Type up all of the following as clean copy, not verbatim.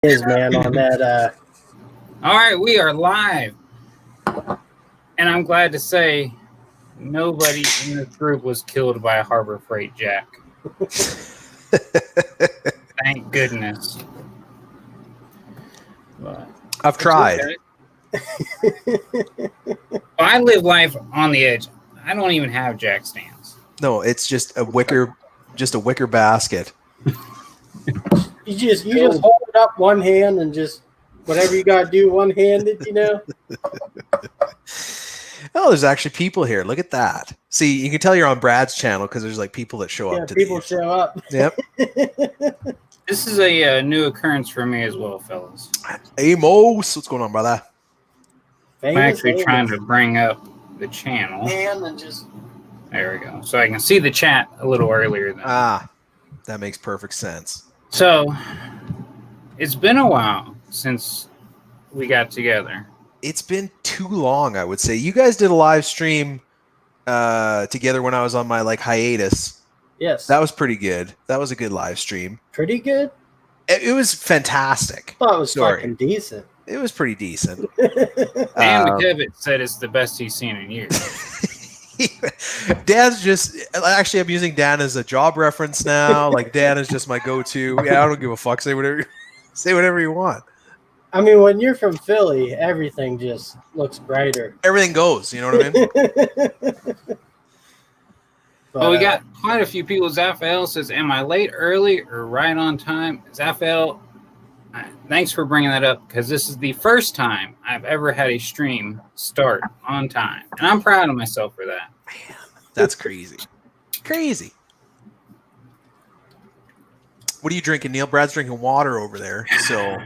is, man, on that. All right, we are live. And I'm glad to say nobody in this group was killed by a Harbor Freight jack. Thank goodness. But I've tried. I live life on the edge. I don't even have jack stands. No, it's just a wicker basket. You just hold it up one hand and just whatever you got to do one-handed, you know. Oh, there's actually people here. Look at that. See, you can tell you're on Brad's channel because there's like people that show up. Yeah, people show up. Yep. This is a new occurrence for me as well, fellas. Amos, what's going on, brother? I'm actually trying to bring up the channel. And just there we go. So I can see the chat a little earlier than that makes perfect sense. So it's been a while since we got together. It's been too long, I would say. You guys did a live stream together when I was on my hiatus. Yes. That was pretty good. That was a good live stream. Pretty good? It was fantastic. I thought it was fucking decent. It was pretty decent. Dan McKevitt said it's the best he's seen in years. Dan's just actually, I'm using Dan as a job reference now. Like Dan is just my go-to. Yeah, I don't give a fuck. Say whatever you want. I mean, when you're from Philly, everything just looks brighter. Everything goes. You know what I mean? Well, we got quite a few people. Zaphael says, "Am I late, early, or right on time?" Zaphael, thanks for bringing that up because this is the first time I've ever had a stream start on time, and I'm proud of myself for that. Man, that's crazy. Crazy. What are you drinking, Neil? Brad's drinking water over there. So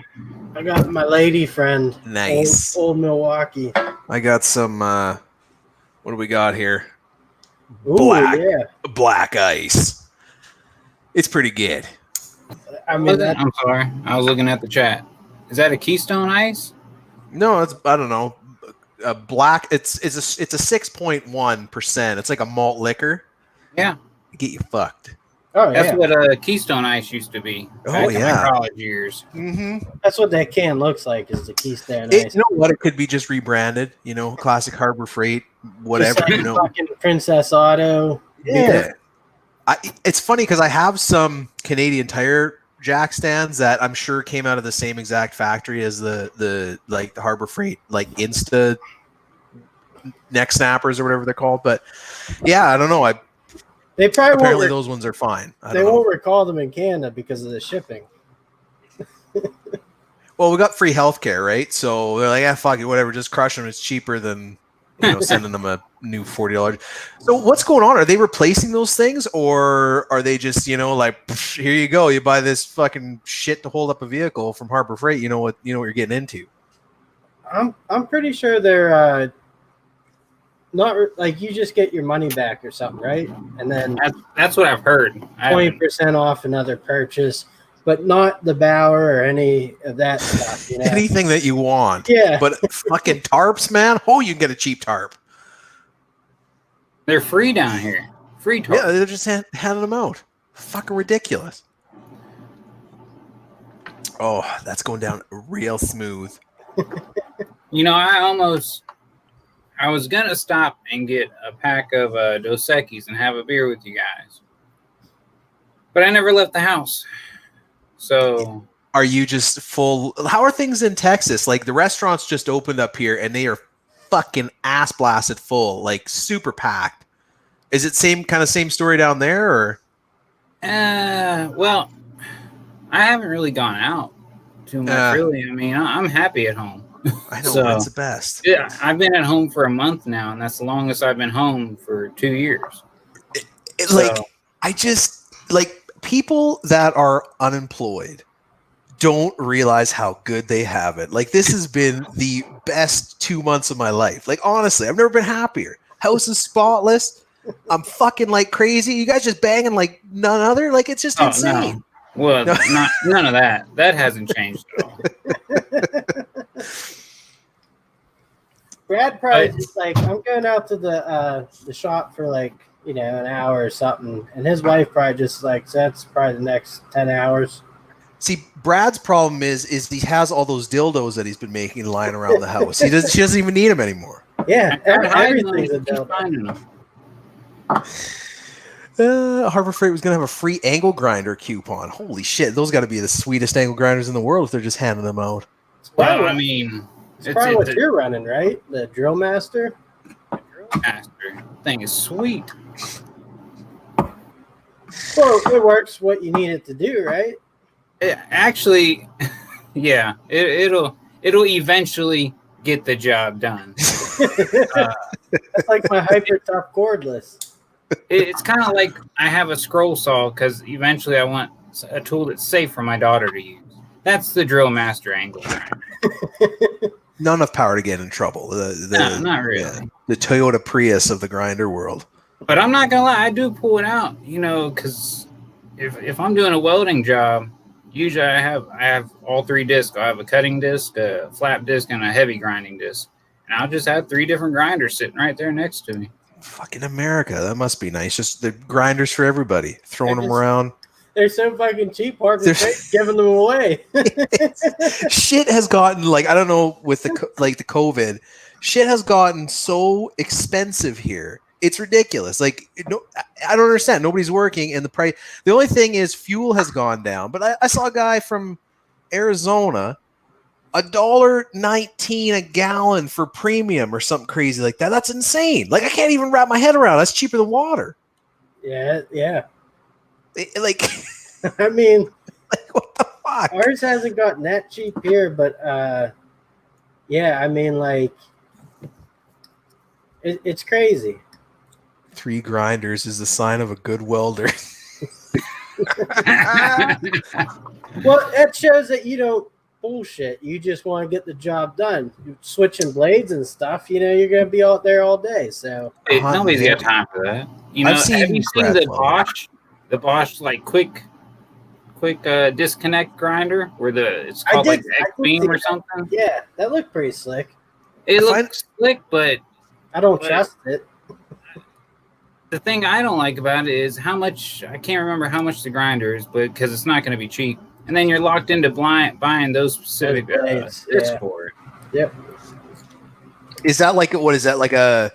I got my lady friend. Nice. Old Milwaukee. I got some. What do we got here? Ooh, Black ice. It's pretty good. I mean, I'm sorry. I was looking at the chat. Is that a Keystone Ice? No, it's I don't know. A black. It's a 6.1%. It's like a malt liquor. Yeah. Get you fucked. Oh, that's what Keystone Ice used to be. Oh, yeah. In my college years. Mm-hmm. That's what that can looks like. Is the Keystone Ice? You know what? It could be just rebranded. You know, classic Harbor Freight, whatever. Just like fucking Princess Auto. Yeah. It's funny because I have some Canadian Tire jack stands that I'm sure came out of the same exact factory as the Harbor Freight Insta neck snappers or whatever they're called. But yeah, I don't know. They probably apparently those ones are fine. They won't recall them in Canada because of the shipping. Well, we got free healthcare, right? So they're like, "Yeah, fuck it, whatever. Just crush them. It's cheaper than sending them a new $40." So what's going on? Are they replacing those things, or are they just here you go, you buy this fucking shit to hold up a vehicle from Harbor Freight? You know what you're getting into. I'm pretty sure they're not you just get your money back or something, right? And then that's what I've heard. 20% off another purchase, but not the Bauer or any of that stuff. Anything that you want. Yeah. But fucking tarps, man. Oh, you can get a cheap tarp. They're free down here. Free tarps. Yeah, they're just handing them out. Fucking ridiculous. Oh, that's going down real smooth. I was going to stop and get a pack of Dos Equis and have a beer with you guys. But I never left the house. So... Are you just full... How are things in Texas? The restaurants just opened up here and they are fucking ass blasted full. Super packed. Is it same story down there, or? Well, I haven't really gone out too much, really. I mean, I'm happy at home. I know, that's the best. Yeah, I've been at home for a month now, and that's the longest I've been home for 2 years. People that are unemployed don't realize how good they have it. This has been the best 2 months of my life. Honestly, I've never been happier. House is spotless. I'm fucking crazy. You guys just banging like none other. It's just insane. No. Well, none of that. That hasn't changed at all. Brad probably just I'm going out to the shop for an hour or something, and his wife probably just so that's probably the next 10 hours. See, Brad's problem is he has all those dildos that he's been making lying around the house. She doesn't even need them anymore. Yeah, everything's a dildo. Harbor Freight was going to have a free angle grinder coupon. Holy shit, those got to be the sweetest angle grinders in the world if they're just handing them out. Well, I mean, it's probably what you're running, right? The Drill Master? Drill Master thing is sweet. Well, it works what you need it to do, right? Actually, yeah, it'll eventually get the job done. That's like my hyper tough cordless. It's kind of like I have a scroll saw because eventually I want a tool that's safe for my daughter to use. That's the Drill Master angle grinder. Not enough power to get in trouble. No, not really. Yeah, the Toyota Prius of the grinder world. But I'm not gonna lie, I do pull it out, because if I'm doing a welding job, usually I have all 3 discs. I have a cutting disc, a flap disc, and a heavy grinding disc. And I'll just have 3 different grinders sitting right there next to me. Fucking America, that must be nice. Just the grinders for everybody, throwing them around. They're so fucking cheap. Harbor Freight giving them away. Shit has gotten I don't know with the COVID, shit has gotten so expensive here. It's ridiculous. I don't understand. Nobody's working, and the price. The only thing is fuel has gone down. But I saw a guy from Arizona, $1.19 a gallon for premium or something crazy like that. That's insane. I can't even wrap my head around. That's cheaper than water. Yeah. I mean, what the fuck? Ours hasn't gotten that cheap here, but yeah, I mean, it's crazy. 3 grinders is the sign of a good welder. Well, that shows that you don't bullshit. You just want to get the job done. You're switching blades and stuff, you're going to be out there all day. So nobody's got time for that. Have you seen the Bosch? The Bosch quick disconnect grinder where it's called X beam or something? Yeah, that looked pretty slick. It looks slick, but I don't trust it. The thing I don't like about it is how much, I can't remember how much the grinder is, but because it's not going to be cheap. And then you're locked into buying those specific discs for it. Yep. Is that what is that, a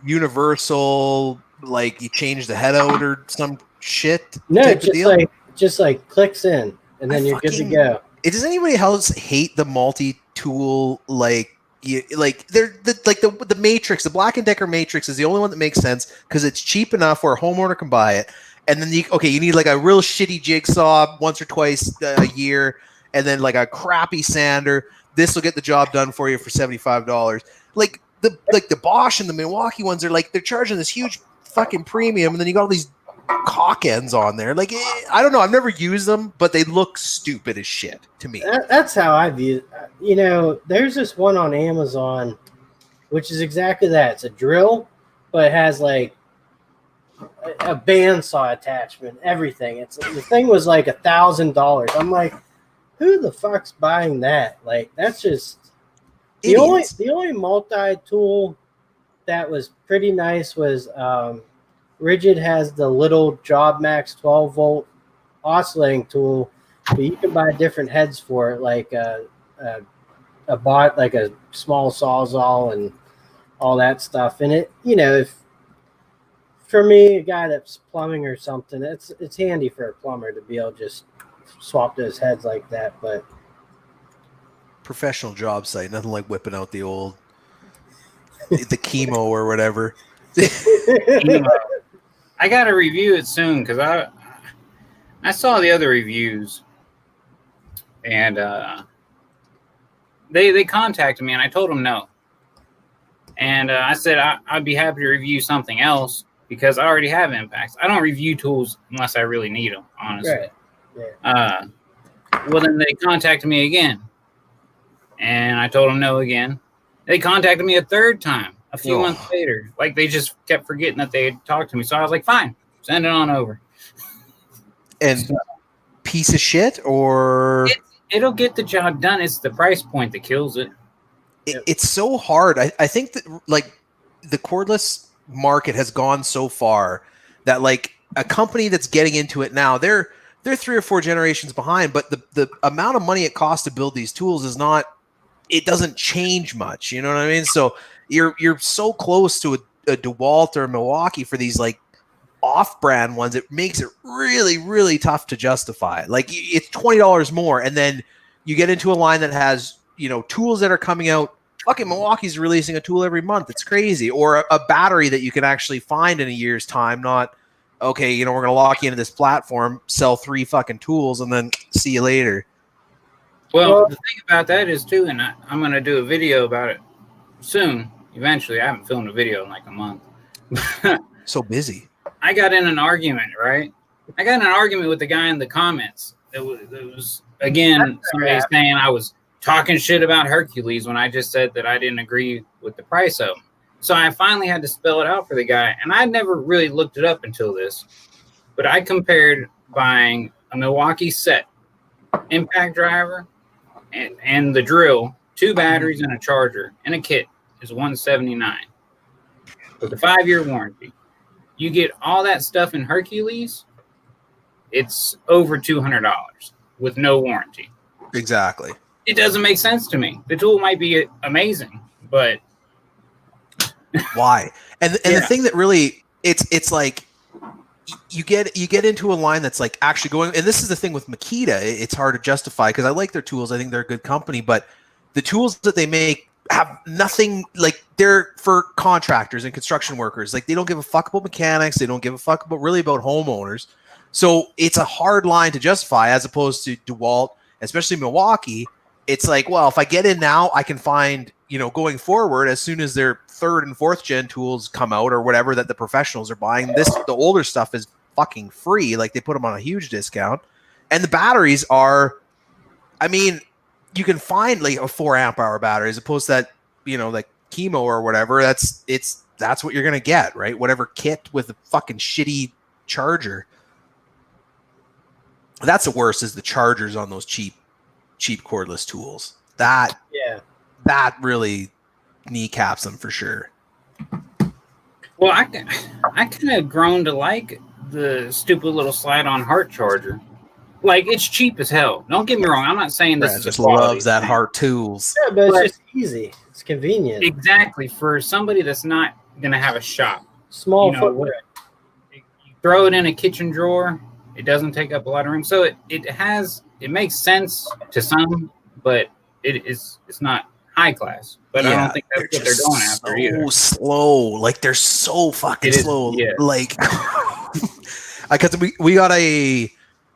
universal, you change the head out or some shit? No, just clicks in, and then you're good to go. Does anybody else hate the multi-tool, they're the Matrix, the Black & Decker Matrix is the only one that makes sense because it's cheap enough where a homeowner can buy it. And then you need a real shitty jigsaw once or twice a year, and then a crappy sander. This will get the job done for you for $75. The Bosch and the Milwaukee ones are they're charging this huge fucking premium, and then you got all these cock ends on there. I don't know. I've never used them, but they look stupid as shit to me. That's how I view it. There's this one on Amazon, which is exactly that. It's a drill, but it has a bandsaw attachment, everything. The thing was $1,000. I'm like, who the fuck's buying that? That's just the only multi-tool that was pretty nice was Rigid has the little Job Max 12 volt oscillating tool, but you can buy different heads for it, a small sawzall and all that stuff. And it, if for me, a guy that's plumbing or something, it's handy for a plumber to be able to just swap those heads like that. But professional job site, nothing like whipping out the old the chemo or whatever. I gotta review it soon because I saw the other reviews, and they contacted me, and I told them no. And I said I'd be happy to review something else because I already have Impacts. I don't review tools unless I really need them, honestly. Right. Yeah. Well, then they contacted me again, and I told them no again. They contacted me a third time a few months later. They just kept forgetting that they had talked to me. So I was like, fine, send it on over. And piece of shit, or it'll get the job done. It's the price point that kills it. It's so hard. I think that the cordless market has gone so far that a company that's getting into it now, they're they're 3 or 4 generations behind, but the amount of money it costs to build these tools is not, it doesn't change much. You know what I mean? So you're so close to a DeWalt or a Milwaukee for these like off-brand ones. It makes it really, really tough to justify. Like it's $20 more, and then you get into a line that has, you know, tools that are coming out. Fucking Milwaukee's releasing a tool every month. It's crazy. Or a battery that you can actually find in a year's time, not, okay, you know, we're going to lock you into this platform, sell 3 fucking tools, and then see you later. Well, the thing about that is, too, and I'm going to do a video about it soon, eventually. I haven't filmed a video in like a month. So busy. I got in an argument, right? I got in an argument with the guy in the comments. It was again, somebody saying I was talking shit about Hercules when I just said that I didn't agree with the price of them. So I finally had to spell it out for the guy. And I never really looked it up until this. But I compared buying a Milwaukee set, impact driver, and the drill, 2 batteries and a charger, and a kit is $179 with a 5-year warranty. You get all that stuff in Hercules, it's over $200 with no warranty. Exactly. It doesn't make sense to me. The tool might be amazing, but why? And the thing that really, it's like you get into a line that's like actually going, and this is the thing with Makita, it's hard to justify because I like their tools. I think they're a good company, but the tools that they make have nothing, like they're for contractors and construction workers. Like they don't give a fuck about mechanics. They don't give a fuck about homeowners. So it's a hard line to justify as opposed to DeWalt, especially Milwaukee. It's like, well, if I get in now, I can find, you know, going forward, as soon as their 3rd and 4th gen tools come out or whatever that the professionals are buying, the older stuff is fucking free. Like they put them on a huge discount. And the batteries are, I mean, you can find like a 4 amp hour battery as opposed to that, you know, like chemo or whatever. That's what you're going to get, right? Whatever kit with a fucking shitty charger. That's the worst, is the chargers on those cheap cordless tools. That really kneecaps them for sure. Well, I kind of grown to like the stupid little slide-on heart charger. Like, it's cheap as hell. Don't get me wrong. I'm not saying this is just a quality loves that thing. heart tools. Yeah, but it's just easy. It's convenient. Exactly. For somebody that's not going to have a shop. Small footprint. You throw it in a kitchen drawer. It doesn't take up a lot of room. So it makes sense to some, but it's not high class. But I don't think that's what they're going after either. So slow. Like they're so fucking slow. Yeah. Like because we got a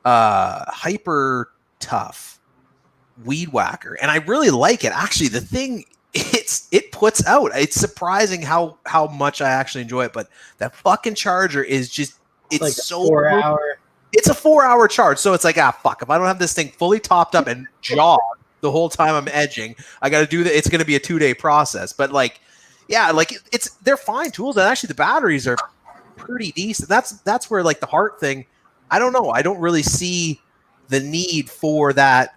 hyper tough weed whacker, and I really like it. Actually, the thing it puts out. It's surprising how much I actually enjoy it. But that fucking charger is just it's like so 4-hour. It's a 4-hour charge, so it's like, fuck. If I don't have this thing fully topped up and jog the whole time I'm edging, I got to do that. It's going to be a 2-day process. But like, yeah, like they're fine tools, and actually the batteries are pretty decent. That's where like the heart thing, I don't know. I don't really see the need for that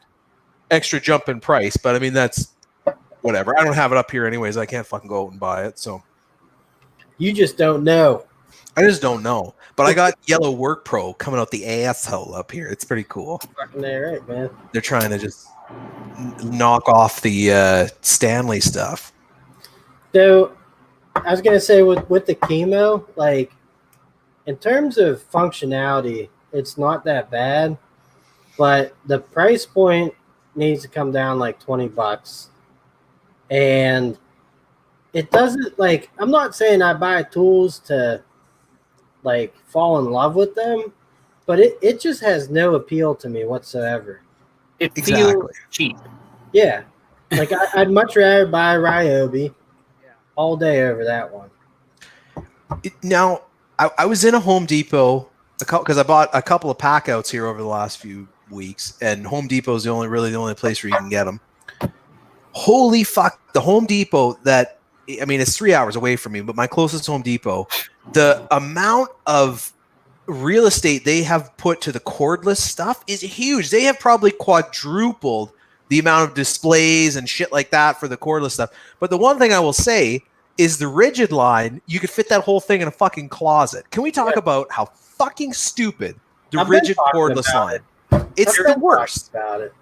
extra jump in price. But I mean, that's whatever. I don't have it up here anyways. I can't fucking go out and buy it. So you just don't know. I just don't know. But I got Yellow Work Pro coming out the asshole up here. It's pretty cool. Fucking right, man. They're trying to just knock off the Stanley stuff. So I was gonna say with the chemo, like in terms of functionality, it's not that bad, but the price point needs to come down like $20, and it doesn't, like, I'm not saying I buy tools to like fall in love with them, but it just has no appeal to me whatsoever. It feels cheap. Yeah, like I'd much rather buy Ryobi all day over that one. Now, I was in a Home Depot because I bought a couple of pack outs here over the last few weeks, and Home Depot is the only place where you can get them. Holy fuck, the Home Depot that, I mean, it's 3 hours away from me, but my closest Home Depot, the amount of real estate they have put to the cordless stuff is huge. They have probably quadrupled the amount of displays and shit like that for the cordless stuff. But the one thing I will say is the rigid line, you could fit that whole thing in a fucking closet. Can we talk about how fucking stupid The I've been rigid talking cordless about line. it. It's I've the been worst. talking about it.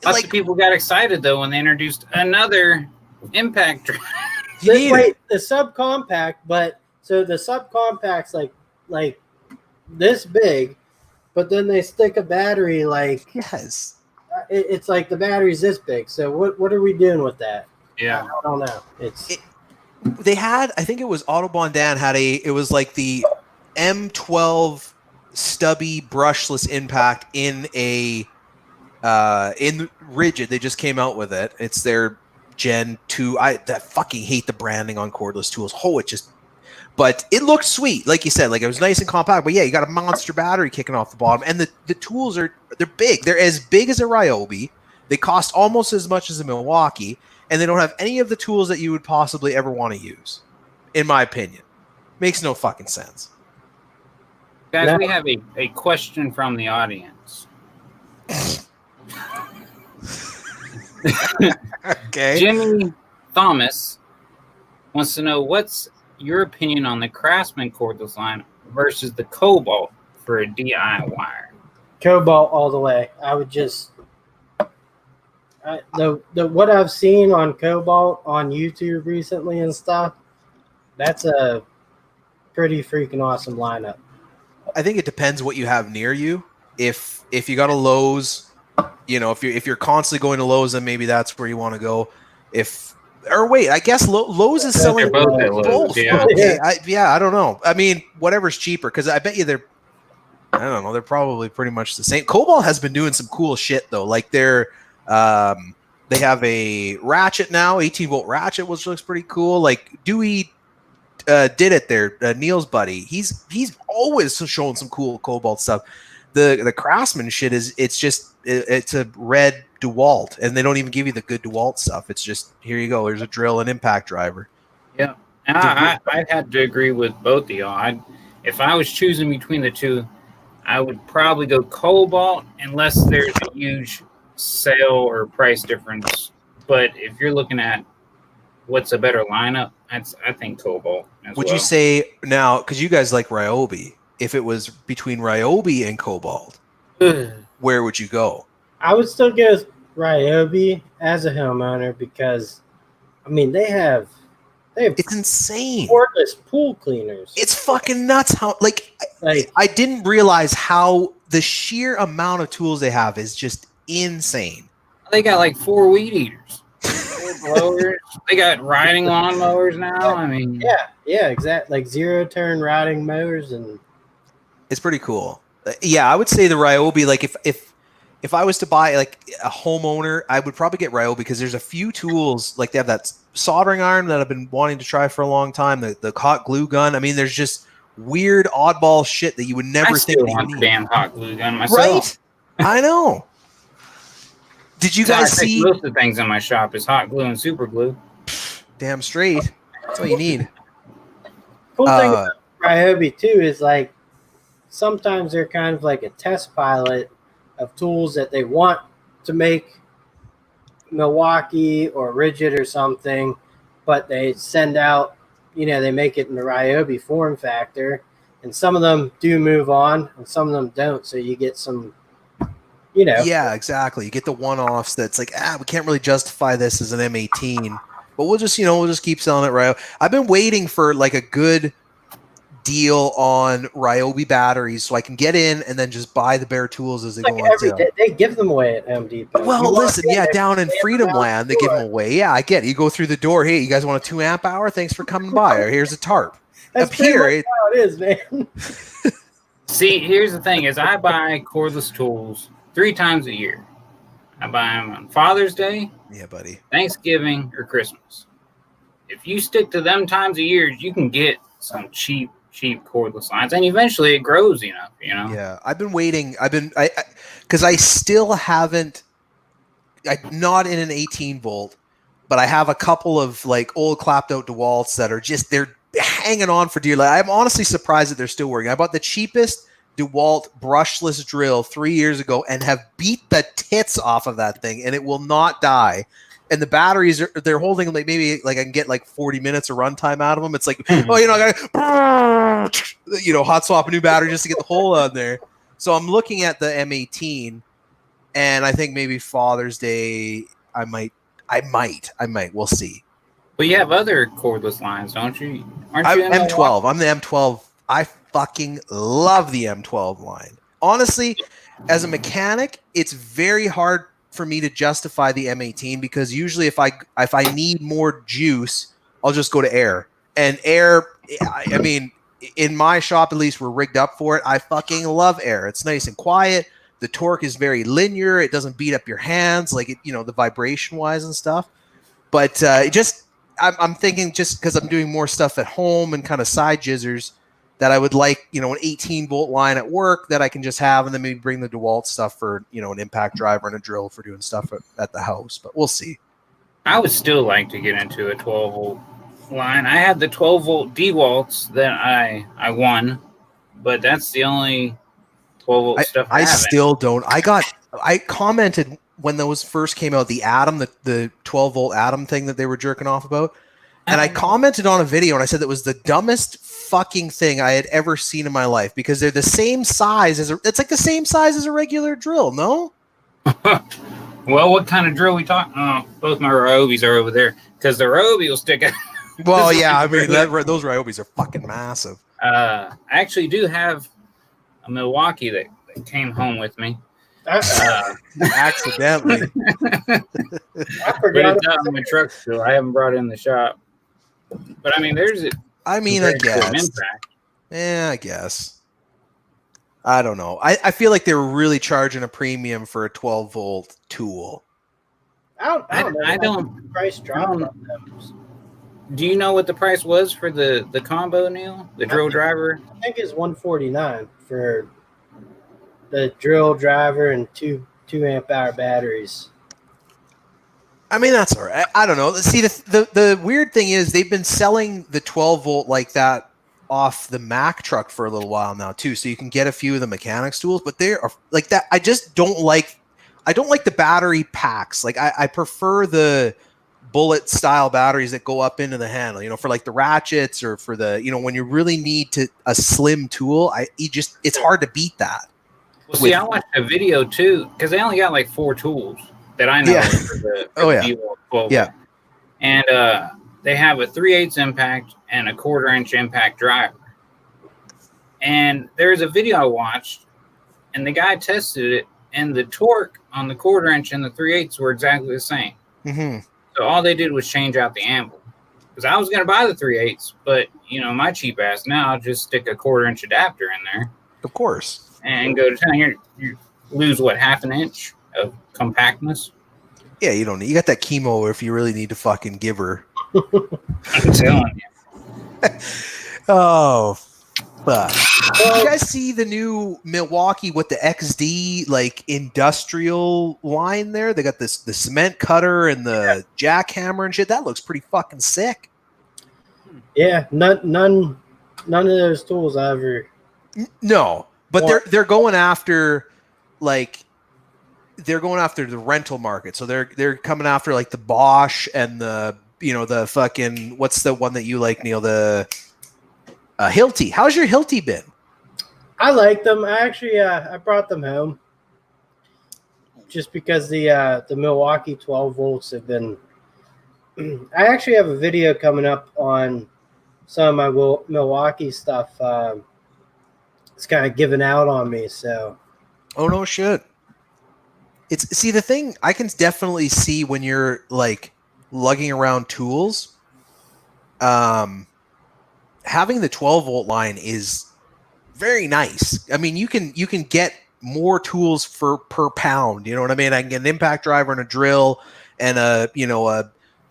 Lots of people got excited though when they introduced another impact drive. Wait, the subcompact, but so the subcompact's like this big, but then they stick a battery like Yes. it's like the battery's this big. So what are we doing with that? Yeah, I don't know. They had, I think it was Autobahn Dan had it was like the M12 stubby brushless impact in rigid. They just came out with it. It's their Gen 2. I fucking hate the branding on cordless tools. But it looked sweet. Like you said, like it was nice and compact, but yeah, you got a monster battery kicking off the bottom. And the tools they're big. They're as big as a Ryobi. They cost almost as much as a Milwaukee, and they don't have any of the tools that you would possibly ever want to use, in my opinion. Makes no fucking sense. guys, we have a question from the audience. Okay. Jimmy Thomas wants to know what's your opinion on the Craftsman cordless line versus the Cobalt for a DIY. Cobalt all the way. I would just what I've seen on Cobalt on YouTube recently and stuff. That's a pretty freaking awesome lineup. I think it depends what you have near you. If you got a Lowe's, if you're constantly going to Lowe's, then maybe that's where you want to go. I guess Lowe's is selling both at Lowe's, yeah. Okay. I don't know. I mean, whatever's cheaper, because I bet you they're probably pretty much the same. Cobalt has been doing some cool shit though. Like they have a ratchet now, 18-volt ratchet, which looks pretty cool. Like Dewey did it there, Neil's buddy. He's always showing some cool Cobalt stuff. The Craftsman shit it's a red DeWalt, and they don't even give you the good DeWalt stuff. It's just, here you go. There's a drill and impact driver. Yeah, and I had to agree with both of y'all. If I was choosing between the two, I would probably go Cobalt unless there's a huge sale or price difference. But if you're looking at what's a better lineup, I think Cobalt. Would you say now, because you guys like Ryobi, if it was between Ryobi and Cobalt, where would you go? I would still go with Ryobi as a homeowner because, I mean, they have it's insane. Cordless pool cleaners. It's fucking nuts how I didn't realize how the sheer amount of tools they have is just insane. They got like 4 weed eaters, 4 blowers. They got riding lawn mowers now. I mean, yeah, exactly. Like 0-turn riding mowers, and it's pretty cool. Yeah, I would say the Ryobi. Like if I was to buy like a homeowner, I would probably get Ryobi because there's a few tools, like they have that soldering iron that I've been wanting to try for a long time. The hot glue gun. I mean, there's just weird oddball shit that you would never think that you need. Damn hot glue gun myself. Right? I know. Did you guys see? Most of the things in my shop is hot glue and super glue. Damn straight. That's all you need. Cool thing about Ryobi too is like sometimes they're kind of like a test pilot of tools that they want to make Milwaukee or rigid or something, but they send out, they make it in the Ryobi form factor, and some of them do move on and some of them don't. So you get some, Yeah, exactly. You get the one-offs that's like, we can't really justify this as an M18, but we'll just keep selling it Ryobi. I've been waiting for like a good deal on Ryobi batteries so I can get in and then just buy the bare tools as they go on sale. They give them away at Home Depot. Well, listen, down in Freedom Land, they give them away. Yeah, I get it. You go through the door. Hey, you guys want a 2 amp hour? Thanks for coming by. Or here's a tarp. That's up here, how it is, man. See, here's the thing: is I buy cordless tools 3 times a year. I buy them on Father's Day, yeah, buddy, Thanksgiving, or Christmas. If you stick to them times a year, you can get some cheap cordless lines, and eventually it grows enough, Yeah, I've been waiting. Because I still haven't. Not in an 18-volt, but I have a couple of like old clapped out DeWalts that are they're hanging on for dear life. I'm honestly surprised that they're still working. I bought the cheapest DeWalt brushless drill 3 years ago and have beat the tits off of that thing, and it will not die. And the batteries they're holding like maybe like I can get like 40 minutes of runtime out of them. It's like, I gotta hot swap a new battery just to get the hole on there. So I'm looking at the M18, and I think maybe Father's Day, I might. We'll see. But you have other cordless lines, don't you? Aren't I'm you in M12. I'm the M12. I fucking love the M12 line. Honestly, as a mechanic, it's very hard for me to justify the M18 because usually if I need more juice, I'll just go to air. And air, I mean, in my shop at least, we're rigged up for it. I fucking love air. It's nice and quiet. The torque is very linear. It doesn't beat up your hands like it, the vibration wise and stuff. But I'm thinking just because I'm doing more stuff at home and kind of side jizzers that I would like, an 18-volt line at work that I can just have and then maybe bring the DeWalt stuff for, an impact driver and a drill for doing stuff at the house. But we'll see. I would still like to get into a 12-volt line. I had the 12-volt DeWalts that I won, but that's the only 12-volt stuff I still don't. I commented when those first came out, the Atom, the 12-volt Atom thing that they were jerking off about. And I commented on a video and I said that was the dumbest fucking thing I had ever seen in my life because they're the same size it's like the same size as a regular drill, no? Well, what kind of drill we talking? Oh, both my Ryobis are over there because the Ryobi will stick out. Well, yeah, I mean, those Ryobis are fucking massive. I actually do have a Milwaukee that came home with me. Accidentally. I But forgot. it's out in my truck still. I haven't brought it in the shop. But I mean, I guess. Yeah, I guess. I don't know. I feel like they were really charging a premium for a 12-volt tool. I don't. Price drop on them. Do you know what the price was for the combo, Neil? The drill driver? I think it's $149 for the drill driver and two amp hour batteries. I mean, that's all right. I don't know. See, the weird thing is they've been selling the 12-volt like that off the Mack truck for a little while now too. So you can get a few of the mechanics tools, but they are like that. I don't like the battery packs. Like I prefer the bullet style batteries that go up into the handle, for like the ratchets or for the, when you really need a slim tool. It's hard to beat that. Well, see, I watched a video too because they only got like 4 tools that I know. Yeah. For the D12. Yeah. And they have a 3/8 impact and a 1/4 inch impact driver. And there's a video I watched, and the guy tested it, and the torque on the 1/4 inch and the 3/8 were exactly the same. Mm-hmm. So all they did was change out the anvil. Because I was going to buy the 3/8, but my cheap ass now, I'll just stick a 1/4 inch adapter in there. Of course. And go to town. You lose what, half an inch of compactness? Yeah, you don't need. You got that chemo if you really need to fucking give her. I'm telling you. Oh, fuck. Did you guys see the new Milwaukee with the XD like industrial line there? They got the cement cutter and the jackhammer and shit. That looks pretty fucking sick. Yeah, none of those tools I ever. No, but they're going after the rental market. So they're coming after like the Bosch and the the fucking, what's the one that you like, Neil? The Hilti. How's your Hilti been? I like them. I actually I brought them home just because the Milwaukee 12 volts have been. I actually have a video coming up on some of my Milwaukee stuff. It's kind of giving out on me. So. Oh no shit. See, the thing I can definitely see when you're like lugging around tools, having the 12-volt line is very nice. I mean, you can get more tools per pound. You know what I mean? I can get an impact driver and a drill and a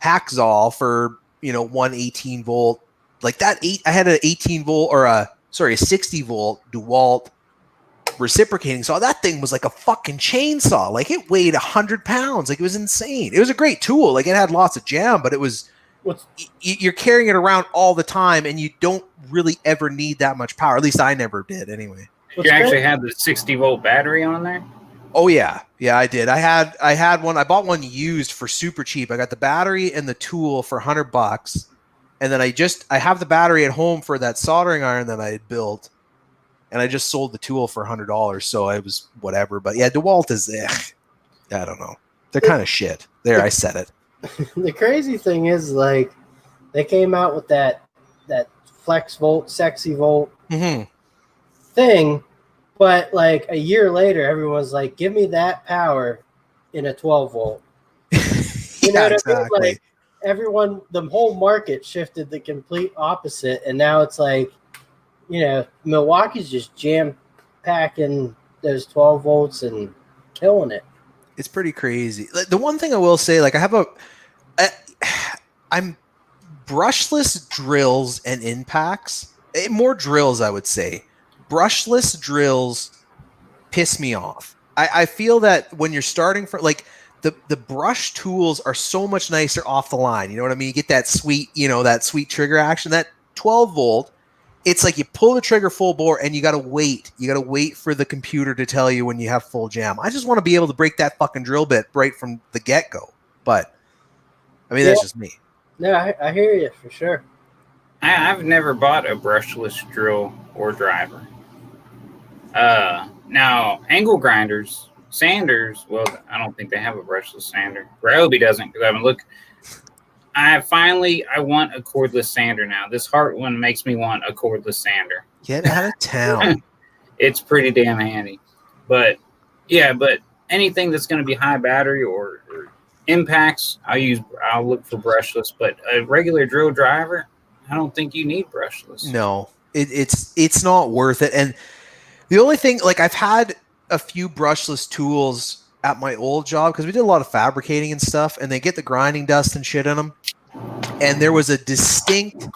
hacksaw for 118-volt. Like that I had an 18-volt or a 60-volt DeWalt reciprocating saw. That thing was like a fucking chainsaw. Like it weighed 100 pounds. Like it was insane. It was a great tool. Like it had lots of jam, but it was you're carrying it around all the time and you don't really ever need that much power. At least I never did anyway. You actually had the 60-volt battery on there? Oh yeah. Yeah, I did. I had one. I bought one used for super cheap. I got the battery and the tool for $100. And then I have the battery at home for that soldering iron that I had built. and I just sold the tool for $100, so I was whatever. But yeah, DeWalt is I don't know. They're kind of shit. There, I said it. The crazy thing is, like, they came out with that flex volt, sexy volt thing, but like a year later, everyone's like, "Give me that power in a 12 volt." You know what I mean? Like, everyone, the whole market shifted the complete opposite, and now it's like, Milwaukee's just jam packing those 12 volts and killing it. It's pretty crazy. The one thing I will say, like, I'm brushless drills and impacts, more drills, I would say. Brushless drills piss me off. I feel that when you're starting for, like, the brush tools are so much nicer off the line. You know what I mean? You get that sweet, that sweet trigger action. That 12 volt, it's like you pull the trigger full bore and you got to wait. You got to wait for the computer to tell you when you have full jam. I just want to be able to break that fucking drill bit right from the get-go. But, I mean, that's just me. No, I hear you for sure. I've never bought a brushless drill or driver. Now, angle grinders, sanders, well, I don't think they have a brushless sander. Ryobi doesn't, because I haven't looked. I want a cordless sander now. This Hart one makes me want a cordless sander. Get out of town. It's pretty damn handy. But anything that's going to be high battery or impacts, I'll look for brushless. But a regular drill driver, I don't think you need brushless. No, it's not worth it. And the only thing, like, I've had a few brushless tools at my old job because we did a lot of fabricating and stuff, and they get the grinding dust and shit in them. And there was a distinct,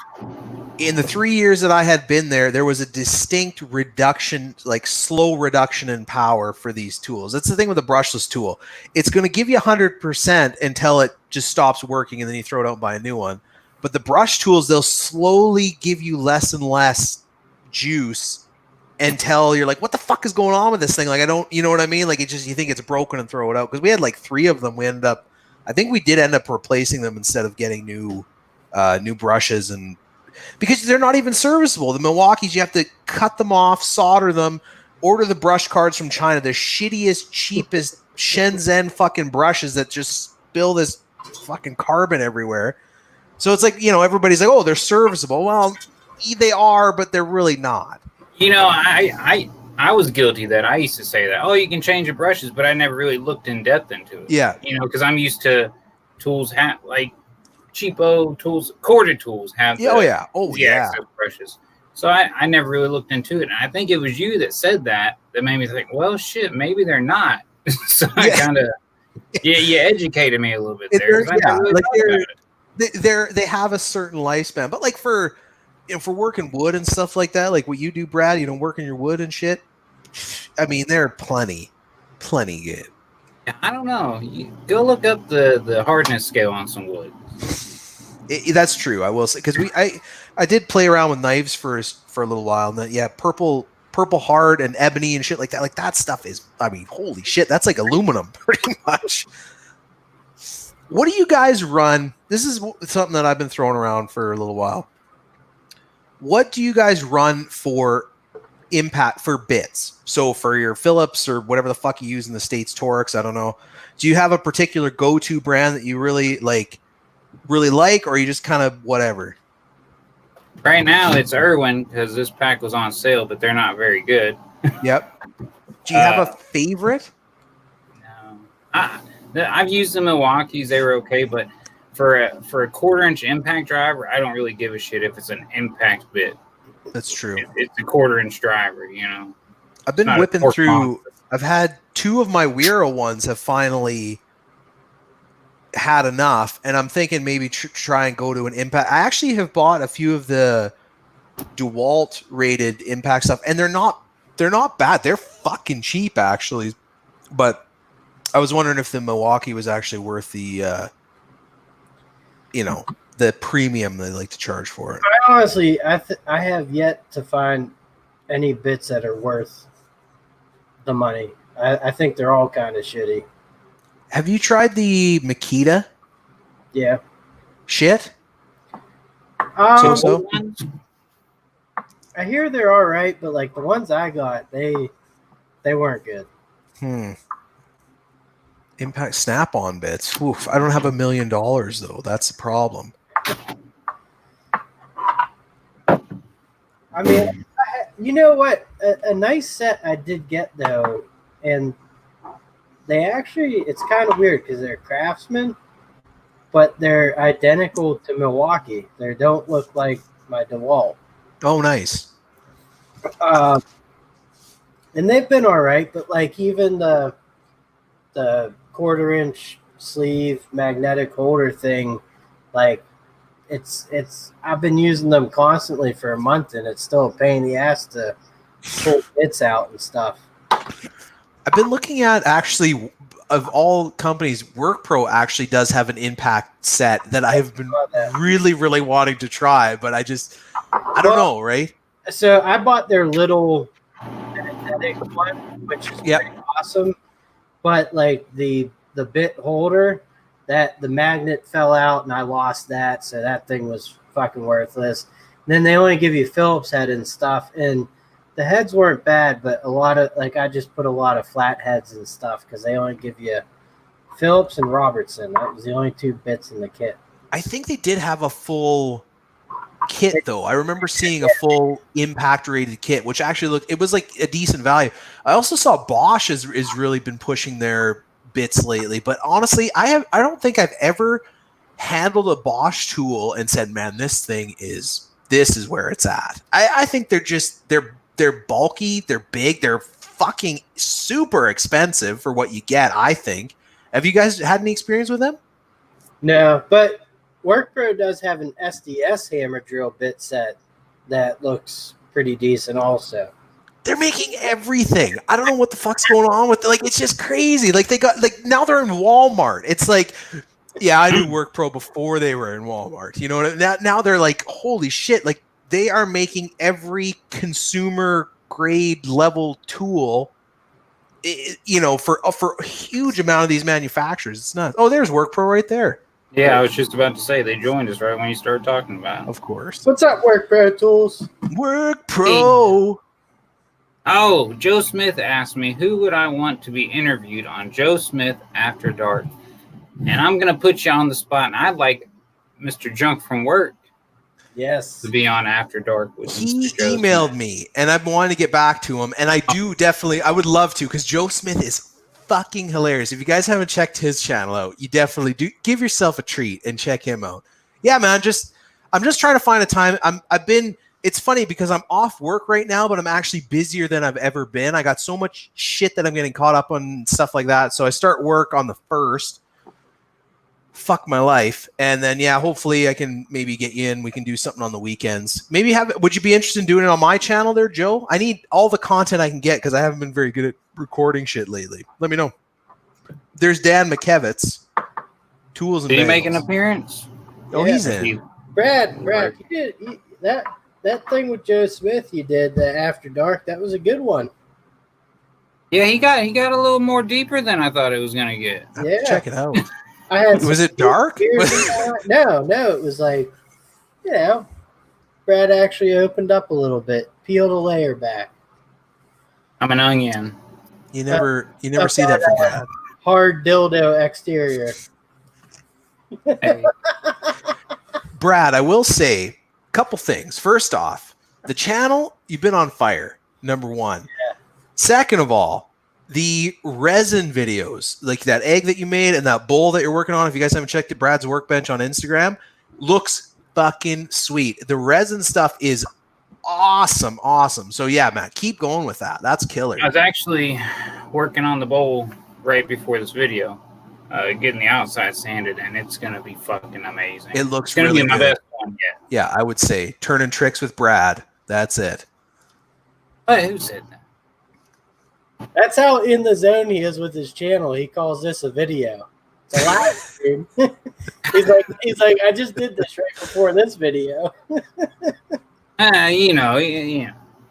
in the 3 years that I had been there was a distinct reduction, like slow reduction in power for these tools. That's the thing with a brushless tool. It's going to give you 100% until it just stops working, and then you throw it out and buy a new one. But the brush tools, they'll slowly give you less and less juice until you're like, what the fuck is going on with this thing? Like, you know what I mean? Like, you think it's broken and throw it out. Because we had like 3 of them. I think we did end up replacing them instead of getting new brushes, and because they're not even serviceable. The Milwaukee's, you have to cut them off, solder them, order the brush cards from China, the shittiest, cheapest Shenzhen fucking brushes that just spill this fucking carbon everywhere. So it's like, everybody's like, oh, they're serviceable. Well, they are, but they're really not. I was guilty of that. I used to say that, oh, you can change your brushes, but I never really looked in depth into it. Yeah. Because I'm used to tools like cheapo tools, corded tools have access brushes. So I never really looked into it. And I think it was you that said that made me think, well, shit, maybe they're not. So I kind of, you educated me a little bit there. They have a certain lifespan, but like for working wood and stuff like that, like what you do, Brad, working your wood and shit. I mean, they're plenty good. I don't know. You go look up the hardness scale on some wood. That's true. I will say, because I did play around with knives for a little while, and then purple hard and ebony and shit like that. Like, that stuff is, I mean, holy shit, that's like aluminum pretty much. What do you guys run? This is something that I've been throwing around for a little while. What do you guys run for impact for bits? So for your Phillips or whatever the fuck you use in the States, Torx, I don't know. Do you have a particular go-to brand that you really like, or you just kind of whatever? Right now it's Irwin because this pack was on sale, but they're not very good. Yep. Do you have a favorite? No. I've used the Milwaukee's. They were okay, but for a 1/4-inch impact driver, I don't really give a shit if it's an impact bit. That's true. It's a 1/4-inch driver, I've been whipping through. I've had 2 of my Wero ones have finally had enough, and I'm thinking maybe try and go to an impact. I actually have bought a few of the DeWalt rated impact stuff, and they're not bad. They're fucking cheap actually, but I was wondering if the Milwaukee was actually worth the the premium they like to charge for it. I honestly, I have yet to find any bits that are worth the money. I think they're all kind of shitty. Have you tried the Makita? Yeah. Shit? So. I hear they're all right, but like the ones I got, they weren't good. Impact Snap-on bits. Oof, I don't have $1 million though. That's the problem. I mean, you know what? A nice set I did get though, and they actually, it's kind of weird because they're Craftsman, but they're identical to Milwaukee. They don't look like my DeWalt. Oh, nice. And they've been all right, but like even the 1/4-inch sleeve magnetic holder thing, like it's I've been using them constantly for a month, and it's still a pain in the ass to pull bits out and stuff. I've been looking at, actually, of all companies, WorkPro actually does have an impact set that I have been really, really wanting to try, but I don't know, right? So I bought their little magnetic one, which is pretty awesome, but like the bit holder, that the magnet fell out and I lost that, so that thing was fucking worthless. And then they only give you Phillips head and stuff, and the heads weren't bad, but a lot of, like, I just put a lot of flat heads and stuff because they only give you Phillips and Robertson. That was the only 2 bits in the kit. I think they did have a full kit though. I remember seeing a full impact rated kit, which actually it was like a decent value. I also saw Bosch has really been pushing their bits lately, but honestly, I don't think I've ever handled a Bosch tool and said, man, this is where it's at. I think they're bulky, they're big, they're fucking super expensive for what you get, I think. Have you guys had any experience with them? No, but WorkPro does have an SDS hammer drill bit set that looks pretty decent also. They're making everything. I don't know what the fuck's going on with it. Like, it's just crazy. Like, they got, like, now they're in Walmart. It's like, yeah, I knew WorkPro before they were in Walmart. You know what I mean? Now they're like, holy shit. Like, they are making every consumer grade level tool, you know, for a huge amount of these manufacturers. It's nuts. Oh, there's WorkPro right there. Yeah, I was just about to say they joined us right when you started talking about it. Of course. What's up, WorkPro Tools? WorkPro. Hey. Oh, Joe Smith asked me who would I want to be interviewed on Joe Smith After Dark. And I'm going to put you on the spot, and I'd like Mr. Junk from work. Yes. To be on After Dark with He emailed me, and I've wanted to get back to him, and I would love to, because Joe Smith is fucking hilarious. If you guys haven't checked his channel out, you definitely do. Give yourself a treat and check him out. Yeah, man, I'm just trying to find a time. It's funny because I'm off work right now, but I'm actually busier than I've ever been. I got so much shit that I'm getting caught up on and stuff like that. So I start work on the 1st. Fuck my life. And then, yeah, hopefully I can maybe get you in. We can do something on the weekends. Would you be interested in doing it on my channel there, Joe? I need all the content I can get because I haven't been very good at recording shit lately. Let me know. There's Dan McKevitz. Tools and Did he make an appearance? Oh, yeah. He's in. Brad, you did that thing with Joe Smith you did, the After Dark, that was a good one. Yeah, he got a little more deeper than I thought it was gonna get. Yeah. Check it out. Was it dark? No, it was like, you know, Brad actually opened up a little bit, peeled a layer back. I'm an onion. You never see that from Brad. Hard dildo exterior. Hey. Brad, I will say a couple things. First off, the channel, you've been on fire, number one. Yeah. Second of all, the resin videos, like that egg that you made and that bowl that you're working on, if you guys haven't checked it, Brad's Workbench on Instagram, looks fucking sweet. The resin stuff is awesome. So yeah, Matt, keep going with that. That's killer. I was actually working on the bowl right before this video, getting the outside sanded, and it's gonna be fucking amazing. It looks gonna really be my good. best one yet. Yeah, I would say turning tricks with Brad. That's it. But who said that? That's how in the zone he is with his channel. He calls this a video. It's a live stream. he's like, I just did this right before this video. You know.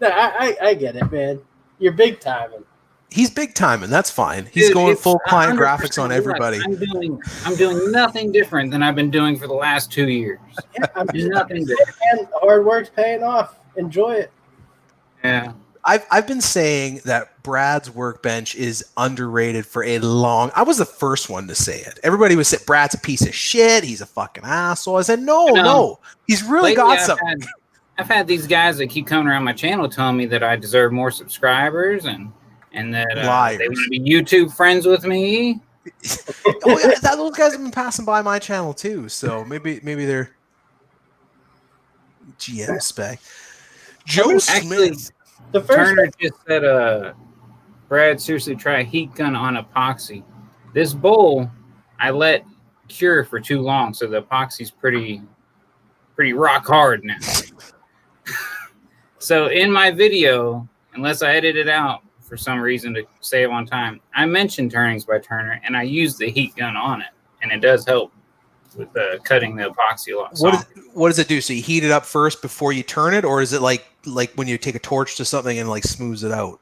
No, I get it, man. You're big timing. He's big timing. That's fine. He's going full client graphics on everybody. I'm doing nothing different than I've been doing for the last 2 years. Yeah, I'm just nothing different. Man, hard work's paying off. Enjoy it. Yeah. I've been saying that Brad's Workbench is underrated for a long. I was the first one to say it. Everybody was saying Brad's a piece of shit. He's a fucking asshole. I said no. He's really Lately, got something. I've had these guys that keep coming around my channel telling me that I deserve more subscribers and that they want to be YouTube friends with me. Oh yeah, those guys have been passing by my channel too. So maybe they're GM spec. Joe Smith. The first Turner just said, Brad, seriously try a heat gun on epoxy. This bowl I let cure for too long, so the epoxy's pretty rock hard now. So in my video, unless I edit it out for some reason to save on time, I mentioned Turnings by Turner, and I used the heat gun on it, and it does help with cutting the epoxy a lot. What does it do? So you heat it up first before you turn it, or is it like when you take a torch to something and like smooths it out?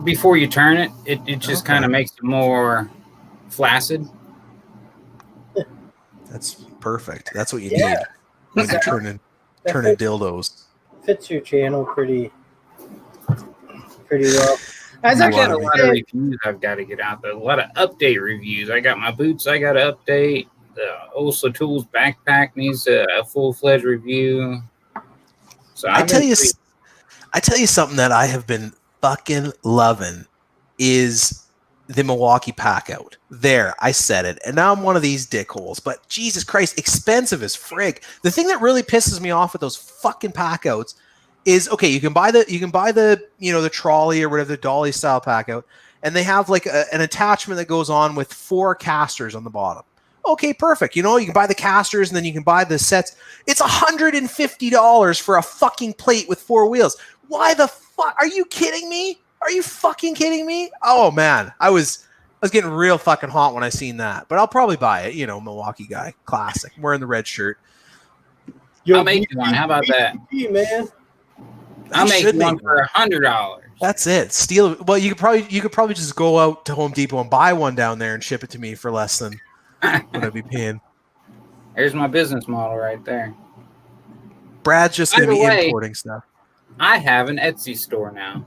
Before you turn it, it just kind of makes it more flaccid. That's perfect. That's what you need when you're turning dildos. Fits your channel pretty well. As I got a lot of reviews I've got to get out there. A lot of update reviews. I got my boots I got to update. The Osa Tools backpack needs a full-fledged review. So I tell you something that I have been fucking loving is the Milwaukee pack out. There, I said it. And now I'm one of these dickholes. But Jesus Christ, expensive as frig. The thing that really pisses me off with those fucking pack outs is, okay, you can buy the the trolley or whatever, the dolly style pack out, and they have like an attachment that goes on with 4 casters on the bottom. Okay, perfect. You can buy the casters and then you can buy the sets. It's $150 for a fucking plate with 4 wheels. Why the fuck? Are you kidding me? Are you fucking kidding me? Oh man, I was getting real fucking hot when I seen that. But I'll probably buy it. Milwaukee guy, classic. I'm wearing the red shirt. I'll make you one. How about that, man? I'll make one for $100. That's it. Steal. Well, you could probably just go out to Home Depot and buy one down there and ship it to me for less than what I'd be paying. There's my business model right there. Brad's just going to be importing stuff. I have an Etsy store now.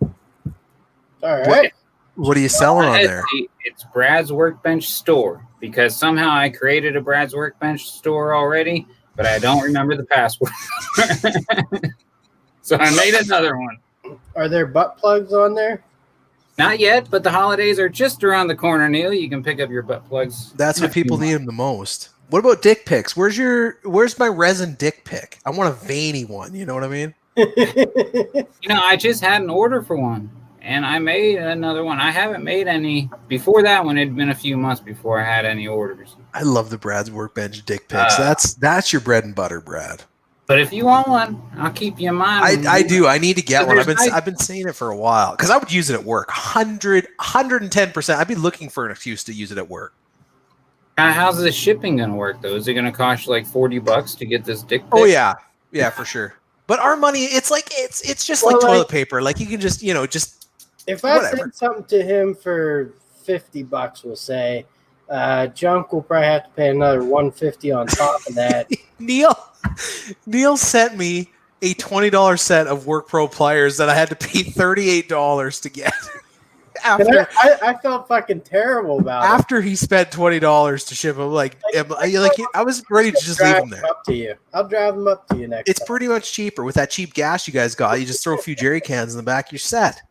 All right. What are you selling on there? It's Brad's Workbench Store, because somehow I created a Brad's Workbench store already, but I don't remember the password. So I made another one. Are there butt plugs on there? Not yet, but the holidays are just around the corner, Neil. You can pick up your butt plugs. That's what people need them the most. What about dick pics? Where's my resin dick pic? I want a veiny one. You know what I mean? I just had an order for one, and I made another one. I haven't made any. Before that one, it had been a few months before I had any orders. I love the Brad's Workbench dick pics. That's your bread and butter, Brad. But if you want one, I'll keep you in mind. I do. I need to get one. I've been saying it for a while because I would use it at work. 110%. I'd be looking for an excuse to use it at work. How's the shipping going to work, though? Is it going to cost you like $40 to get this dick pic? Oh, yeah. Yeah, for sure. But our money, it's like it's just like toilet paper. Like you can just, if I send something to him for $50, we'll say, Junk will probably have to pay another $150 on top of that. Neil sent me a $20 set of Work Pro pliers that I had to pay $38 to get. I felt fucking terrible about it. After he spent $20 to ship them, I was ready to just leave them there. Up to you. I'll drive them up to you next It's time. pretty much cheaper. With that cheap gas you guys got, you just throw a few jerry cans in the back, you're set.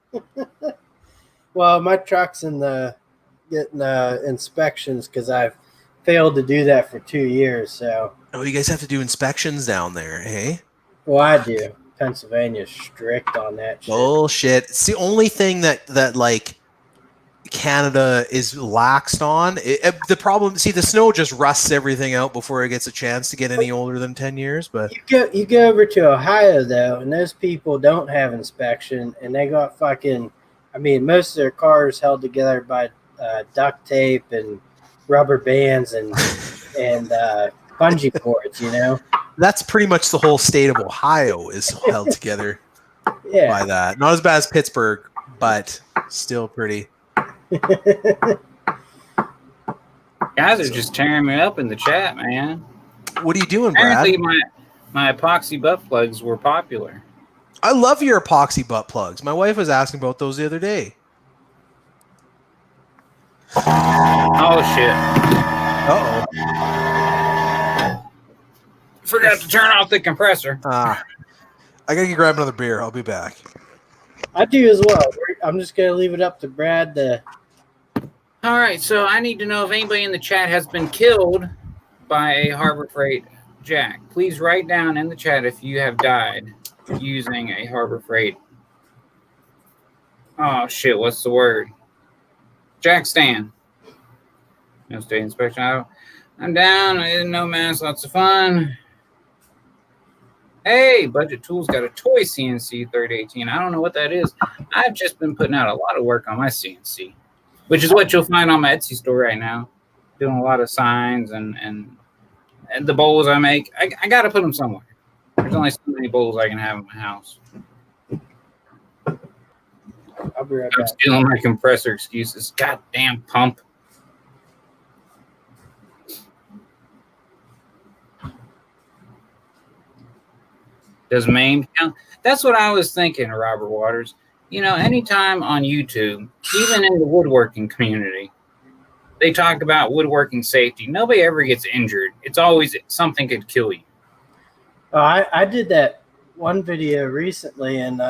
Well, my truck's getting inspections because I've failed to do that for 2 years. So. Oh, you guys have to do inspections down there, hey? Well, I do. Pennsylvania's strict on that shit. Bullshit. It's the only thing that like Canada is laxed on. The problem, the snow just rusts everything out before it gets a chance to get any older than 10 years. But you go over to Ohio though, and those people don't have inspection, and they got fucking. I mean, most of their cars held together by duct tape and rubber bands and bungee cords. That's pretty much the whole state of Ohio is held together by that. Not as bad as Pittsburgh, but still pretty. Guys are just tearing me up in the chat, man. What are you doing, Brad? Apparently my epoxy butt plugs were popular. I love your epoxy butt plugs. My wife was asking about those the other day. Oh shit! Uh-oh. Forgot to turn off the compressor. I gotta grab another beer. I'll be back. I do as well. I'm just gonna leave it up to Brad to. All right, so I need to know if anybody in the chat has been killed by a Harbor Freight jack. Please write down in the chat if you have died using a Harbor Freight. Oh shit! What's the word? Jack stand. No state inspection. I'm down. I didn't know mass. Lots of fun. Hey, Budget Tools got a toy CNC 3018. I don't know what that is. I've just been putting out a lot of work on my CNC, which is what you'll find on my Etsy store right now. Doing a lot of signs and the bowls I make. I got to put them somewhere. There's only so many bowls I can have in my house. I'll be right I'm back. stealing my compressor excuses. Goddamn pump. Does MAME count? That's what I was thinking, Robert Waters. You know, anytime on YouTube, even in the woodworking community, they talk about woodworking safety. Nobody ever gets injured. It's always something could kill you. Oh, I did that one video recently and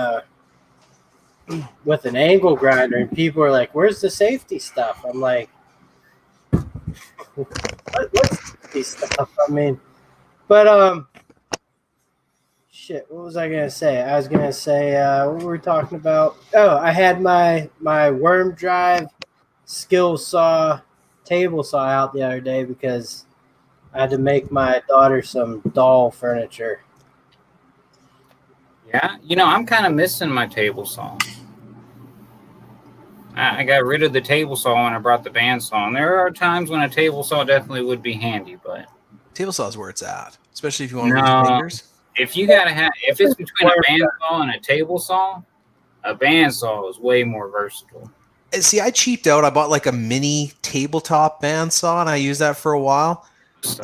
with an angle grinder, and people are like, "Where's the safety stuff?" I'm like, "What's safety stuff?" I mean, but shit. What was I gonna say? I was gonna say what were we talking about? Oh, I had my worm drive skill saw table saw out the other day because I had to make my daughter some doll furniture. Yeah, you know, I'm kind of missing my table saw. I got rid of the table saw when I brought the bandsaw. And there are times when a table saw definitely would be handy, but Table saw is where it's at, especially if you want to use fingers. If you gotta have, if it's between a bandsaw and a table saw is way more versatile. And see, I cheaped out. I bought like a mini tabletop bandsaw, and I used that for a while.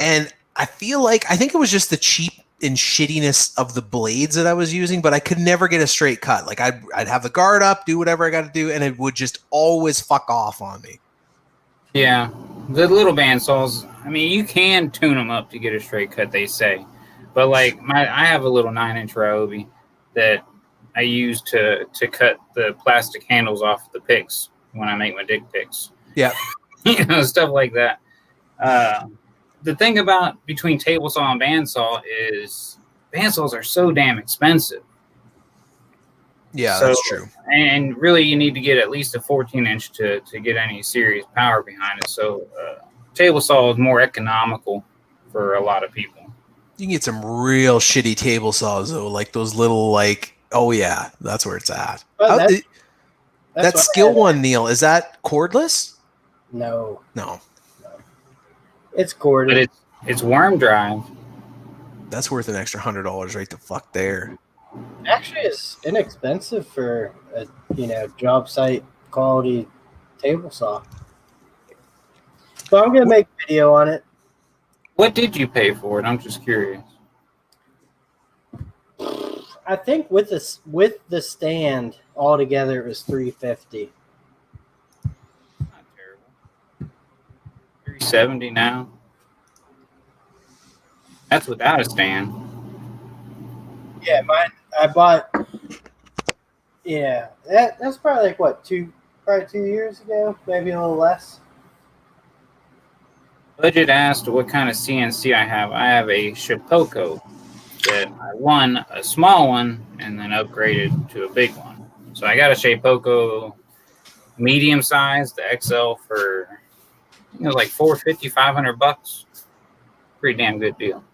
And I think it was just the cheap and shittiness of the blades that I was using, but I could never get a straight cut. Like I'd have the guard up, do whatever I got to do, and it would just always fuck off on me. Yeah, the little bandsaws. I mean, you can tune them up to get a straight cut, they say, but like I have a little 9-inch Ryobi that I use to cut the plastic handles off the picks when I make my dick pics. Yeah, you know, stuff like that. The thing about between table saw and bandsaw is bandsaws are so damn expensive. Yeah, that's true. And really, you need to get at least a 14-inch to get any serious power behind it. So, table saw is more economical for a lot of people. You can get some real shitty table saws though, like those little like. Oh yeah, that's where it's at. Well, that skill one, Neil, is that cordless? No. It's corded. But it's worm drive. That's worth an extra $100 right the fuck there. Actually, it's inexpensive for a job site quality table saw. So I'm gonna make a video on it. What did you pay for it? I'm just curious. I think with the stand altogether it was $350. Not terrible. $370 now. That's without a stand. Yeah, mine. I bought. Yeah, that's probably like what 2 years ago, maybe a little less. Budget asked what kind of CNC I have. I have a Shipoko that I won a small one and then upgraded to a big one. So I got a Shipoko medium size, the XL for like $450, $500. Pretty damn good deal.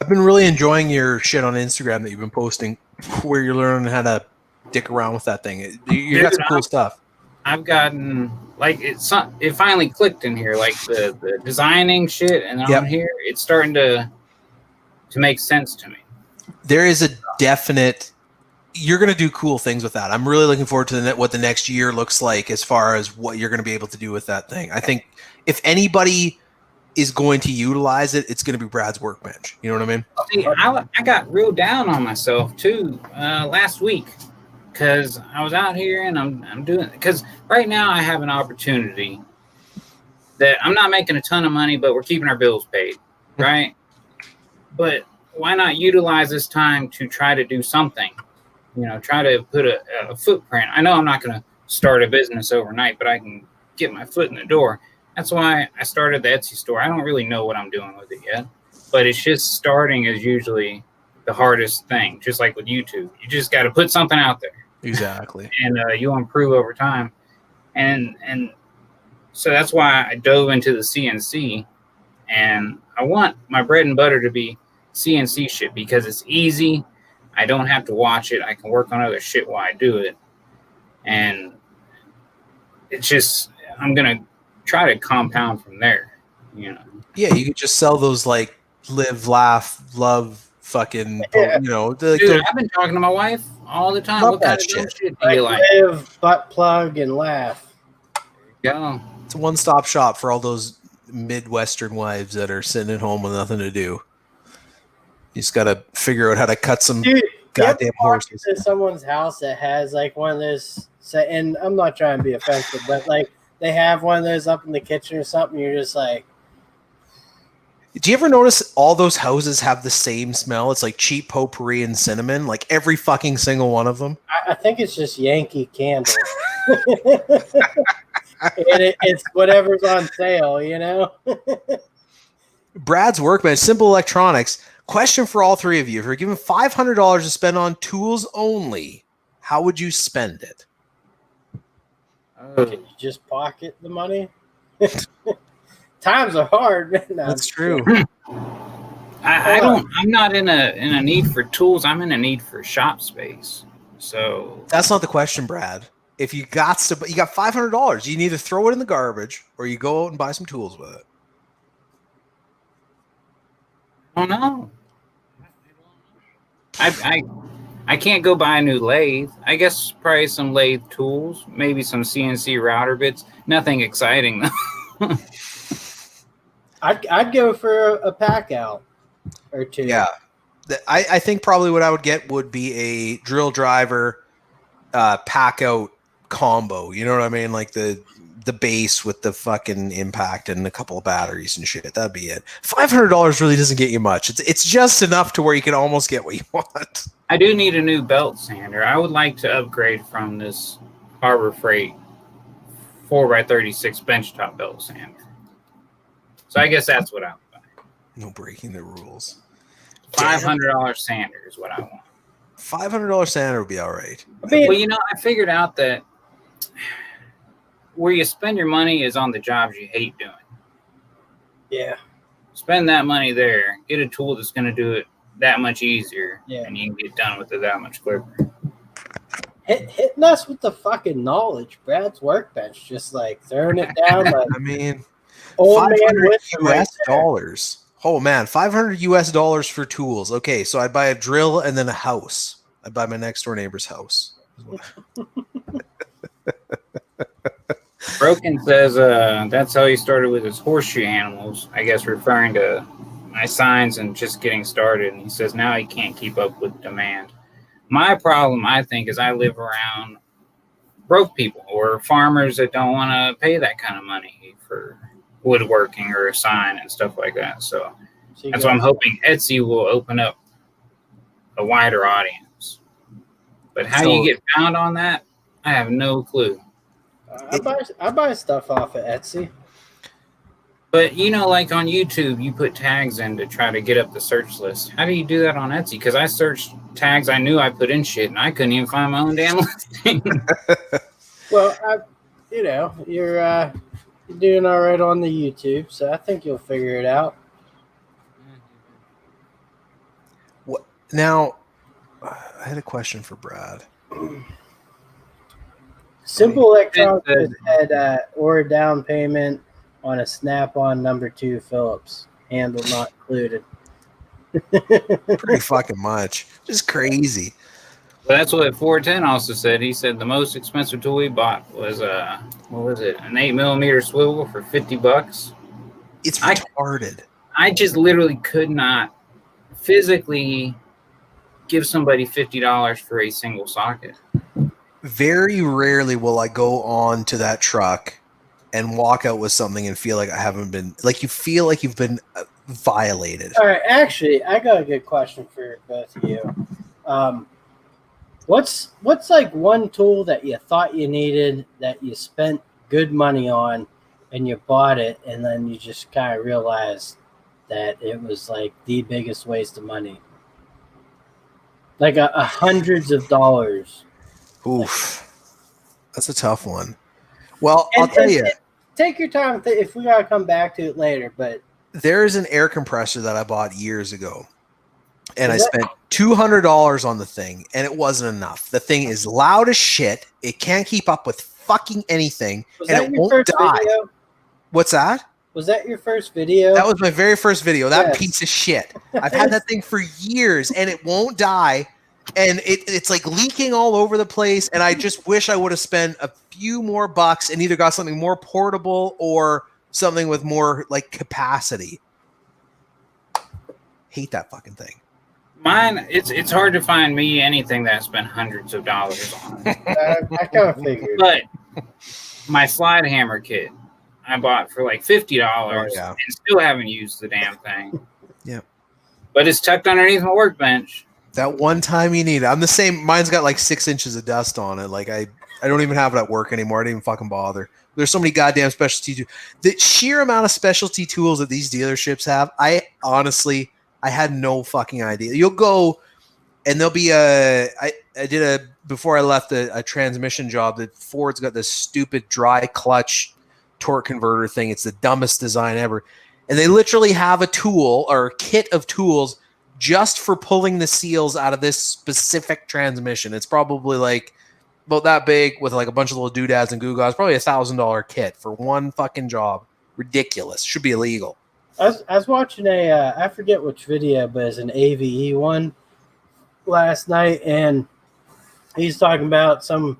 I've been really enjoying your shit on Instagram that you've been posting, where you're learning how to dick around with that thing. You got some cool stuff. I've gotten it finally clicked in here, like the designing shit, and on here it's starting to make sense to me. There is a definite. You're going to do cool things with that. I'm really looking forward to what the next year looks like as far as what you're going to be able to do with that thing. I think if anybody is going to utilize it, it's going to be Brad's Workbench. You know what I mean? See, I got real down on myself too last week because I was out here and I'm doing because right now I have an opportunity that I'm not making a ton of money, but we're keeping our bills paid, right? But why not utilize this time to try to do something? You know, try to put a footprint. I know I'm not going to start a business overnight, but I can get my foot in the door. That's why I started the Etsy store. I don't really know what I'm doing with it yet, but it's just starting is usually the hardest thing. Just like with YouTube, you just got to put something out there. Exactly. And you'll improve over time. And so that's why I dove into the CNC, and I want my bread and butter to be CNC shit because it's easy. I don't have to watch it. I can work on other shit while I do it. And it's just, I'm going to try to compound from there, you know? Yeah, you could just sell those like live, laugh, love, fucking, you know. Dude, I've been talking to my wife all the time. What kind of shit do you like? Live, butt plug, and laugh. Yeah. It's a one-stop shop for all those Midwestern wives that are sitting at home with nothing to do. You just got to figure out how to cut some goddamn horses. To someone's house that has like one of those, and I'm not trying to be offensive, but like they have one of those up in the kitchen or something. You're just like, do you ever notice all those houses have the same smell? It's like cheap potpourri and cinnamon, like every fucking single one of them. I think it's just Yankee Candle. And it's whatever's on sale, you know? Brad's Workbench, Simple Electronics. Question for all three of you. If you're given $500 to spend on tools only, how would you spend it? Can you just pocket the money? Times are hard. No, that's true. I'm not in a need for tools. I'm in a need for shop space. So that's not the question, Brad. If you got $500, you can either throw it in the garbage or you go out and buy some tools with it. Oh no. I can't go buy a new lathe. I guess probably some lathe tools, maybe some CNC router bits. Nothing exciting though. I'd go for a pack out or two. Yeah. I think probably what I would get would be a drill driver pack out combo. You know what I mean? Like the base with the fucking impact and a couple of batteries and shit. That'd be it. $500 really doesn't get you much. It's just enough to where you can almost get what you want. I do need a new belt sander. I would like to upgrade from this Harbor Freight 4x36 benchtop belt sander. So I guess that's what I would buy. No breaking the rules. $500 sander is what I want. $500 sander would be all right. Well, you know, I figured out that where you spend your money is on the jobs you hate doing. Yeah. Spend that money there. Get a tool that's going to do it that much easier. Yeah. And you can get done with it that much quicker. Hitting us with the fucking knowledge. Brad's Workbench. Just like throwing it down. Like, I mean, $500 US dollars. Oh man, $500 US dollars for tools. Okay, so I'd buy a drill and then a house. I'd buy my next door neighbor's house. Broken says that's how he started with his horseshoe animals, I guess referring to my signs and just getting started. And he says now he can't keep up with demand. My problem, I think, is I live around broke people or farmers that don't want to pay that kind of money for woodworking or a sign and stuff like that. So that's why I'm hoping Etsy will open up a wider audience. But how you get found on that, I have no clue. I buy stuff off of Etsy. But, you know, like on YouTube, you put tags in to try to get up the search list. How do you do that on Etsy? Because I searched tags I knew I put in shit, and I couldn't even find my own damn listing. Well, you're doing all right on the YouTube, so I think you'll figure it out. What now? I had a question for Brad. Simple Electronics had or a down payment on a Snap-on number 2 Phillips, handle not included. Pretty fucking much. Just crazy. Well, that's what 410 also said. He said the most expensive tool he bought was what was it? An 8mm swivel for $50. It's retarded. I just literally could not physically give somebody $50 for a single socket. Very rarely will I go on to that truck and walk out with something and feel like I haven't been, like you feel like you've been violated. All right, actually, I got a good question for both of you. What's like one tool that you thought you needed that you spent good money on and you bought it and then you just kind of realized that it was like the biggest waste of money? Like a hundreds of dollars. Oof. That's a tough one. Well, I'll tell you. Take your time if we got to come back to it later, but there's an air compressor that I bought years ago. And I spent $200 on the thing, and it wasn't enough. The thing is loud as shit. It can't keep up with fucking anything, and it won't die. Video? What's that? Was that your first video? That was my very first video. That piece of shit. I've had that thing for years, and it won't die, and it's like leaking all over the place, and I just wish I would have spent a few more bucks and either got something more portable or something with more like capacity. Hate that fucking thing. Mine, it's hard to find me anything that I spent hundreds of dollars on. I kind of figured. But my slide hammer kit, I bought for like $50 and still haven't used the damn thing. Yeah. But it's tucked underneath my workbench. That one time you need it. I'm the same. Mine's got like 6 inches of dust on it. Like I don't even have it at work anymore. I didn't even fucking bother. There's so many goddamn specialty tools. The sheer amount of specialty tools that these dealerships have, I had no fucking idea. You'll go and there'll be before I left a transmission job that Ford's got this stupid dry clutch torque converter thing. It's the dumbest design ever. And they literally have a tool or a kit of tools just for pulling the seals out of this specific transmission. It's probably like about that big with like a bunch of little doodads and goo-gaws. Probably $1,000 kit for one fucking job. Ridiculous. Should be illegal. I was watching I forget which video, but it's an AVE one last night, and he's talking about some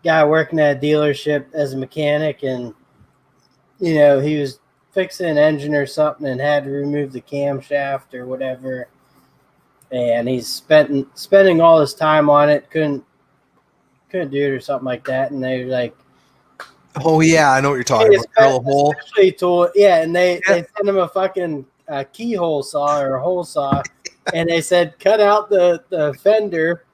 guy working at a dealership as a mechanic, and he was fixing an engine or something and had to remove the camshaft or whatever, and he's spending all his time on it, couldn't do it or something like that, and they were like, oh yeah, I know what you're talking about. Drill a hole. Tool, and they sent him a fucking keyhole saw or a hole saw, and they said cut out the fender,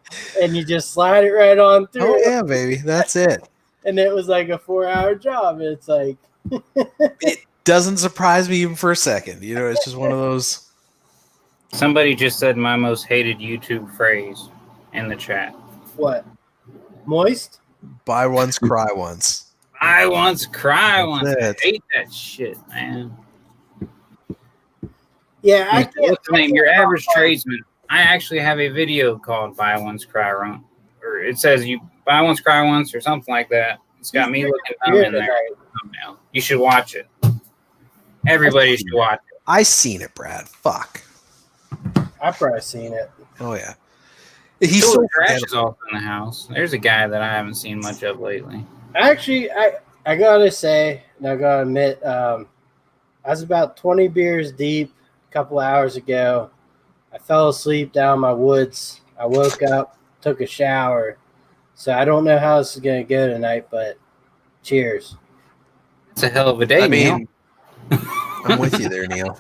and you just slide it right on through. Oh yeah, baby, that's it. And it was like a 4-hour job. It's like it doesn't surprise me even for a second. It's just one of those. Somebody just said my most hated YouTube phrase in the chat. What? Moist? Buy once, cry once. I once, cry once. I hate that shit, man. Yeah, what's the name? Your average tradesman. I actually have a video called "Buy Once, Cry Once," or it says "You buy once, cry once," or something like that. It's got me looking dumb in there. You should watch it. Everybody should watch it. I seen it, Brad. Fuck. I've probably seen it. Oh yeah. He's so trash is off in the house. There's a guy that I haven't seen much of lately. Actually, I gotta say, and I gotta admit, I was about 20 beers deep a couple hours ago. I fell asleep down my woods. I woke up, took a shower. So I don't know how this is gonna go tonight, but cheers. It's a hell of a day. I mean, I'm with you there, Neil.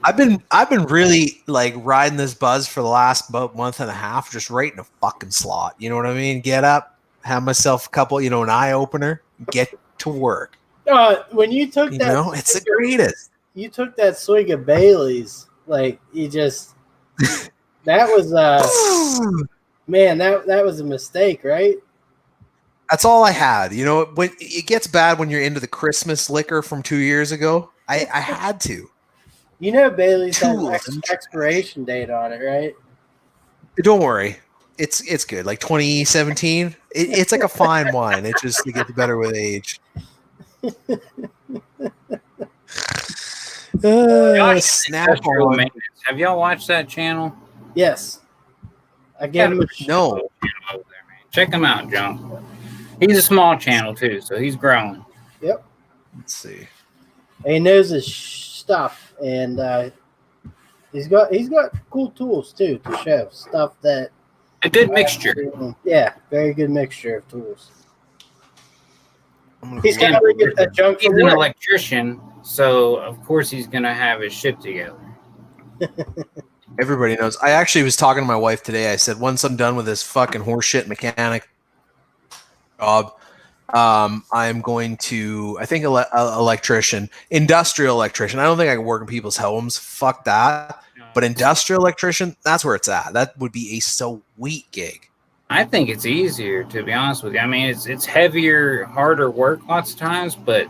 I've been really like riding this buzz for the last about month and a half, just right in a fucking slot. You know what I mean? Get up, have myself a couple, an eye opener, get to work. When you took that, it's the greatest. You took that swig of Bailey's, like you just that was man, that was a mistake, right? That's all I had. When it gets bad when you're into the Christmas liquor from 2 years ago, I had to. Bailey's has expiration date on it, right? Don't worry. It's good. Like 2017. It's like a fine wine. It gets better with age. Snap on. Have y'all watched that channel? Yes. I gave him a no. Check him out, John. He's a small channel too, so he's growing. Yep. Let's see. And he knows his stuff, and he's got cool tools too to show stuff that a good mixture. Yeah, very good mixture of tools. He's an electrician, so of course he's gonna have his shit together. Everybody knows. I actually was talking to my wife today. I said, once I'm done with this fucking horseshit mechanic job, I'm going to, I think, electrician, industrial electrician. I don't think I can work in people's homes. Fuck that. But industrial electrician, that's where it's at. That would be a sweet gig. I think it's easier, to be honest with you. I mean, it's heavier, harder work lots of times, but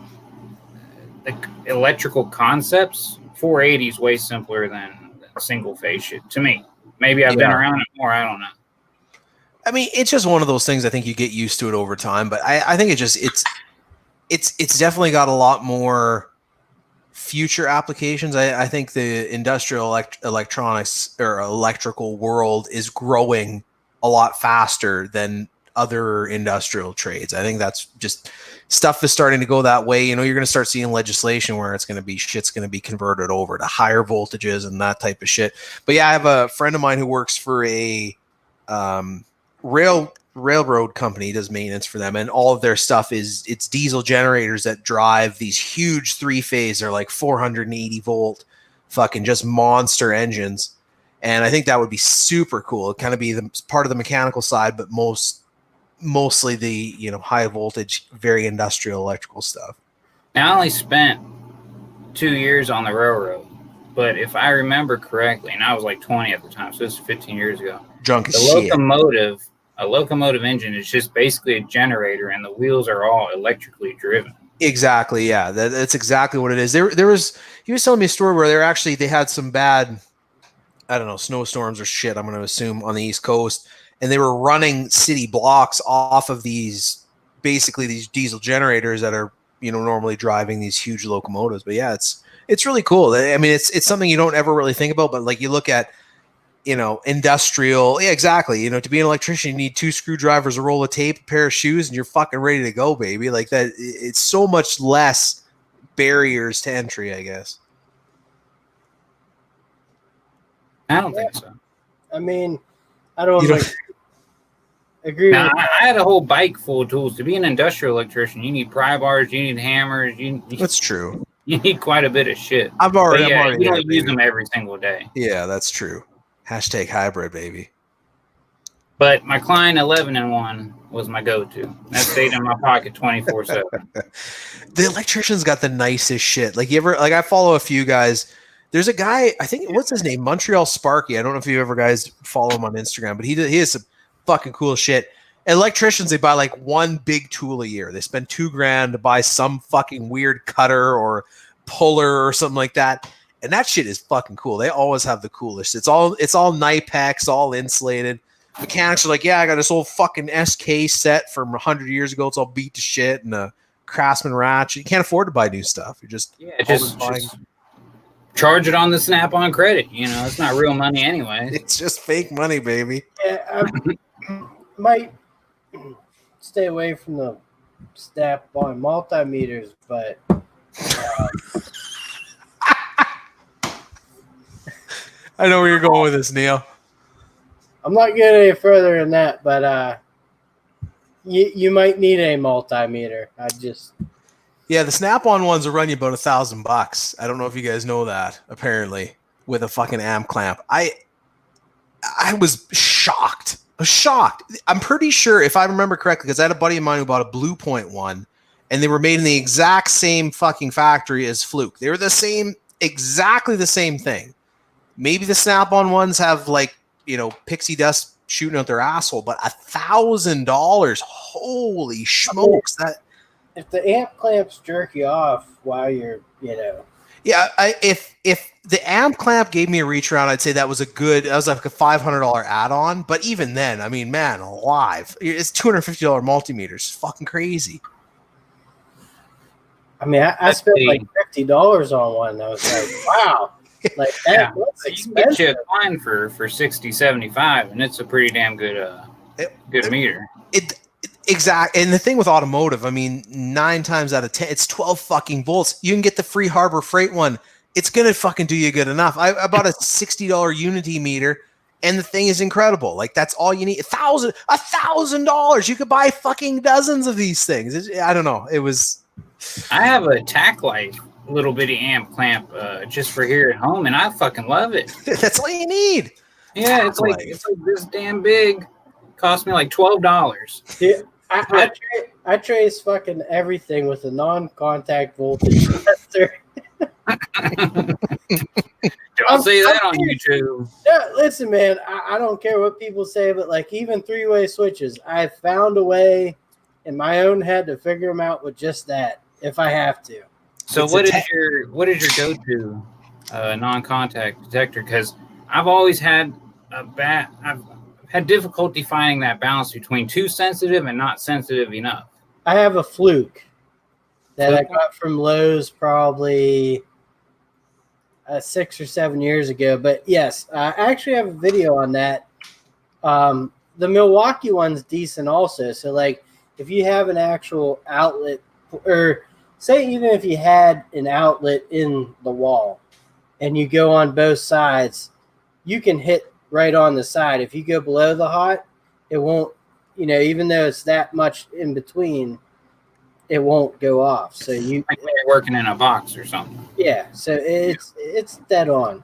the electrical concepts, 480 is way simpler than single phase shit to me. Maybe I've been around it more. I don't know. I mean, it's just one of those things. I think you get used to it over time, but I think it's definitely got a lot more future applications. I think the industrial electronics or electrical world is growing a lot faster than other industrial trades. I think that's just stuff is starting to go that way. You know, you're going to start seeing legislation where shit's going to be converted over to higher voltages and that type of shit. But yeah, I have a friend of mine who works for a railroad company, does maintenance for them, and all of their stuff it's diesel generators that drive these huge 3-phase. They're like 480 volt fucking just monster engines. And I think that would be super cool. It'd kind of be the part of the mechanical side, but mostly the, you know, high voltage, very industrial electrical stuff. Now, I only spent 2 years on the railroad, but if I remember correctly, and I was like 20 at the time, so this is 15 years ago. Drunk as shit. A locomotive engine is just basically a generator, and the wheels are all electrically driven. Exactly. Yeah, that's exactly what it is. He was telling me a story where they had some bad, I don't know, snowstorms or shit, I'm going to assume, on the East Coast. And they were running city blocks off of these diesel generators that are, you know, normally driving these huge locomotives. But yeah, it's really cool. I mean, it's something you don't ever really think about, but like you look at, you know, industrial. Yeah, exactly. You know, to be an electrician, you need 2 screwdrivers, a roll of tape, a pair of shoes, and you're fucking ready to go, baby. Like that. It's so much less barriers to entry, I guess. I don't think so. I mean, I don't agree. Now, I had a whole bike full of tools. To be an industrial electrician, you need pry bars, you need hammers. That's true. You need quite a bit of shit. I'm already you don't use them every single day. Yeah, that's true. Hashtag hybrid, baby. But my Klein 11-in-1 was my go-to. That stayed in my pocket 24/7. The electrician's got the nicest shit. Like I follow a few guys. There's a guy, I think, what's his name? Montreal Sparky. I don't know if you ever guys follow him on Instagram, but he has some fucking cool shit. Electricians, they buy like one big tool a year. They spend $2,000 to buy some fucking weird cutter or puller or something like that. And that shit is fucking cool. They always have the coolest. It's all Nipex, all insulated. Mechanics are like, yeah, I got this old fucking SK set from 100 years ago. It's all beat to shit and a Craftsman ratchet. You can't afford to buy new stuff. You're just buying. Charge it on the Snap-on credit. You know, it's not real money anyway. It's just fake money, baby. Yeah, I might stay away from the Snap-on multimeters, but I know where you're going with this, Neil. I'm not getting any further than that, but you might need a multimeter. Yeah, the Snap-on ones will run you about $1,000. I don't know if you guys know that. Apparently, with a fucking amp clamp, I was shocked. I'm pretty sure, if I remember correctly, because I had a buddy of mine who bought a Blue Point one, and they were made in the exact same fucking factory as Fluke. They were exactly the same thing. Maybe the Snap-on ones have like, you know, pixie dust shooting out their asshole, but $1,000, holy smokes! If the amp clamps jerk you off while you're, you know. Yeah, if the amp clamp gave me a reach around, I'd say that was like a $500 add-on. But even then, I mean, man, alive, it's $250 multimeters. It's fucking crazy. I mean, I spent like $50 on one. I was like, wow. Like that, that's expensive. You can get you a Klein for $60, $75, and it's a pretty damn good meter. Exactly. And the thing with automotive, I mean, 9 times out of 10, it's 12 fucking volts. You can get the free Harbor Freight one. It's going to fucking do you good enough. I bought a $60 Unity meter, and the thing is incredible. Like, that's all you need. $1,000. You could buy fucking dozens of these things. I don't know. It was. I have a tack light little bitty amp clamp just for here at home, and I fucking love it. That's all you need. Yeah, it's like this damn big. Cost me like $12. Yeah, I trace fucking everything with a non-contact voltage tester. Don't say that on YouTube. Yeah, listen, man, I don't care what people say, but like even 3-way switches, I found a way in my own head to figure them out with just that if I have to. So what is your go-to non-contact detector? Because I've always had I've had difficulty finding that balance between too sensitive and not sensitive enough. I have a Fluke that I got from Lowe's probably 6 or 7 years ago. But yes, I actually have a video on that. The Milwaukee one's decent also. So like if you have an actual outlet, or say even if you had an outlet in the wall and you go on both sides, you can hit right on the side. If you go below the hot, it won't, even though it's that much in between, it won't go off. So you like when you're working in a box or something. Yeah, so it's dead on.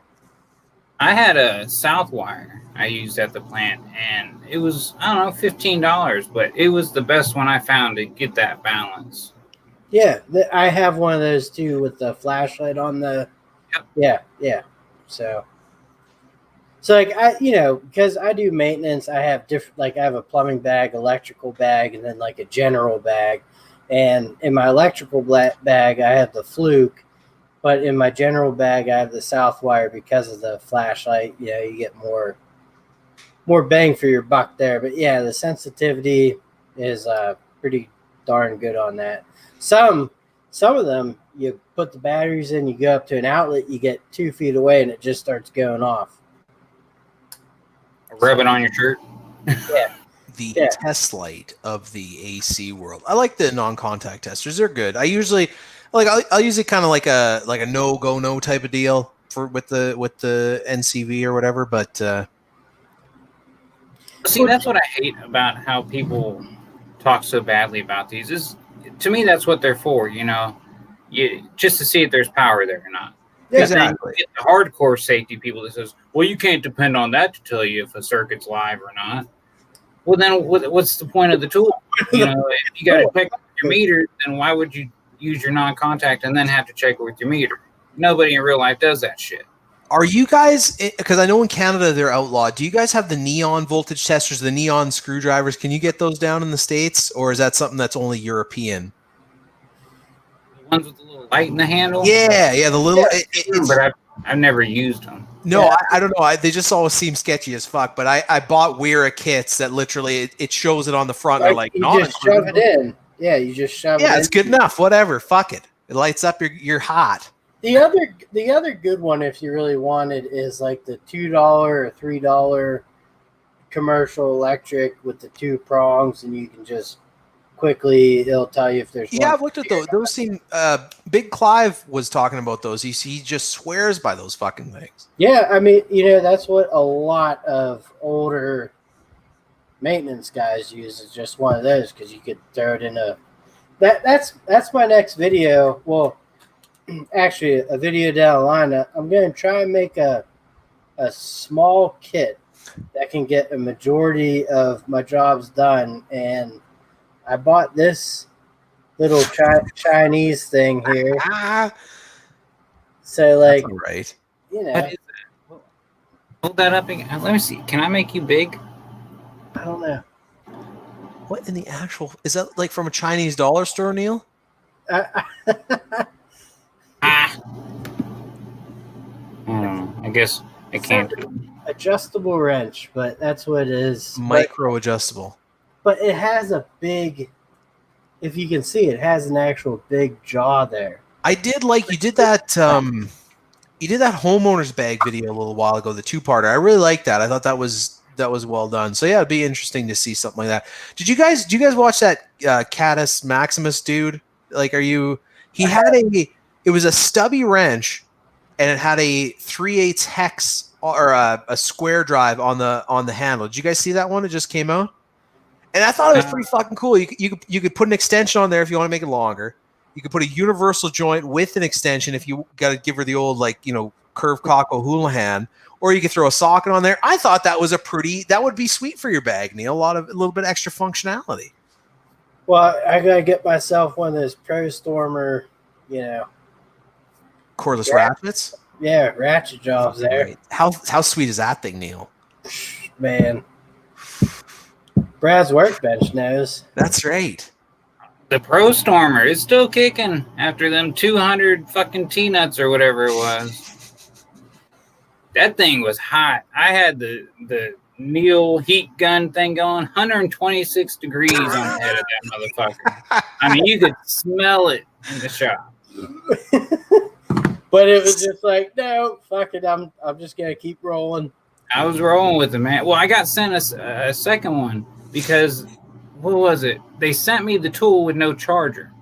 I had a South wire I used at the plant, and it was, I don't know, $15, but it was the best one I found to get that balance. Yeah, I have one of those too with the flashlight on the. Yep. Yeah. So like because I do maintenance, I have different. Like I have a plumbing bag, electrical bag, and then like a general bag. And in my electrical bag, I have the Fluke, but in my general bag, I have the Southwire because of the flashlight. You get more bang for your buck there. But yeah, the sensitivity is pretty darn good on that. Some of them, you put the batteries in, you go up to an outlet, you get 2 feet away, and it just starts going off. Rub it on your shirt. Yeah. The test light of the AC world. I like the non-contact testers. They're good. I usually I'll use it kind of like a no type of deal with the NCV or whatever. But see, that's what I hate about how people talk so badly about these. Is to me that's what they're for. Just to see if there's power there or not. Exactly. The hardcore safety people that says, well, you can't depend on that to tell you if a circuit's live or not. Well, then what's the point of the tool? If you got to check your meter, then why would you use your non-contact and then have to check it with your meter? Nobody in real life does that shit. Are you guys, because I know in Canada they're outlawed, do you guys have the neon voltage testers, the neon screwdrivers? Can you get those down in the States, or is that something that's only European? The ones with the little light in the handle? Yeah, the little... but I've never used them. No, yeah. I don't know. They just always seem sketchy as fuck. But I bought Weira kits that literally it shows it on the front. They're like, you just shove it in. Yeah, you just shove it in. Yeah, it's good enough. Whatever. Fuck it. It lights up your hot. The other good one, if you really wanted, is like the $2 or $3 commercial electric with the 2 prongs, and you can just quickly, it'll tell you if there's. Yeah, I've looked at those. Those seem. Big Clive was talking about those. He just swears by those fucking things. Yeah, I mean, that's what a lot of older maintenance guys use. Is just one of those because you could throw it in a. That's my next video. Well, actually, a video down the line. I'm going to try and make a small kit that can get a majority of my jobs done, and I bought this little Chinese thing here. So, like, right. Hold that up again. Let me see. Can I make you big? I don't know. What in the actual... Is that like from a Chinese dollar store, Neil? I guess I can't. Adjustable wrench, but that's what it is. Micro adjustable. But it has a big... If you can see, it has an actual big jaw there. I did like... You did that... You did that homeowner's bag video a little while ago, the 2-parter. I really liked that. I thought that was well done. So yeah, it'd be interesting to see something like that. Did you guys watch that Catus Maximus dude? Like, it was a stubby wrench, and it had a 3/8 hex or a square drive on the handle. Did you guys see that one? It just came out, and I thought it was pretty fucking cool. You could put an extension on there if you want to make it longer. You could put a universal joint with an extension if you got to give her the old curved cock O'Houlihan, or you could throw a socket on there. I thought that would be sweet for your bag, Neil. A little bit extra functionality. Well, I gotta get myself one of those Pro Stormer, cordless ratchets. Yeah, ratchet jobs there. Great. How sweet is that thing, Neil? Man, Brads Workbench knows. That's right. The Pro Stormer is still kicking after them 200 fucking T-nuts or whatever it was. That thing was hot. I had the Neil heat gun thing going, 126 degrees on the head of that motherfucker. I mean, you could smell it in the shop. But it was just like, no, fuck it. I'm just gonna keep rolling. I was rolling with it, man. Well, I got sent a second one because what was it? They sent me the tool with no charger.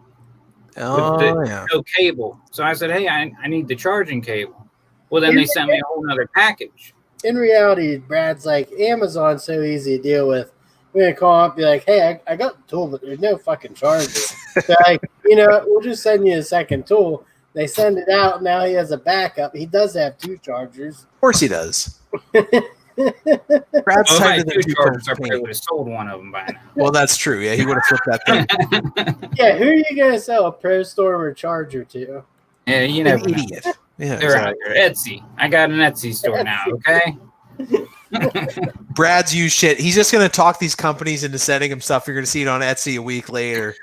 No cable. So I said, hey, I need the charging cable. Well, then they sent me a whole nother package. In reality, Brad's like, Amazon's so easy to deal with. We're going to call up and be like, hey, I got the tool, but there's no fucking charger. So like, we'll just send you a second tool. They send it out. Now he has a backup. He does have 2 chargers. Of course he does. Brad's I probably would have sold one of them by now. Well, that's true. Yeah, he would have flipped that thing. Yeah, who are you going to sell a Pro Stormer charger to? Yeah, you never know. Idiot. Yeah, they're out there. Etsy. I got an Etsy store now, okay? Brad's used shit. He's just going to talk these companies into sending him stuff. You're going to see it on Etsy a week later.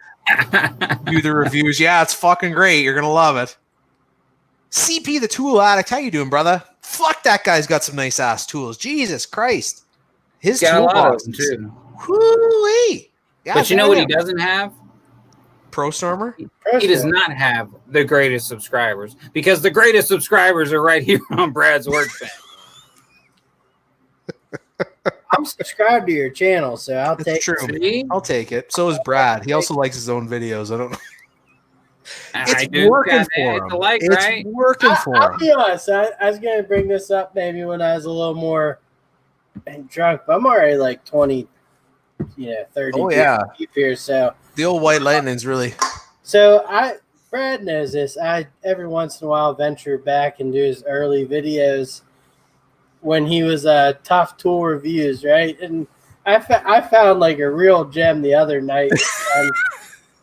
Do the reviews. Yeah, it's fucking great. You're going to love it. CP the Tool Addict. How you doing, brother? Fuck, that guy's got some nice ass tools. Jesus Christ. His toolboxes. Too. Woo-wee. Yeah, but you know what he doesn't have? Pro Stormer? He does not have the greatest subscribers because the greatest subscribers are right here on Brad's Workbench. I'm subscribed to your channel, so I'll take it. I'll take it. So is Brad. He also likes his own videos. I don't know. It's working for him. It's working for him. I'll be honest. I was going to bring this up maybe when I was a little more drunk, but I'm already like 20, 30 here. So the old White Lightning's really. So Brad knows this. I every once in a while venture back and do his early videos when he was Tough Tool Reviews, right? And I found like a real gem the other night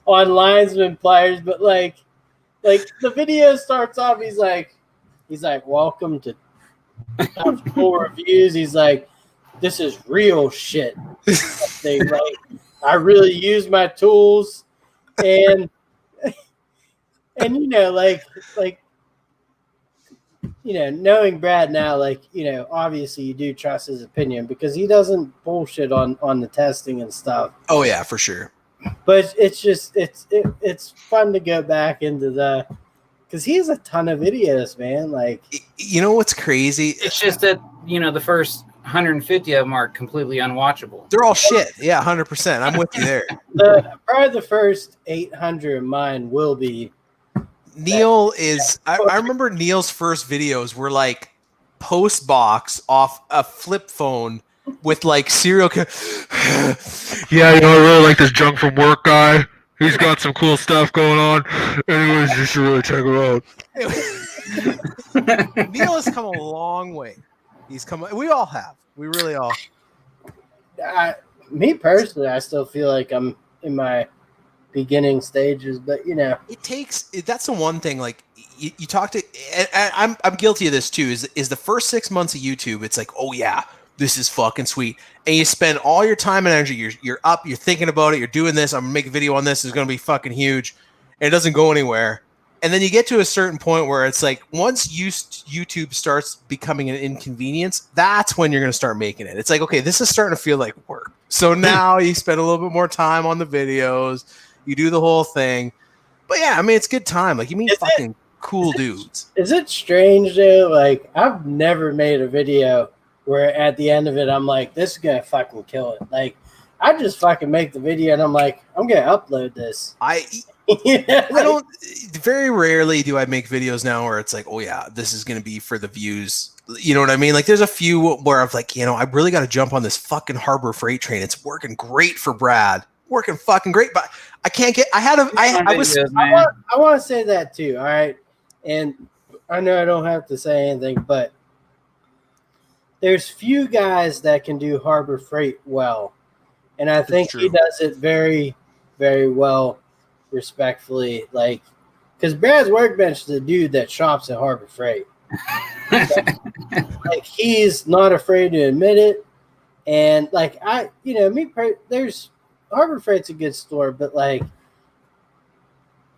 on linesman pliers, but like the video starts off, he's like, welcome to Tough Tool Reviews. He's like, this is real shit. I really use my tools, and knowing Brad now, obviously you do trust his opinion because he doesn't bullshit on the testing and stuff. Oh yeah, for sure. But it's just it's fun to go back into because he has a ton of videos, man. Like, you know what's crazy? It's just that the first 150 of them are completely unwatchable. They're all shit. Yeah, 100%. I'm with you there. Probably the first 800 of mine will be. Neil is. I remember Neil's first videos were like post box off a flip phone with like serial. Yeah, I really like this junk from work guy. He's got some cool stuff going on. Anyways, you should really check him out. Neil has come a long way. He's come. We all have. We really all. Me personally, I still feel like I'm in my beginning stages, but it takes. That's the one thing. Like you talk to. And I'm guilty of this too. Is the first 6 months of YouTube? It's like, oh yeah, this is fucking sweet, and you spend all your time and energy. You're up. You're thinking about it. You're doing this. I'm gonna make a video on this. It's gonna be fucking huge, and it doesn't go anywhere. And then you get to a certain point where it's like once YouTube starts becoming an inconvenience, that's when you're going to start making it. It's like, okay, this is starting to feel like work. So now you spend a little bit more time on the videos. You do the whole thing. But yeah, I mean, it's good time. Like you meet cool dudes. Is it strange though? Like I've never made a video where at the end of it, I'm like, this is gonna fucking kill it. Like, I just fucking make the video, and I'm like, I'm gonna upload this. I don't. Very rarely do I make videos now where it's like, oh yeah, this is gonna be for the views. You know what I mean? Like, there's a few where I'm like, I really got to jump on this fucking Harbor Freight train. It's working great for Brad, working fucking great, but I can't get. I want to say that too. All right, and I know I don't have to say anything, but there's few guys that can do Harbor Freight well, and I think he does it very, very well, respectfully. Like, because Brads Workbench is a dude that shops at Harbor Freight. Like, he's not afraid to admit it, and like there's Harbor Freight's a good store, but like,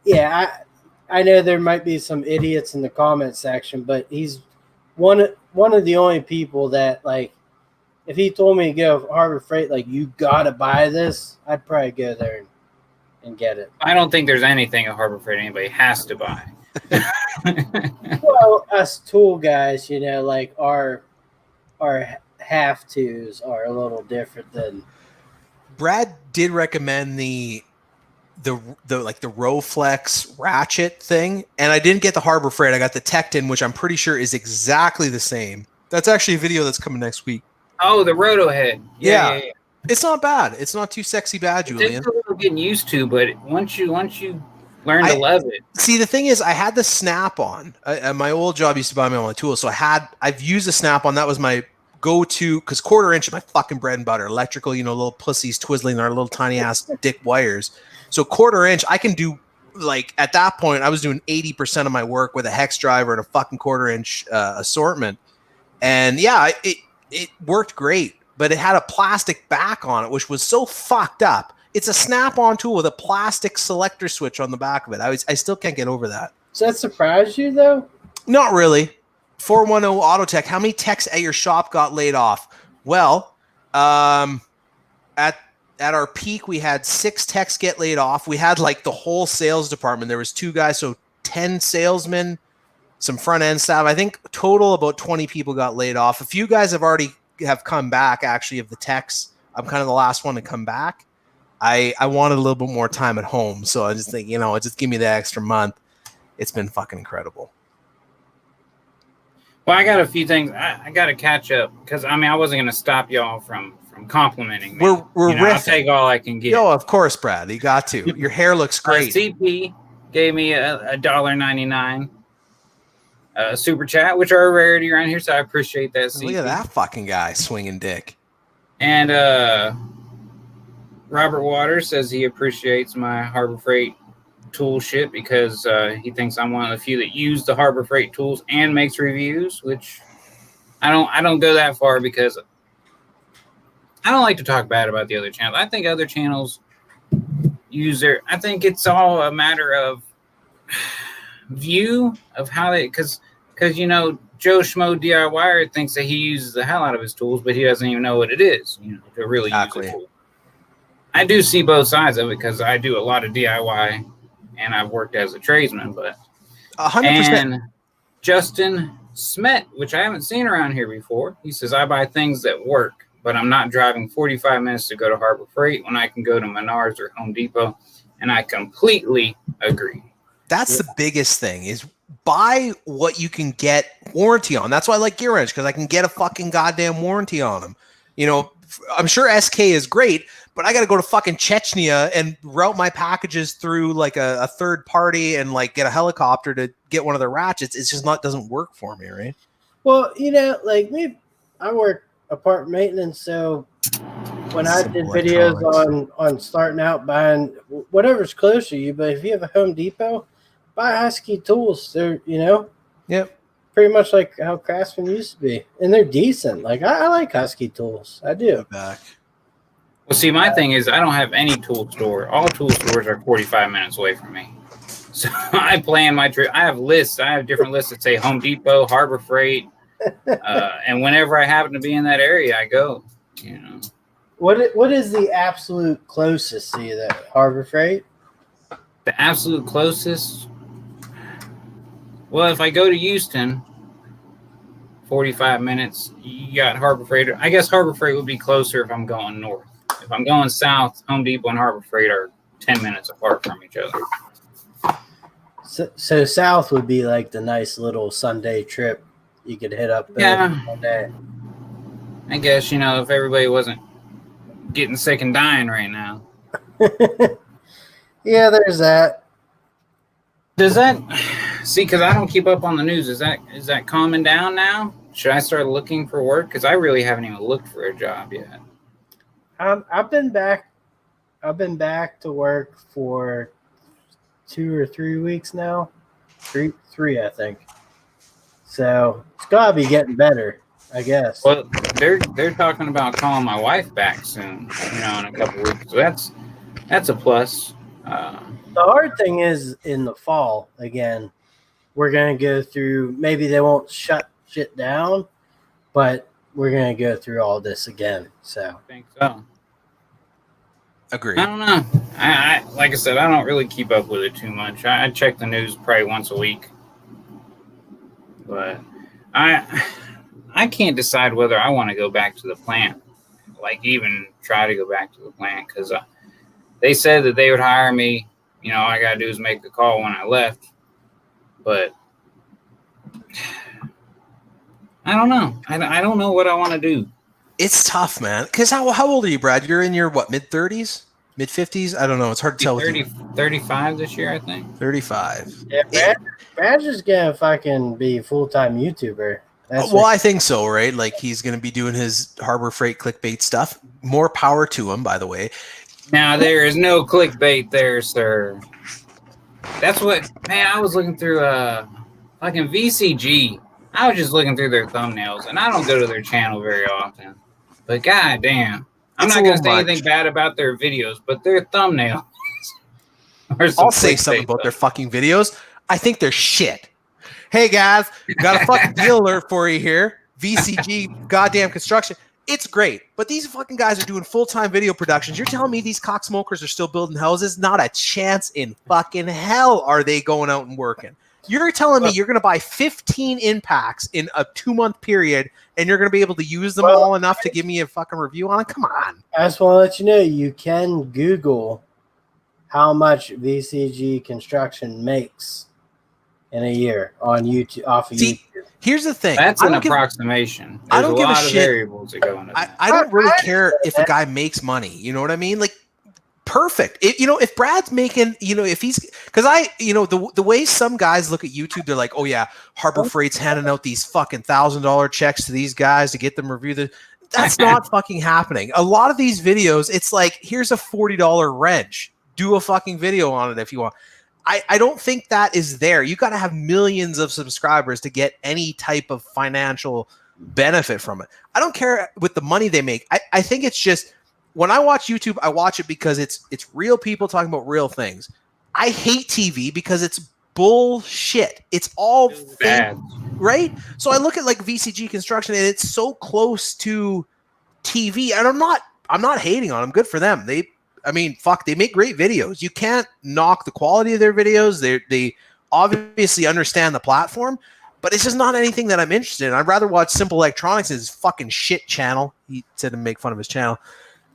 yeah, I know there might be some idiots in the comment section, but he's one of the only people that, like, if he told me to go Harbor Freight, like, you gotta buy this, I'd probably go there and get it. I don't think there's anything at Harbor Freight anybody has to buy. Well, us tool guys, like our have tos are a little different than. Brad did recommend the Rowflex ratchet thing, and I didn't get the Harbor Freight. I got the Tecton, which I'm pretty sure is exactly the same. That's actually a video that's coming next week. Oh, the Roto Head. Yeah. It's not bad. It's not too sexy bad, Julian. It's a little getting used to, but once you learn to love it. See, the thing is, I had the Snap-on. My old job used to buy me all my tools, so I've used the Snap-on. That was my go-to, because 1/4 inch is my fucking bread and butter. Electrical, little pussies twizzling our little tiny ass dick wires. So 1/4 inch, I can do, like, at that point, I was doing 80% of my work with a hex driver and a fucking 1/4 inch assortment. And yeah, it worked great, but it had a plastic back on it, which was so fucked up. It's a Snap-on tool with a plastic selector switch on the back of it. I still can't get over that. Does that surprise you, though? Not really. 410 Auto Tech. How many techs at your shop got laid off? Well, at our peak, we had 6 techs get laid off. We had, like, the whole sales department. There was 2 guys, so 10 salesmen, some front-end staff. I think total about 20 people got laid off. A few guys have come back, actually, of the techs. I'm kind of the last one to come back. I wanted a little bit more time at home, so I just think, just give me the extra month. It's been fucking incredible. Well, I got a few things. I got to catch up, because, I wasn't going to stop y'all from complimenting me. We're I'll take all I can get. Yo, of course, Brad. You got to. Your hair looks great. CP gave me a $1.99 super chat, which are a rarity around here, so I appreciate that, CP. Look at that fucking guy swinging dick. And Robert Waters says he appreciates my Harbor Freight tool shit because he thinks I'm one of the few that use the Harbor Freight tools and makes reviews, which I don't go that far, because I don't like to talk bad about the other channels. I think other channels I think it's all a matter of view of how they, because Joe Schmo DIYer thinks that he uses the hell out of his tools, but he doesn't even know what it is, to really use a tool. I do see both sides of it, because I do a lot of DIY and I've worked as a tradesman, but 100%. And Justin Smet, which I haven't seen around here before, he says, I buy things that work, but I'm not driving 45 minutes to go to Harbor Freight when I can go to Menards or Home Depot. And I completely agree. That's the biggest thing, is buy what you can get warranty on. That's why I like Gear Wrench, because I can get a fucking goddamn warranty on them. I'm sure SK is great, but I got to go to fucking Chechnya and route my packages through like a third party and like get a helicopter to get one of the ratchets. It's just doesn't work for me, right? Well, like me, I work apartment maintenance, so when I did videos on starting out buying whatever's close to you, but if you have a Home Depot, buy Husky tools. They're Yep. Pretty much like how Craftsman used to be, and they're decent. Like I like Husky tools. I do. Back. Well, see, my thing is I don't have any tool store. All tool stores are 45 minutes away from me. So I plan my trip. I have lists. I have different lists that say Home Depot, Harbor Freight, and whenever I happen to be in that area, I go. What is the absolute closest to you? That Harbor Freight? The absolute closest. Well, if I go to Houston, 45 minutes. You got Harbor Freight. I guess Harbor Freight would be closer if I'm going north. If I'm going south, Home Depot and Harbor Freight are 10 minutes apart from each other. So south would be like the nice little Sunday trip you could hit up there one day. I guess, if everybody wasn't getting sick and dying right now. Yeah, there's that. Does that see? Because I don't keep up on the news. Is that calming down now? Should I start looking for work? Because I really haven't even looked for a job yet. I've been back to work for 2 or 3 weeks now. Three, I think. So it's gotta be getting better, I guess. Well, they're talking about calling my wife back soon. In a couple of weeks. So that's a plus. The hard thing is in the fall, again, we're going to go through, maybe they won't shut shit down, but we're going to go through all this again. So I think so. Agree. I don't know. I like I said, I don't really keep up with it too much. I check the news probably once a week. But I can't decide whether I want to go back to the plant. Like even try to go back to the plant because they said that they would hire me. All I got to do is make the call when I left. But I don't know. I don't know what I want to do. It's tough, man. Because how old are you, Brad? You're in your, mid-30s? Mid-50s? I don't know. It's hard to tell. 35 this year, I think. 35. Yeah, Brad's just going to fucking be a full-time YouTuber. I think so, right? Like he's going to be doing his Harbor Freight clickbait stuff. More power to him, by the way. Now, there is no clickbait there, sir. That's what, man, I was looking through fucking VCG. I was just looking through their thumbnails, and I don't go to their channel very often. But goddamn, I'm not going to say anything bad about their videos, but their thumbnails. I'll say something about their fucking videos. I think they're shit. Hey, guys, got a fucking deal alert for you here. VCG, goddamn construction. It's great, but these fucking guys are doing full-time video productions. You're telling me these cocksmokers are still building houses? Not a chance in fucking hell are they going out and working. You're telling me you're going to buy 15 impacts in a 2-month period, and you're going to be able to use them all enough to give me a fucking review on it? Come on. I just want to let you know, you can Google how much VCG construction makes in a year on YouTube, off of YouTube. Here's the thing. That's an approximation. There's I don't give a lot of shit. variables that go into that. I don't really care if a guy makes money. You know what I mean? Like, perfect. If Brad's making, if he's, because the way some guys look at YouTube, they're like, oh yeah, Harbor Freight's handing out these fucking $1,000 checks to these guys to get them reviewed. That's not fucking happening. A lot of these videos, it's like, here's a $40 wrench. Do a fucking video on it if you want. I don't think that is there. You got to have millions of subscribers to get any type of financial benefit from it. I don't care with the money they make. I think it's just, when I watch YouTube, I watch it because it's real people talking about real things. I hate TV because it's bullshit. It's all fake, right? So I look at like VCG construction and it's so close to TV, and I'm not hating on them. Good for them. They make great videos. You can't knock the quality of their videos. They obviously understand the platform, but it's just not anything that I'm interested in. I'd rather watch Simple Electronics' his fucking shit channel. He said to make fun of his channel.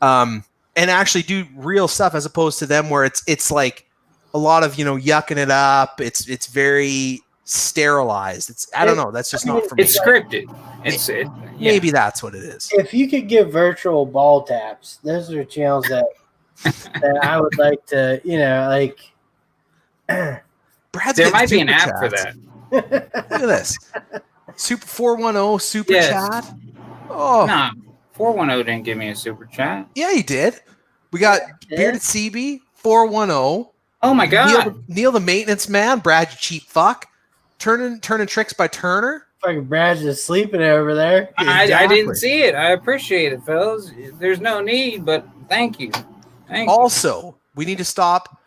And actually do real stuff as opposed to them where it's like a lot of, yucking it up. It's very sterilized. I don't know. That's just not for me. It's scripted. Maybe that's what it is. If you could give virtual ball taps, those are channels that I would like to, there might be an app for that. Look at this. Super 410 super chat. Oh, nah, 410 didn't give me a super chat. Yeah, he did. We got Bearded CB 410. Oh my god, Neil the maintenance man. Brad, you cheap fuck. Turning tricks by Turner. Fucking Brad's just sleeping over there. I didn't see it. I appreciate it, fellas. There's no need, but thank you. Also, we need to stop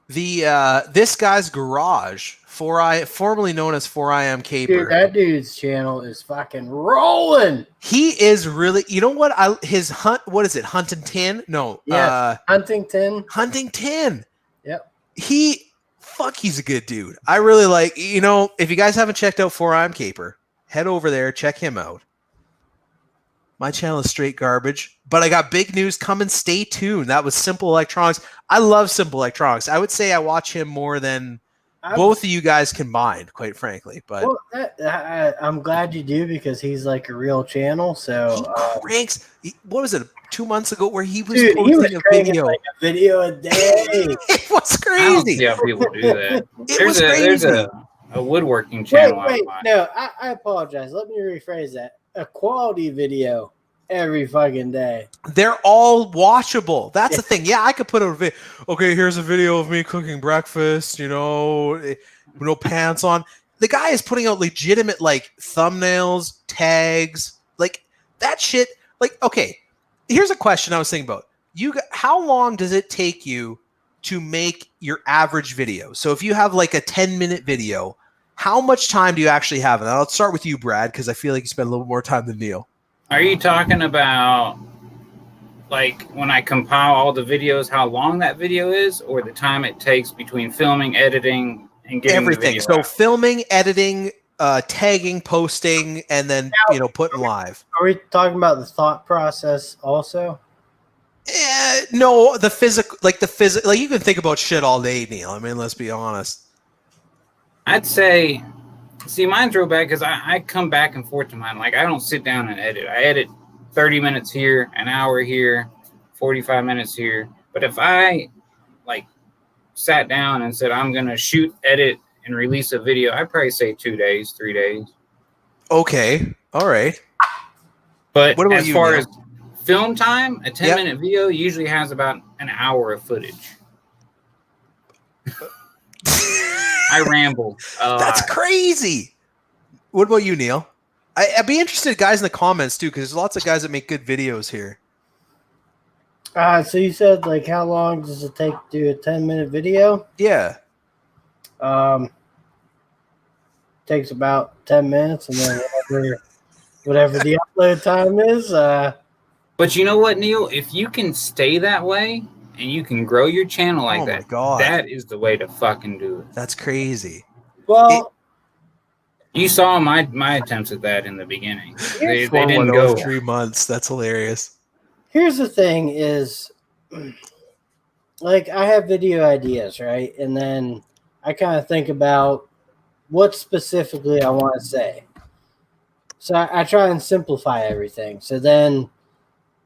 the this guy's garage, formerly known as 4IM Caper. Dude, that dude's channel is fucking rolling. He is really, you know what? What is it? Huntington? No. Yeah. Huntington. Yep. He's a good dude. I really like, if you guys haven't checked out 4IM Caper, Head over there, check him out. My channel is straight garbage, but I got big news coming. Stay tuned. That was Simple Electronics. I love Simple Electronics. I would say I watch him more than both of you guys combined, quite frankly. But I'm glad you do, because he's like a real channel. So he cranks. What was it, 2 months ago, where he was dude, posting a video? Like a video a day. It was crazy. I don't see how people do that. There's a woodworking Wait, channel. no, I apologize. Let me rephrase that. A quality video every fucking day. They're all watchable. That's the thing. Yeah, I could put a video. Okay, here's a video of me cooking breakfast, with no pants on. The guy is putting out legitimate like thumbnails, tags, like that shit. Like, okay, here's a question I was thinking about. How long does it take you to make your average video? So if you have like a 10-minute video, how much time do you actually have? And I'll start with you, Brad, because I feel like you spend a little more time than Neil. Are you talking about like when I compile all the videos, how long that video is, or the time it takes between filming, editing, and getting everything? The so out? Filming, editing, tagging, posting, and then putting live. Are we talking about the thought process also? No, the physical, like you can think about shit all day, Neil. I mean, let's be honest. I'd say, see, mine's real bad because I come back and forth to mine. Like, I don't sit down and edit. I edit 30 minutes here, an hour here, 45 minutes here. But if I, like, sat down and said, I'm going to shoot, edit, and release a video, I'd probably say 2 days, 3 days. Okay. All right. But what about as you, far Neil? as film time, a 10-minute video usually has about an hour of footage. I ramble. That's crazy. What about you, Neil? I'd be interested, guys, in the comments too, because there's lots of guys that make good videos here. So you said, like, how long does it take to do a 10-minute video? Yeah. Takes about 10 minutes, and then whatever the upload time is. But you know what, Neil? If you can stay that way, and you can grow your channel like that, that is the way to fucking do it. That's crazy. Well, you saw my attempts at that in the beginning. They didn't go 3 months. That's hilarious. Here's the thing is, like, I have video ideas, right? And then I kind of think about what specifically I want to say. So I try and simplify everything. So then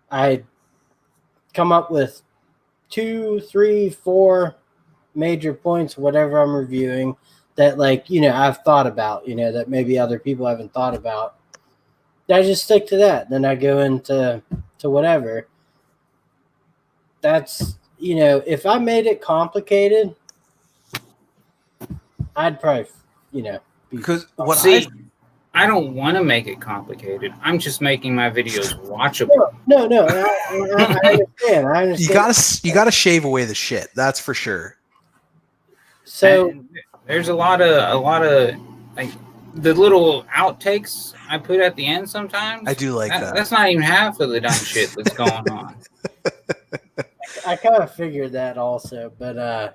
I come up with 2, 3, 4 major points, whatever I'm reviewing, that, like, I've thought about, that maybe other people haven't thought about. I just stick to that. Then I go into whatever. That's, if I made it complicated, I'd probably, because I don't want to make it complicated. I'm just making my videos watchable. No. I understand. You gotta shave away the shit. That's for sure. So and there's a lot of like the little outtakes I put at the end sometimes. I do like that. That's not even half of the dumb shit that's going on. I kind of figured that also, but I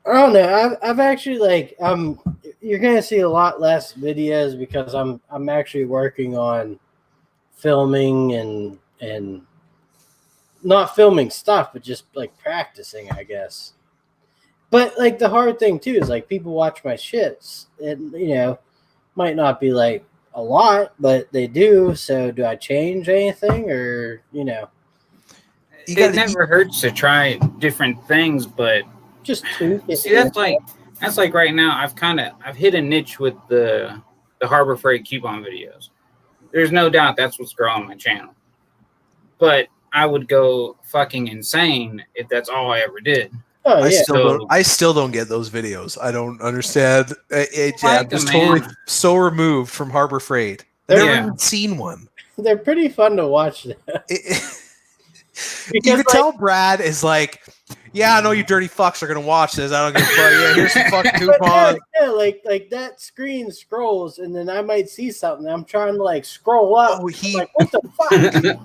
don't know. I've actually, like, you're gonna see a lot less videos because I'm actually working on filming and not filming stuff, but just like practicing, I guess. But like the hard thing too is, like, people watch my shits, and might not be like a lot, but they do. So do I change anything, or It never hurts to try different things, but just tweak it. See, that's like right now. I've hit a niche with the Harbor Freight coupon videos. There's no doubt that's what's growing my channel. But I would go fucking insane if that's all I ever did. Oh, yeah. I still don't get those videos. I don't understand. I'm just totally so removed from Harbor Freight. I've never even seen one. They're pretty fun to watch. You can tell Brad is like, Yeah, I know you dirty fucks are gonna watch this. I don't give a fuck. Yeah, here's some fucking coupons. Yeah, like that screen scrolls, and then I might see something. I'm trying to like scroll up. Oh, I'm like, what the fuck?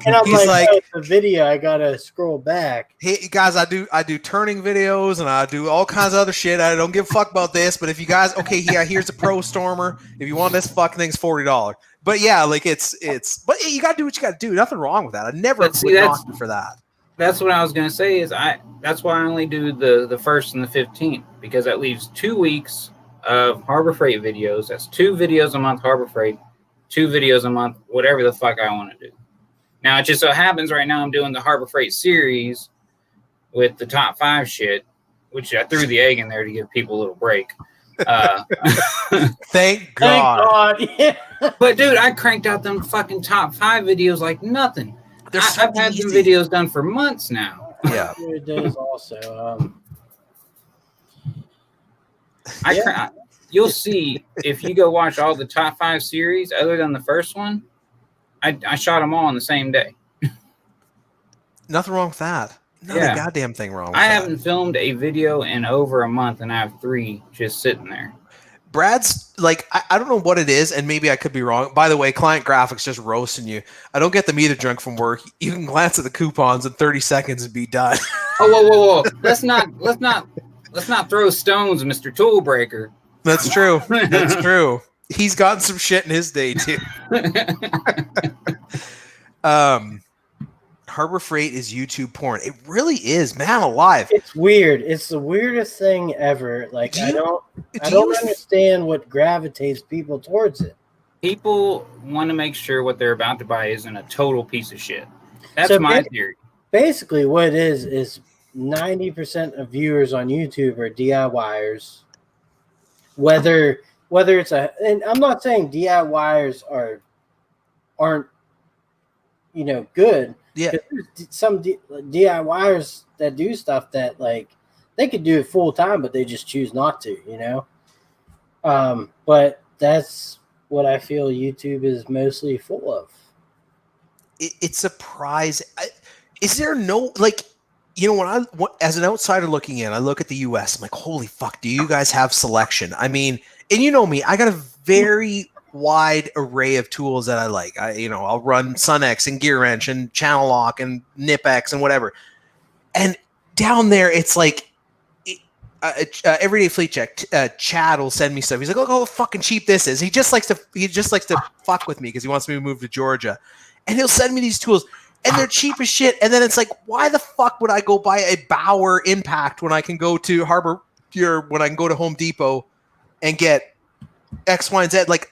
And I'm He's like, oh, it's a video. I gotta scroll back. hey guys, I do turning videos and I do all kinds of other shit. I don't give a fuck about this. But if you guys, okay, yeah, here's a Pro Stormer. If you want this fucking thing's $40. But yeah, like it's. But you gotta do what you gotta do. Nothing wrong with that. I never would knock you for that. That's what I was gonna say. That's why I only do the 1st and the 15th, because that leaves 2 weeks of Harbor Freight videos. That's 2 videos a month Harbor Freight, 2 videos a month, whatever the fuck I want to do. Now, it just so happens right now I'm doing the Harbor Freight series with the top 5 shit, which I threw the egg in there to give people a little break. Thank God. Yeah. But dude, I cranked out them fucking top 5 videos like nothing. I've had some videos done for months now. Yeah. It does also. You'll see if you go watch all the top 5 series, other than the first one, I shot them all on the same day. Nothing wrong with that. Not a goddamn thing wrong with that. I haven't filmed a video in over a month, and I have 3 just sitting there. Brad's like, I don't know what it is, and maybe I could be wrong. By the way, Client Graphics just roasting you. I don't get them either drunk from work. You can glance at the coupons in 30 seconds and be done. Oh, whoa. Let's not throw stones, Mr. Toolbreaker. That's true. That's true. He's gotten some shit in his day too. Harbor Freight is YouTube porn. It really is, man alive. It's weird. It's the weirdest thing ever. Like I don't understand what gravitates people towards it. People want to make sure what they're about to buy isn't a total piece of shit. That's my theory. Basically, what it is 90% of viewers on YouTube are DIYers. Whether it's and I'm not saying DIYers aren't good. Yeah, there's some DIYers that do stuff that like they could do it full time, but they just choose not to. But that's what I feel YouTube is mostly full of. It's surprising. Is there no when as an outsider looking in, I look at the US, I'm like, holy fuck, do you guys have selection? I mean, and you know me, I got a very wide array of tools that I like. I'll run SunX and Gear Wrench and Channel Lock and Nipex and whatever. And down there, it's like Everyday Fleet Check. Chad will send me stuff. He's like, look how fucking cheap this is. He just likes to fuck with me because he wants me to move to Georgia, and he'll send me these tools. And they're cheap as shit. And then it's like, why the fuck would I go buy a Bauer Impact when I can go to when I can go to Home Depot and get X, Y, and Z? Like,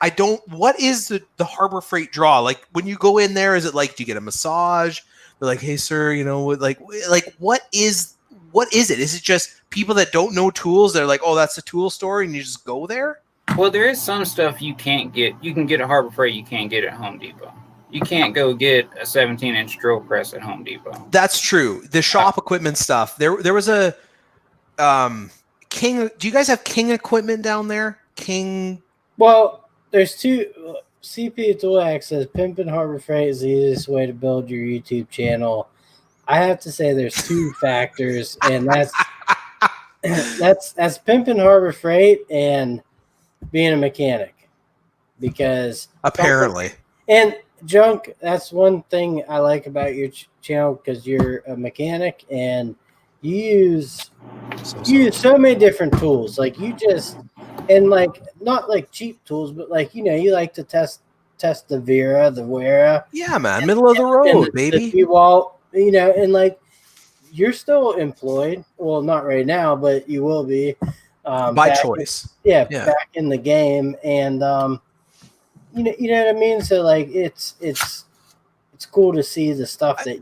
what is the Harbor Freight draw? Like, when you go in there, is it like, do you get a massage? They're like, hey, sir, like what is it? Is it just people that don't know tools? They're like, oh, that's a tool store, and you just go there? Well, there is some stuff you can't get. You can get at Harbor Freight, you can't get at Home Depot. You can't go get a 17-inch drill press at Home Depot. That's true. The shop equipment stuff. There was a King. Do you guys have King equipment down there? King. Well, there's 2. CP Tool Access. Pimpin' Harbor Freight is the easiest way to build your YouTube channel. I have to say there's 2 factors, and that's Pimpin' Harbor Freight and being a mechanic, because apparently and Junk, that's one thing I like about your channel, because you're a mechanic and you use so many different tools. Like like not like cheap tools, but like you like to test the Vera, the Wera. Yeah, man, middle of the road, baby. The wall, and like you're still employed. Well, not right now, but you will be by choice. Back in the game, and you know what I mean? So like it's cool to see the stuff that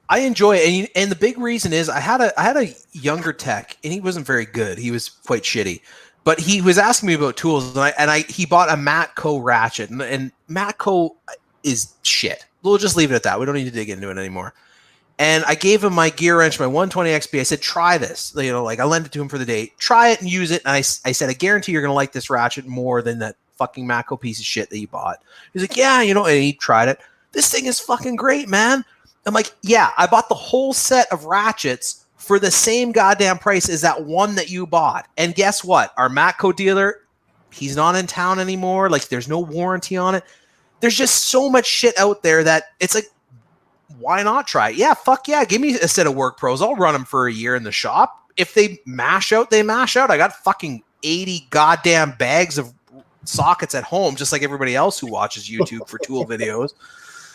I enjoy it. And the big reason is I had a younger tech, and he wasn't very good. He was quite shitty. But he was asking me about tools, and he bought a Matco ratchet, and Matco is shit. We'll just leave it at that. We don't need to dig into it anymore. And I gave him my Gear Wrench, my 120 XP. I said, try this. Like I lent it to him for the day. Try it and use it. And I said, I guarantee you're going to like this ratchet more than that fucking Matco piece of shit that you bought. He's like, yeah, and he tried it. This thing is fucking great, man. I'm like, yeah, I bought the whole set of ratchets for the same goddamn price as that one that you bought. And guess what? Our Matco dealer, he's not in town anymore. Like, there's no warranty on it. There's just so much shit out there that it's like, why not try it? Yeah, fuck yeah. Give me a set of Work Pros. I'll run them for a year in the shop. If they mash out, they mash out. I got fucking 80 goddamn bags of sockets at home, just like everybody else who watches YouTube for tool videos.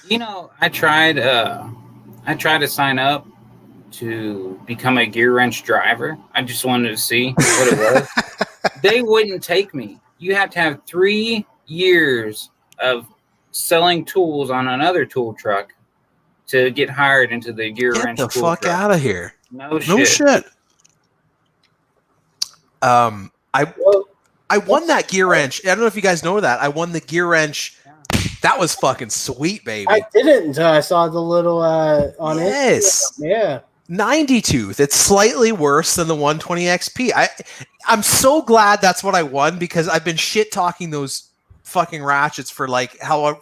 You know, I tried to sign up to become a gear wrench driver. I just wanted to see what it was. They wouldn't take me. You have to have 3 years of selling tools on another tool truck to get hired into the gear wrench. Get the fuck out of here! No shit. I won that gear wrench. I don't know if you guys know that. I won the gear wrench. That was fucking sweet, baby. I didn't until I saw the little on it. Yes. Yeah. 90 tooth. It's slightly worse than the 120 XP. I'm so glad that's what I won, because I've been shit talking those fucking ratchets for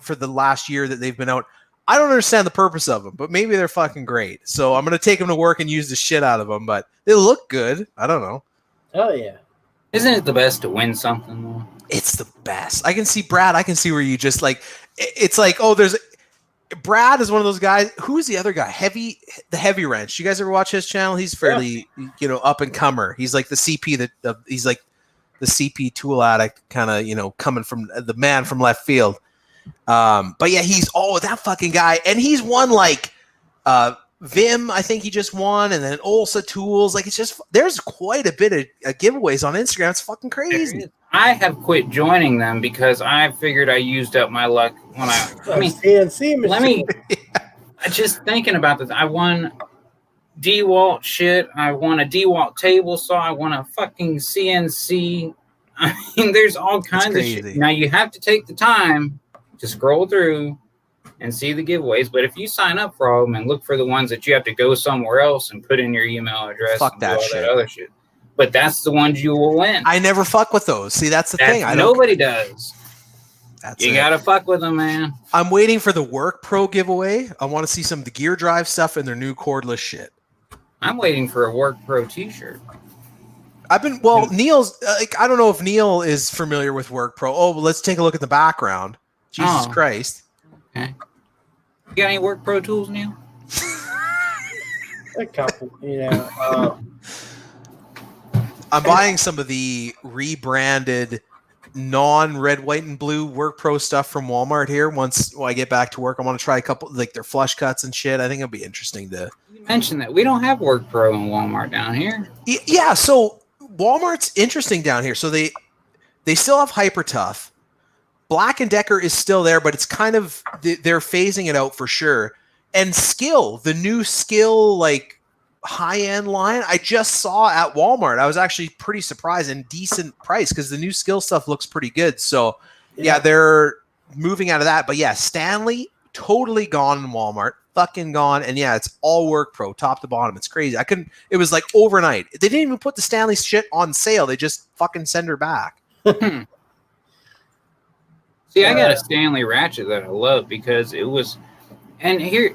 for the last year that they've been out. I don't understand the purpose of them, but maybe they're fucking great. So I'm going to take them to work and use the shit out of them, but they look good. I don't know. Oh, yeah. Isn't it the best to win something, though? It's the best. I can see, Brad, where you just like, it's like, oh, Brad is one of those guys. Who's the other guy? The Heavy Wrench. You guys ever watch his channel? He's fairly, up and comer. He's like the CP he's like the CP tool addict, kind of, coming from the man from left field. But yeah, he's that fucking guy. And he's won like, Vim, I think he just won, and then Olsa Tools. Like, it's just, there's quite a bit of giveaways on Instagram. It's fucking crazy. I have quit joining them because I figured I used up my luck when CNC machine. Just thinking about this, I won DeWalt shit. I won a DeWalt table saw. I won a fucking CNC. I mean, there's all kinds of shit. Now, you have to take the time to scroll through and see the giveaways, but if you sign up for them and look for the ones that you have to go somewhere else and put in your email address, fuck and that do all shit. that other shit. But that's the ones you will win. I never fuck with those. See, that's the thing. Nobody does. You gotta fuck with them, man. I'm waiting for the Work Pro giveaway. I want to see some of the Gear Drive stuff and their new cordless shit. I'm waiting for a Work Pro t-shirt. Neil's I don't know if Neil is familiar with Work Pro. Oh, well, let's take a look at the background. Jesus Christ. Okay. You got any Work Pro tools, Neil? A couple, I'm buying some of the rebranded non-red, white, and blue Work Pro stuff from Walmart here. Once I get back to work, I want to try a couple, like their flush cuts and shit. I think it'll be interesting to... You mentioned that. We don't have Work Pro in Walmart down here. Yeah, so Walmart's interesting down here. So they still have Hyper Tough. Black & Decker is still there, but it's kind of, they're phasing it out for sure. And Skill, the new Skill, like, high-end line, I just saw at Walmart. I was actually pretty surprised, and decent price, because the new Skill stuff looks pretty good. So, yeah, they're moving out of that. But, yeah, Stanley, totally gone in Walmart. Fucking gone. And, yeah, it's all Work Pro, top to bottom. It's crazy. It was, like, overnight. They didn't even put the Stanley shit on sale. They just fucking send her back. See, I got a Stanley ratchet that I love because it was, and here,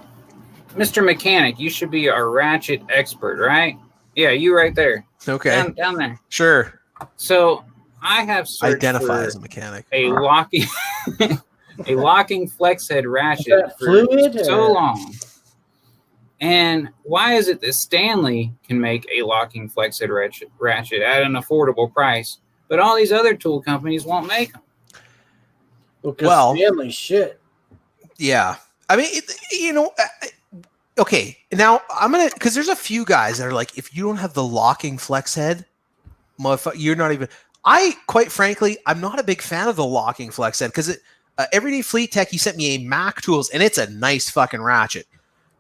Mr. Mechanic, you should be our ratchet expert, right? Yeah, you right there. Okay. Down there. Sure. So I have searched identify as a mechanic. A locking flex head ratchet for so long. And why is it that Stanley can make a locking flex head ratchet at an affordable price, but all these other tool companies won't make them? Well, Stanley shit. Yeah. I mean, okay. Now I'm going to, because there's a few guys that are like, if you don't have the locking flex head, you're not even, quite frankly, I'm not a big fan of the locking flex head, because Everyday Fleet Tech, he sent me a Mac Tools, and it's a nice fucking ratchet,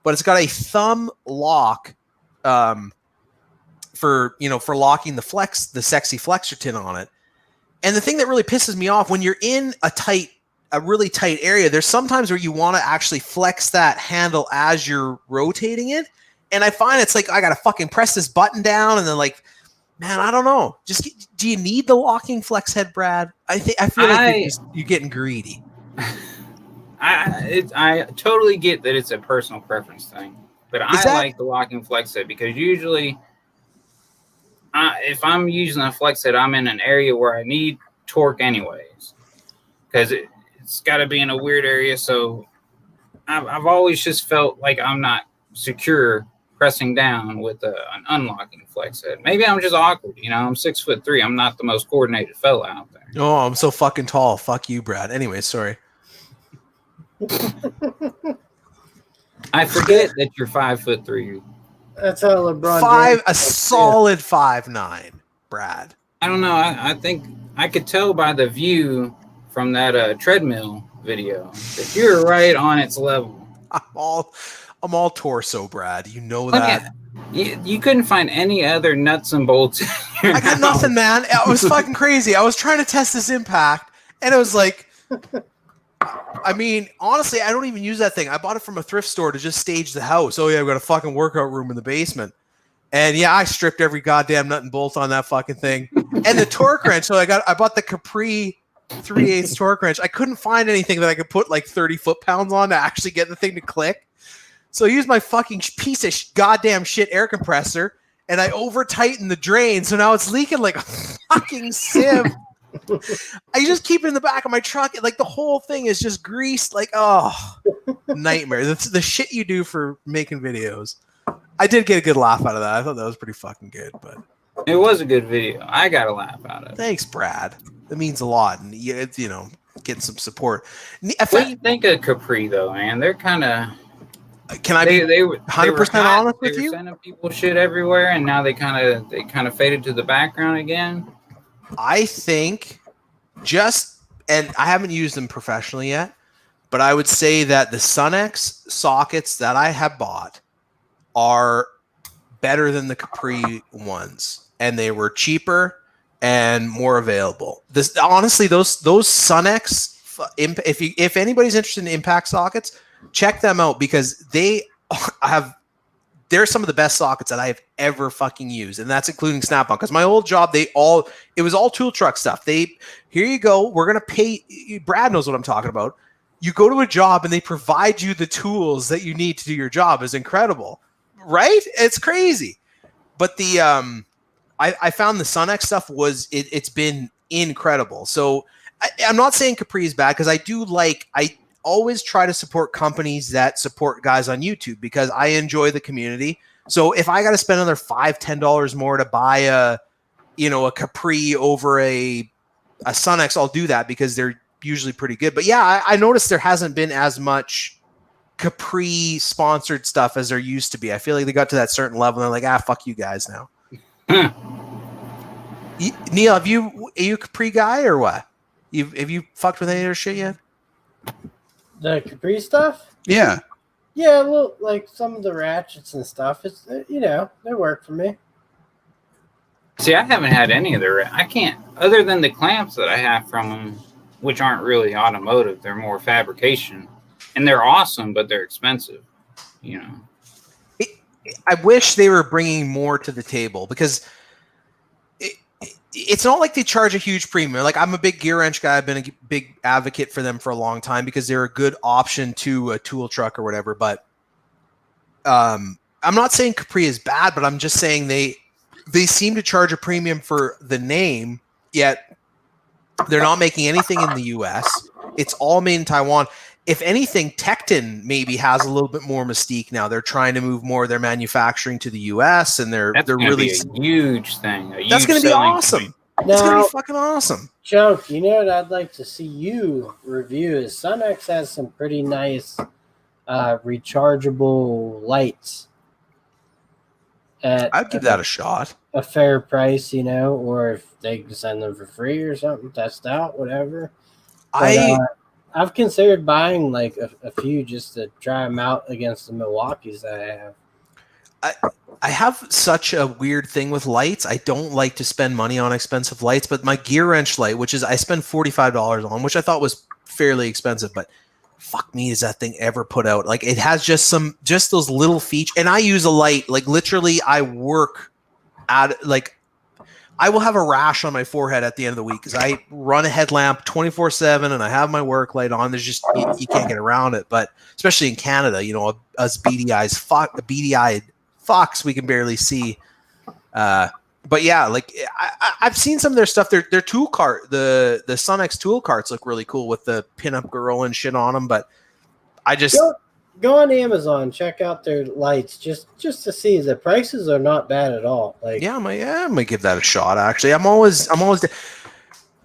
but it's got a thumb lock for locking the sexy flexor tin on it. And the thing that really pisses me off, when you're in a really tight area, there's sometimes where you want to actually flex that handle as you're rotating it. And I find it's like, I got to fucking press this button down, and then, like, man, I don't know. Do you need the locking flex head, Brad? I feel like you're getting greedy. I totally get that it's a personal preference thing, but I like the locking flex head because usually if I'm using a flex head, I'm in an area where I need torque anyways, because it's got to be in a weird area. So I've always just felt like I'm not secure pressing down with an unlocking flex head. Maybe I'm just awkward. I'm 6'3". I'm not the most coordinated fella out there. Oh, I'm so fucking tall. Fuck you, Brad. Anyway, sorry. I forget that you're 5'3". That's how LeBron A solid 5'9", Brad. I don't know. I think I could tell by the view from that treadmill video that you're right on its level. I'm all torso, Brad. You know that. You couldn't find any other nuts and bolts. I got nothing, man. It was fucking crazy. I was trying to test this impact, and it was like, I mean, honestly, I don't even use that thing. I bought it from a thrift store to just stage the house. Oh yeah, I've got a fucking workout room in the basement. And yeah, I stripped every goddamn nut and bolt on that fucking thing. And the torque wrench. So I bought the Capri 3/8 torque wrench. I couldn't find anything that I could put like 30 foot-pounds on to actually get the thing to click. So I used my fucking piece of goddamn shit air compressor, and I over-tightened the drain. So now it's leaking like a fucking sieve. I just keep it in the back of my truck. And like the whole thing is just greased. Like, oh, nightmare. That's the shit you do for making videos. I did get a good laugh out of that. I thought that was pretty fucking good, but it was a good video. I got a laugh out of it. Thanks, Brad. That means a lot, and getting some support. What do you think of Capri though, man? They're kind of. Can I be 100% honest with you? They were sending people shit everywhere, and now they kind of faded to the background again. I think and I haven't used them professionally yet, but I would say that the Sunex sockets that I have bought are better than the Capri ones, and they were cheaper and more available. Honestly, those Sunex, if anybody's interested in impact sockets, check them out because they're some of the best sockets that I have ever fucking used, and that's including Snap-on. Because my old job, it was all tool truck stuff. Here you go, we're gonna pay. Brad knows what I'm talking about. You go to a job and they provide you the tools that you need to do your job. Is incredible, right? It's crazy. But I found the Sunex stuff it's been incredible. So I'm not saying Capri is bad because I always try to support companies that support guys on YouTube because I enjoy the community. So if I got to spend another $5-10 more to buy a Capri over a Sunex, I'll do that because they're usually pretty good. But yeah, I noticed there hasn't been as much Capri sponsored stuff as there used to be. I feel like they got to that certain level and they're like, fuck you guys now. Neil, are you a Capri guy or what? Have you fucked with any of their shit yet? The Capri stuff? Yeah. Yeah, well, like some of the ratchets and stuff, it's they work for me. See, I haven't had any of their. I can't, other than the clamps that I have from them, which aren't really automotive. They're more fabrication, and they're awesome, but they're expensive. I wish they were bringing more to the table because it's not like they charge a huge premium. Like I'm a big gear wrench guy. I've been a big advocate for them for a long time because they're a good option to a tool truck or whatever. But I'm not saying Capri is bad, but I'm just saying they seem to charge a premium for the name, yet they're not making anything in the US. It's all made in Taiwan. If anything, Tecton maybe has a little bit more mystique now. They're trying to move more of their manufacturing to the US, and they're really be a huge thing. That's going to be awesome. It's going to be fucking awesome. Joke, what I'd like to see you review is Sunex has some pretty nice rechargeable lights. I'd give that a shot. A fair price, or if they can send them for free or something, test out, whatever. But, I've considered buying like a few just to try them out against the Milwaukees that I have. I have such a weird thing with lights. I don't like to spend money on expensive lights, but my gear wrench light, which is I spend $45 on, which I thought was fairly expensive, but fuck me, is that thing ever put out? Like it has just those little features, and I use a light like literally. I work at like. I will have a rash on my forehead at the end of the week because I run a headlamp 24/7 and I have my work light on. There's just you can't get around it. But especially in Canada, us beady-eyed fucks, we can barely see. but yeah, like I've seen some of their stuff. Their tool cart, the Sunx tool carts look really cool with the pinup girl and shit on them. But I just go on Amazon, check out their lights just to see. The prices are not bad at all. Like I might give that a shot. Actually, I'm always.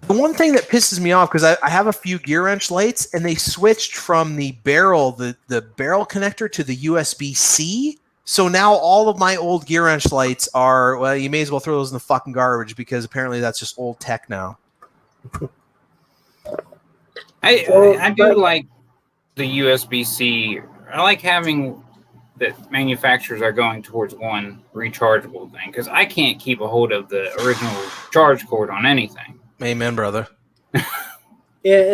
The one thing that pisses me off, because I have a few gear wrench lights, and they switched from the barrel connector to the USB-C. So now all of my old gear wrench lights are, well, you may as well throw those in the fucking garbage, because apparently that's just old tech now. I do like the USB-C. I like having that manufacturers are going towards one rechargeable thing, because I can't keep a hold of the original charge cord on anything. Amen, brother. Yeah,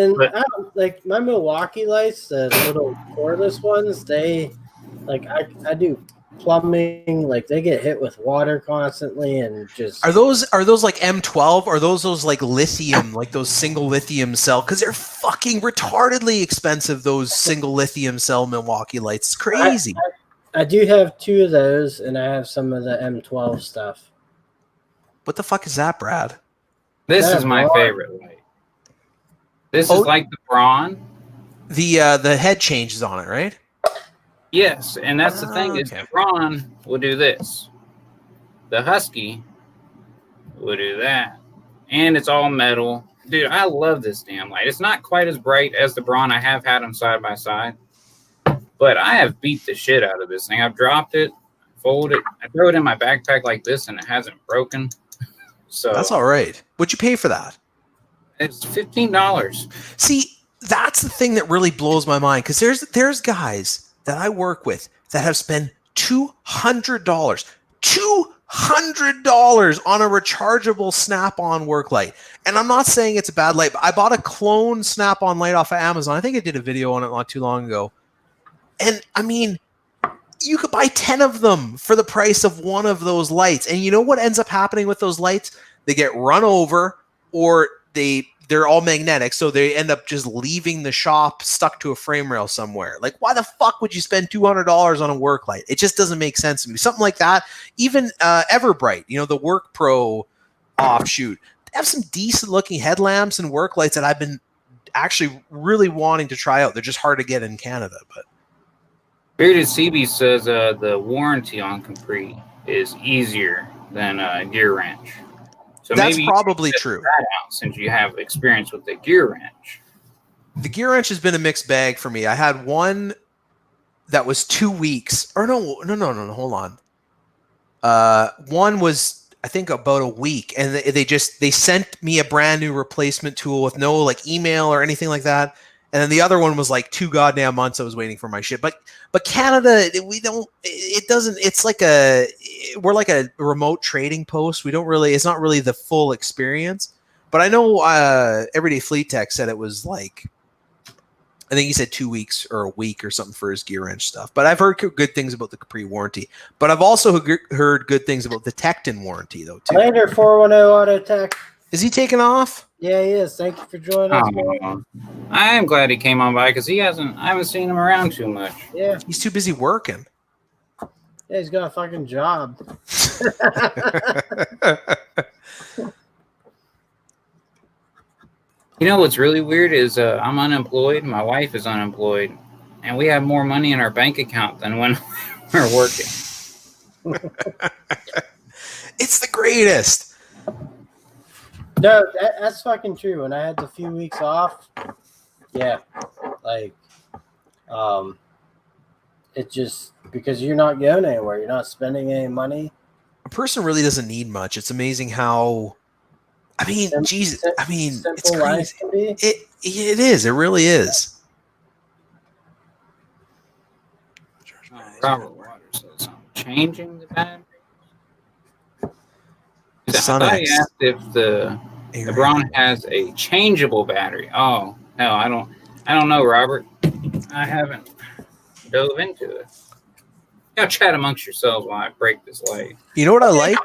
and I don't, like my Milwaukee lights, the little cordless ones, they like I do plumbing, like they get hit with water constantly and just Are those like M12? Are those like lithium, like those single lithium cell? Because they're fucking retardedly expensive, those single lithium cell Milwaukee lights. It's crazy. I do have 2 of those, and I have some of the M12 stuff. What the fuck is that, Brad? This is my favorite light. This is like the Braun. The head changes on it, right? Yes, and that's the thing is the Braun will do this. The Husky will do that. And it's all metal. Dude, I love this damn light. It's not quite as bright as the Braun. I have had them side by side. But I have beat the shit out of this thing. I've dropped it, fold it, I throw it in my backpack like this, and it hasn't broken. So that's all right. What'd you pay for that? It's $15. See, that's the thing that really blows my mind, because there's guys that I work with that have spent $200 on a rechargeable Snap-on work light. And I'm not saying it's a bad light, but I bought a clone Snap-on light off of Amazon. I think I did a video on it not too long ago. And I mean, you could buy 10 of them for the price of one of those lights. And you know what ends up happening with those lights? They get run over, or they're all magnetic, so they end up just leaving the shop stuck to a frame rail somewhere. Like, why the fuck would you spend $200 on a work light? It just doesn't make sense to me. Something like that. Even Everbright, the Work Pro offshoot, they have some decent looking headlamps and work lights that I've been actually really wanting to try out. They're just hard to get in Canada, but. Bearded CB says the warranty on Capri is easier than Gear Wrench. So that's maybe probably true. That out since you have experience with the Gear Wrench. The Gear Wrench has been a mixed bag for me. I had one that was 2 weeks. Or no, hold on. One was, I think, about a week, and they sent me a brand new replacement tool with no like email or anything like that. And then the other one was like 2 goddamn months I was waiting for my shit. But Canada, we're like a remote trading post. It's not really the full experience. But I know Everyday Fleet Tech said it was like, I think he said 2 weeks or a week or something for his gear wrench stuff. But I've heard good things about the Capri warranty. But I've also heard good things about the Tecton warranty, though, too. Later, 410 Auto Tech. Is he taking off? Yeah, he is. Thank you for joining us. I am glad he came on by, because I haven't seen him around too much. Yeah. He's too busy working. Yeah, he's got a fucking job. You know what's really weird is I'm unemployed. My wife is unemployed. And we have more money in our bank account than when we're working. It's the greatest. No, that's fucking true. When I had the few weeks off, yeah, like, it just, because you're not going anywhere, you're not spending any money. A person really doesn't need much. It's amazing how, Jesus, it's crazy. It is. It really is. Robert Waters says, changing the battery. I thought he asked if the Braun has a changeable battery. Oh, no, I don't know, Robert. I haven't dove into it. Y'all chat amongst yourselves while I break this light. You know what I like?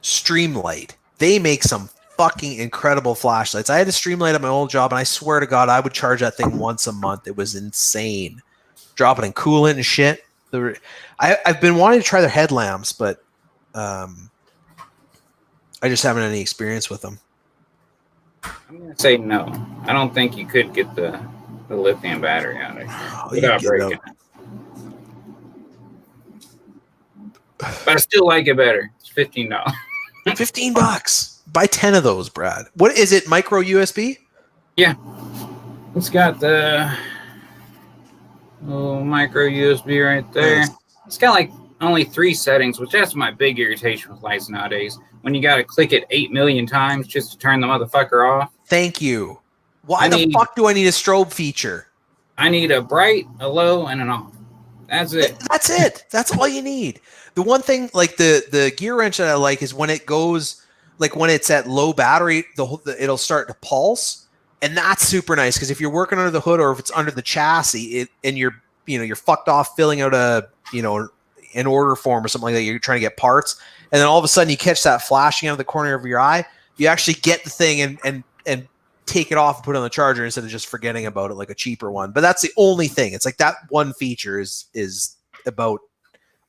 Streamlight. They make some fucking incredible flashlights. I had a Streamlight at my old job, and I swear to God, I would charge that thing once a month. It was insane. Drop it in coolant and shit. I've been wanting to try their headlamps, but I just haven't had any experience with them. I'm gonna say no. I don't think you could get the lithium battery out of here without breaking it. But I still like it better. It's $15. $15. Buy 10 of those, Brad. What is it? Micro USB? Yeah. It's got the little micro USB right there. Nice. It's got like only 3 settings, which that's my big irritation with lights nowadays. When you got to click it 8 million times just to turn the motherfucker off. Thank you. Why the fuck do I need a strobe feature? I need a bright, a low, and an off. That's it. That's it. That's all you need. The one thing, like the gear wrench that I like is when it goes, like when it's at low battery, it'll start to pulse, and that's super nice because if you're working under the hood or if it's under the chassis, and you're fucked off filling out an order form or something like that, you're trying to get parts, and then all of a sudden you catch that flashing out of the corner of your eye, you actually get the thing and take it off and put it on the charger instead of just forgetting about it like a cheaper one. But that's the only thing. It's like that one feature is about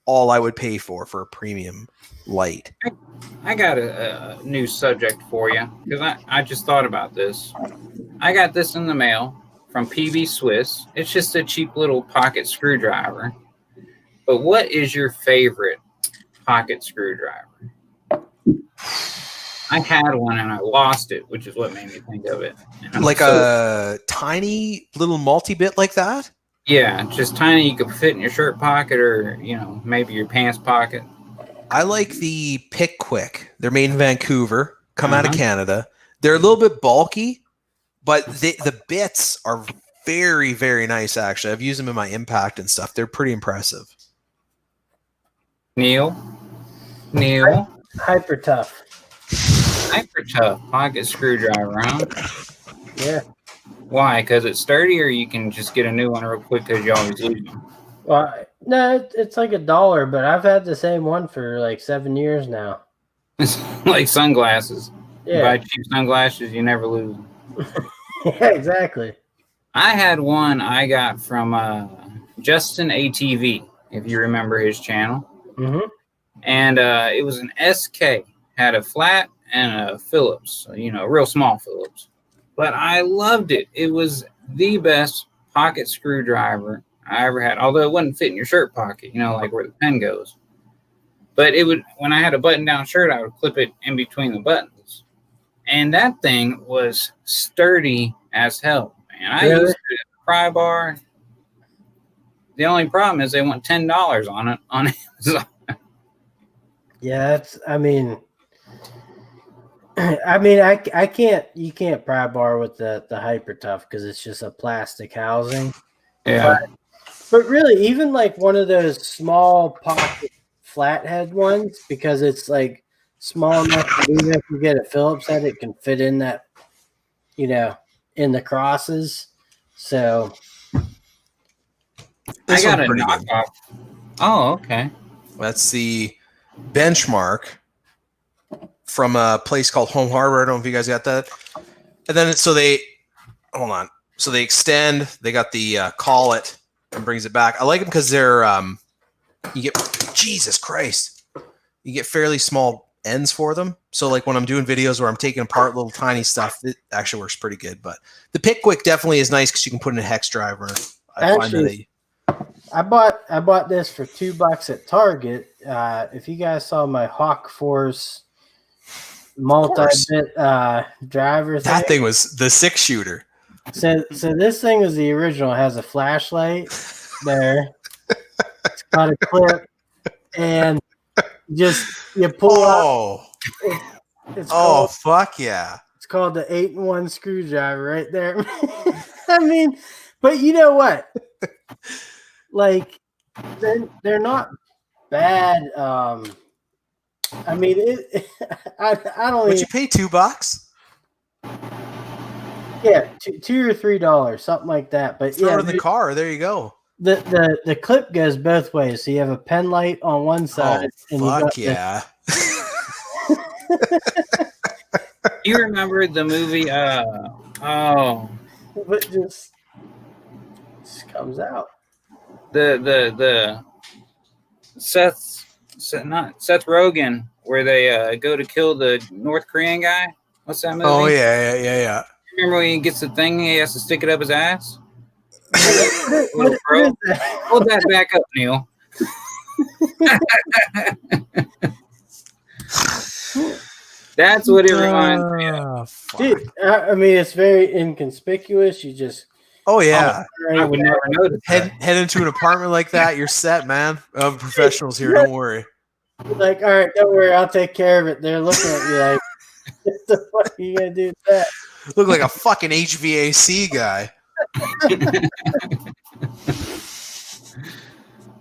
all I would pay for a premium light. I got a new subject for you because I just thought about this. I got this in the mail from PB Swiss. It's just a cheap little pocket screwdriver. But what is your favorite pocket screwdriver? I had one and I lost it, which is what made me think of it. Like a tiny little multi-bit like that? Yeah, just tiny. You could fit in your shirt pocket or, maybe your pants pocket. I like the Pick Quick. They're made in Vancouver, come out of Canada. They're a little bit bulky, but the bits are very, very nice, actually. I've used them in my Impact and stuff. They're pretty impressive. Neil? Hyper tough. Hyper tough pocket screwdriver, huh? Yeah. Why? Because it's sturdy, or you can just get a new one real quick because you always lose them? Well, no, it's like $1, but I've had the same one for like 7 years now. It's like sunglasses. Yeah. You buy cheap sunglasses, you never lose them. Yeah, exactly. I had one I got from Justin ATV, if you remember his channel. Mm-hmm. And it was an SK. Had a flat and a Phillips, a real small Phillips. But I loved it. It was the best pocket screwdriver I ever had. Although it wouldn't fit in your shirt pocket, like where the pen goes. But it would, when I had a button-down shirt, I would clip it in between the buttons. And that thing was sturdy as hell. Man, I used it at the pry bar. The only problem is they want $10 on it on Amazon. Yeah, I can't. You can't pry bar with the Hyper Tough because it's just a plastic housing. Yeah. But really, even like one of those small pocket flathead ones, because it's like small enough that even if you get a Phillips head, it can fit in that, in the crosses. So I got a knockoff. Oh, okay. That's the Benchmark from a place called Home Harbor. I don't know if you guys got that. And then so they extend. They got the collet and brings it back. I like them because they're you get Jesus Christ. You get fairly small ends for them. So like when I'm doing videos where I'm taking apart little tiny stuff, it actually works pretty good. But the Pick Quick definitely is nice because you can put in a hex driver. I bought this for $2 at Target. If you guys saw my Hawk Force multi-bit driver thing. That thing was the 6-shooter. So this thing is the original. It has a flashlight there. It's got a clip, and you pull out. Fuck yeah! It's called the 8-in-1 screwdriver right there. I mean, but you know what? Like, they're not bad. I mean, I don't. Would you pay $2? Yeah, $2 or $3, something like that. But throw it in the car. There you go. The clip goes both ways. So you have a pen light on one side. Fuck yeah! You remember the movie? But just comes out. The Seth not Seth Rogen, where they go to kill the North Korean guy. What's that movie? Oh yeah. Remember when he gets the thing, he has to stick it up his ass? What is that? Hold that back up, Neil. That's what it reminds me of. Dude, I mean, it's very inconspicuous. You just... Oh, yeah. I would never notice that. Head into an apartment like that, you're set, man. Professionals here, don't worry. Like, all right, don't worry, I'll take care of it. They're looking at you like, what the fuck are you going to do with that? Look like a fucking HVAC guy.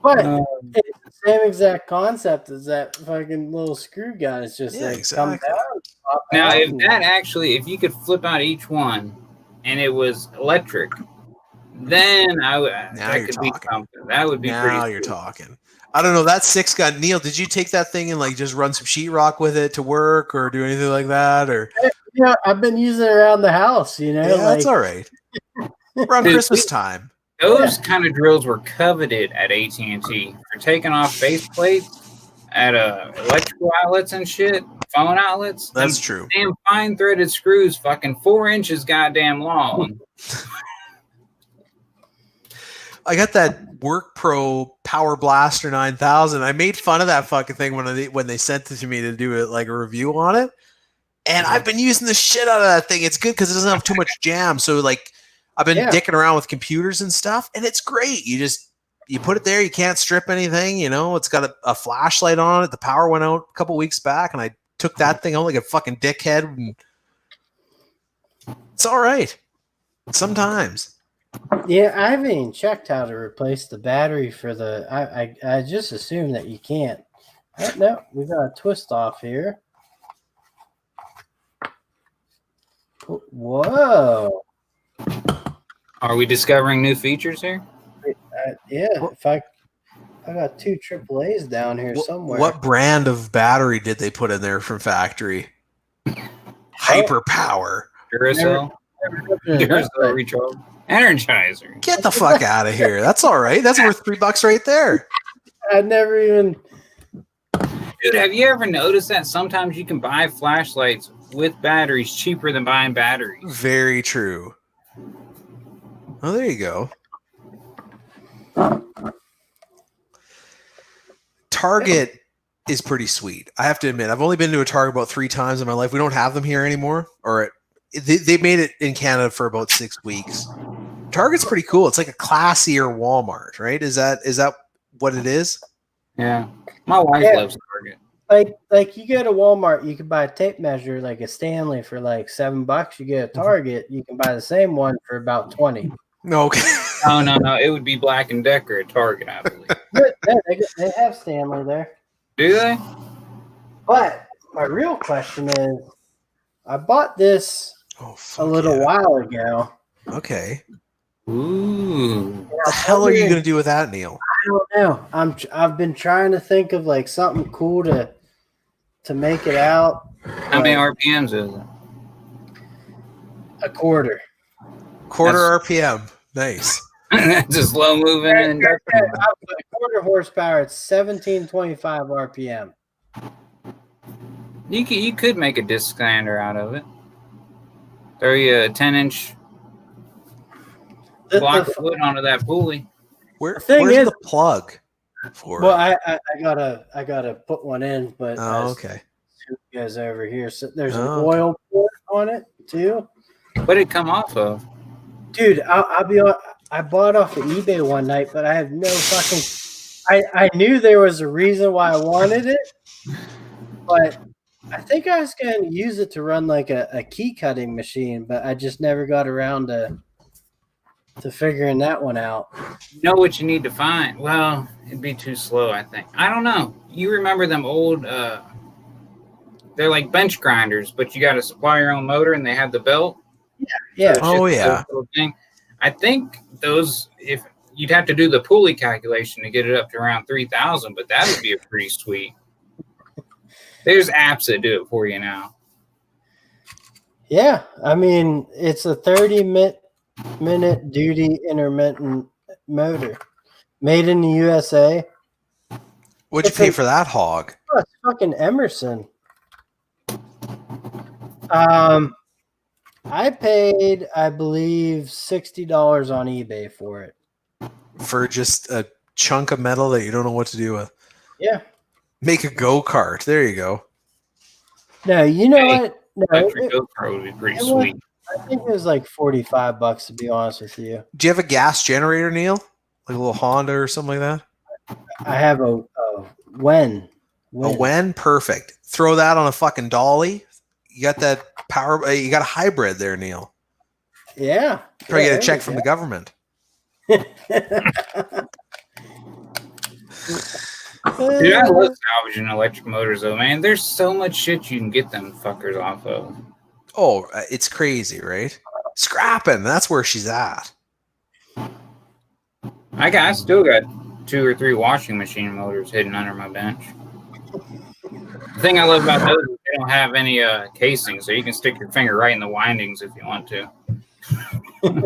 But it's the same exact concept as that fucking little screw gun. It's just exactly. come down. Now, if you could flip out each one and it was electric, then that could be something. That would be pretty. Now you're talking. I don't know. That 6-gun, Neil, did you take that thing and like just run some sheetrock with it to work or do anything like that? Or yeah, I've been using it around the house, Yeah, that's all right. Around Christmas time. Those kind of drills were coveted at AT&T for taking off base plates at electrical outlets and shit, phone outlets. That's true. Damn fine threaded screws, fucking 4 inches goddamn long. I got that Work Pro Power Blaster 9000. I made fun of that fucking thing when they sent it to me to do a review on it. And I've been using the shit out of that thing. It's good because it doesn't have too much jam. So like I've been dicking around with computers and stuff, and it's great. You put it there, you can't strip anything, it's got a flashlight on it. The power went out a couple weeks back, and I took that thing out like a fucking dickhead. And it's all right. Sometimes. Yeah, I haven't even checked how to replace the battery for the. I just assume that you can't. No, we got a twist off here. Whoa! Are we discovering new features here? Yeah. If I got 2 AAAs down here somewhere. What brand of battery did they put in there from factory? Hyper power. Duracell. Duracell recharge. Energizer. Get the fuck out of here. That's all right. That's worth $3 right there. I never even. Dude, have you ever noticed that sometimes you can buy flashlights with batteries cheaper than buying batteries? Very true. Oh, there you go. Target is pretty sweet. I have to admit, I've only been to a Target about 3 times in my life. We don't have them here anymore, or they made it in Canada for about 6 weeks. Target's pretty cool. It's like a classier Walmart, right? Is that what it is? Yeah. My wife loves Target. Like you go to Walmart, you can buy a tape measure like a Stanley for like $7. You get a Target, you can buy the same one for about 20. Okay. No. It would be Black & Decker at Target, I believe. They have Stanley there. Do they? But my real question is, I bought this a little while ago. Okay. Ooh. What the hell are you going to do with that, Neil? I don't know. I've been trying to think of like something cool to make it out. How many RPMs is it? A quarter. RPM. Nice. Just slow moving. And a quarter horsepower. It's 1725 RPM. You could make a disc sander out of it. Throw you a 10-inch block of wood onto that pulley. Where's the plug for it? Well, I gotta put one in, but okay. Two guys over here. So there's an oil port on it too. What did it come off of? Dude, I bought off of eBay one night, but I have no fucking. I knew there was a reason why I wanted it, but I think I was going to use it to run like a key cutting machine, but I just never got around to figuring that one out. You know what you need to find? Well, it'd be too slow, I think. I don't know. You remember them old, they're like bench grinders, but you got to supply your own motor and they have the belt. Yeah. Oh, yeah. Thing. I think those, if you'd have to do the pulley calculation to get it up to around 3,000, but that would be a pretty sweet. There's apps that do it for you now. Yeah. I mean, it's a 30-minute duty intermittent motor made in the USA. What'd you pay for that hog? Oh, it's fucking Emerson. I paid, I believe, $60 on eBay for it. For just a chunk of metal that you don't know what to do with. Yeah. Make a go-kart. There you go. No, you know what? No, Electric go-kart would be pretty sweet. I think it was like $45, to be honest with you. Do you have a gas generator, Neil? Like a little Honda or something like that? I have a when. A when? Perfect. Throw that on a fucking dolly. You got that power. You got a hybrid there, Neil. Yeah. Probably get a check from the government. Dude, I love salvaging electric motors, though, man. There's so much shit you can get them fuckers off of. Oh, it's crazy, right? Scrapping. That's where she's at. I still got 2 or 3 washing machine motors hidden under my bench. The thing I love about those is they don't have any casing, so you can stick your finger right in the windings if you want to.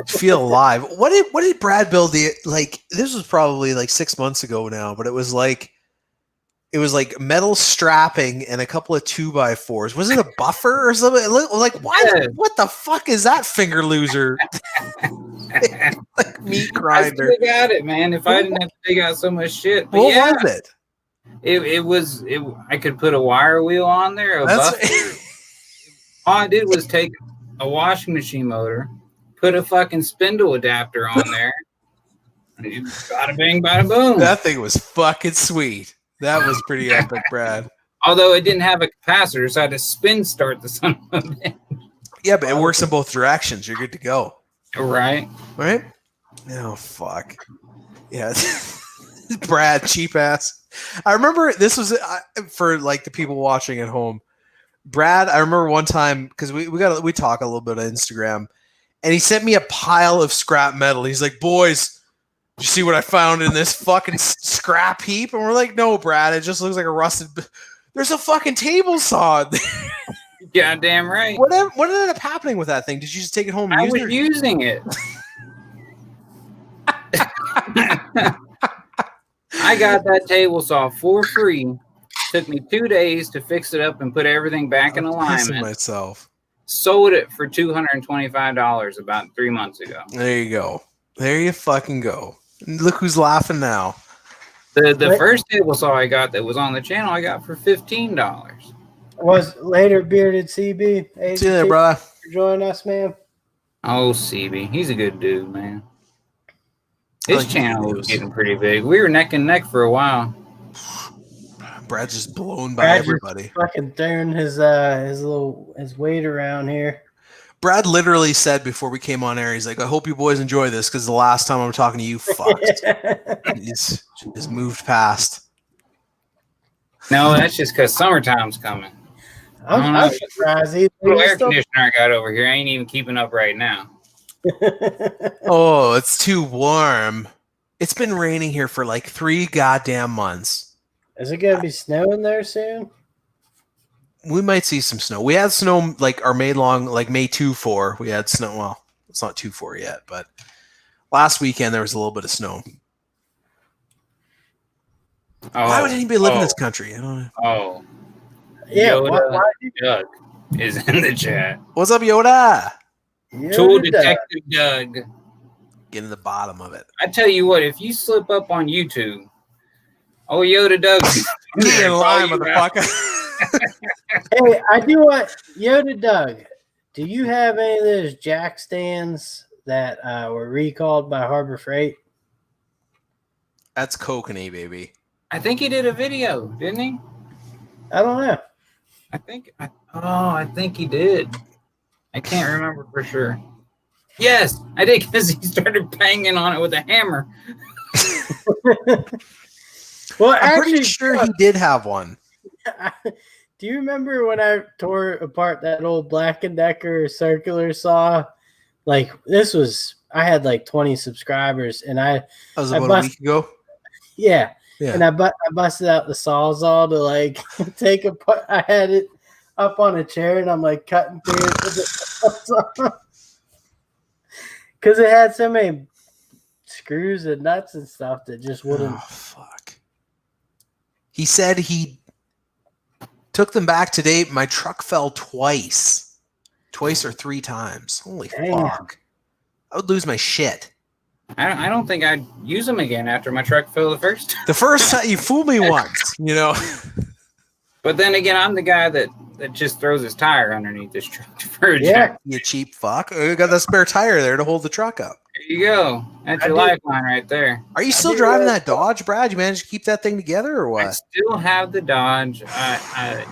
Feel alive. What did Brad build? Like, this was probably like 6 months ago now, but it was like metal strapping and a couple of 2x4s. Was it a buffer or something? Like, why? Yeah. What the fuck is that finger loser? Like meat grinder. I still got it, man. If I didn't have to dig out so much shit. But What was it? It was. I could put a wire wheel on there. Buffer. All I did was take a washing machine motor, put a fucking spindle adapter on there, and you bada bing, bada boom. That thing was fucking sweet. That was pretty epic, Brad. Although it didn't have a capacitor, so I had to spin start the son of a bitch. Yeah, but it works in both directions. You're good to go. Right? Right? Oh, fuck. Yeah. Brad, cheap ass. I remember this was for like the people watching at home. Brad, I remember one time because we talk a little bit on Instagram, and he sent me a pile of scrap metal. He's like, "Boys, did you see what I found in this fucking scrap heap?" And we're like, "No, Brad, it just looks like a rusted. There's a fucking table saw in there." Goddamn right. What ended up happening with that thing? Did you just take it home and I use was it? using it. I got that table saw for free. Took me 2 days to fix it up and put everything back in alignment. Myself. Sold it for $225 about 3 months ago. There you go. There you fucking go. Look who's laughing now. The first table saw I got that was on the channel, I got for $15. Was later bearded CB. See you there, brother. For joining us, man. Oh, CB. He's a good dude, man. His channel was getting pretty big. We were neck and neck for a while. Brad's just blown by everybody. Fucking throwing his weight around here. Brad literally said before we came on air, he's like, "I hope you boys enjoy this because the last time I'm talking to you, fucked." He's moved past. No, that's just because summertime's coming. I'm surprised. The air conditioner I got over here ain't even keeping up right now. Oh, it's too warm. It's been raining here for like 3 goddamn months. Is it gonna be snowing there soon? We might see some snow. We had snow like our May 2-4. We had snow. Well, it's not 2-4 yet, but last weekend there was a little bit of snow. Oh, why would anybody live in this country? I don't know. Oh, yeah. Yoda Doug is in the chat. What's up, Yoda? Tool Detective Doug. Get in the bottom of it. I tell you what, if you slip up on YouTube, oh Yoda Doug, get in line, motherfucker. Hey, I do want Yoda Doug. Do you have any of those jack stands that were recalled by Harbor Freight? That's kokanee, baby. I think he did a video, didn't he? I don't know. I think he did. I can't remember for sure. Yes, I did because he started banging on it with a hammer. Well, I'm pretty sure he did have one. Do you remember when I tore apart that old Black & Decker circular saw? Like I had like 20 subscribers, and that was about a week ago. Yeah. And I busted out the Sawzall to like take apart. I had it up on a chair, and I'm like cutting through it because it had so many screws and nuts and stuff that just wouldn't. Oh fuck! He said he took them back today. My truck fell twice or 3 times. Holy fuck. I would lose my shit. I don't think I'd use them again after my truck fell the first time. The first time you fooled me once, you know. But then again, I'm the guy that just throws his tire underneath his truck for a jack. You cheap fuck. You got that spare tire there to hold the truck up. There you go. That's your lifeline right there. Are you still driving that Dodge, Brad? You managed to keep that thing together or what? I still have the Dodge. I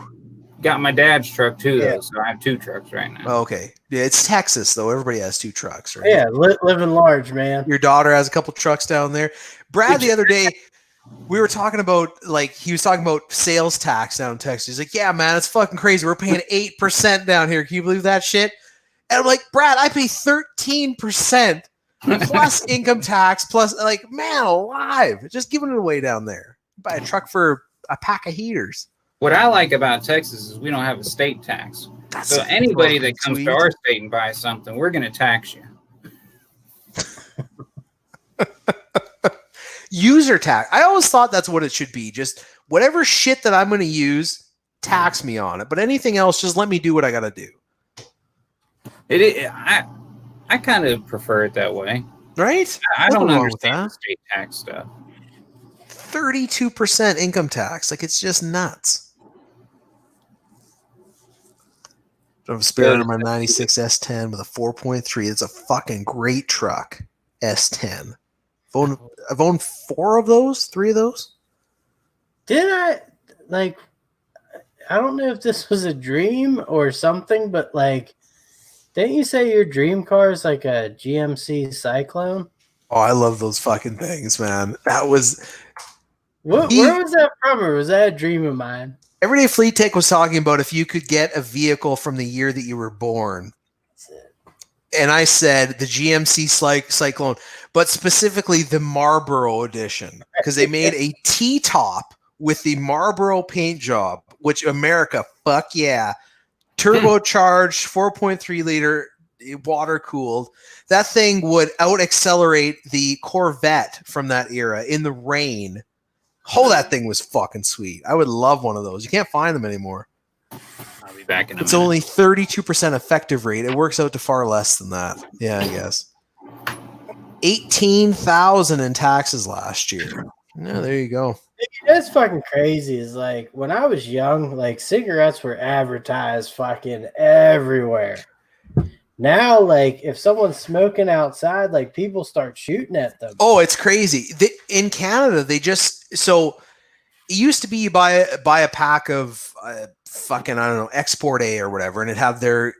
got my dad's truck too, though, so I have 2 trucks right now. Oh, okay. Yeah, it's Texas, though. Everybody has 2 trucks, right? Yeah, living large, man. Your daughter has a couple trucks down there. Brad, the other day, we were talking about, like, he was talking about sales tax down in Texas. He's like, yeah, man, it's fucking crazy. We're paying 8% down here. Can you believe that shit? And I'm like, Brad, I pay 13% plus income tax plus, like, man alive. Just giving it away down there. Buy a truck for a pack of heaters. What I like about Texas is we don't have a state tax. So anybody that comes to our state and buys something, we're going to tax you. User tax. I always thought that's what it should be. Just whatever shit that I'm going to use, tax me on it. But anything else, just let me do what I got to do. I kind of prefer it that way. Right? I don't understand the state tax stuff. 32% income tax. Like, it's just nuts. I'm sparing my 96 S10 with a 4.3. It's a fucking great truck. S10. I've owned 4 of those, 3 of those. Did I, like, I don't know if this was a dream or something, but, like, didn't you say your dream car is like a GMC Cyclone? Oh, I love those fucking things, man. That was... Where was that from, or was that a dream of mine? Everyday Fleet Tech was talking about if you could get a vehicle from the year that you were born. And I said the GMC Cyclone, but specifically the Marlboro edition, because they made a T-top with the Marlboro paint job, which America, fuck yeah. Turbocharged, 4.3 liter, water cooled. That thing would out accelerate the Corvette from that era in the rain. Oh, that thing was fucking sweet. I would love one of those. You can't find them anymore. I'll be back in a minute. It's only 32% effective rate. It works out to far less than that. Yeah, I guess. $18,000 in taxes last year. Yeah, there you go. That's fucking crazy. Is like when I was young, like cigarettes were advertised fucking everywhere. Now, like if someone's smoking outside, like people start shooting at them. Oh, it's crazy. In Canada, they just so it used to be you buy a pack of fucking I don't know Export A or whatever, and it'd have their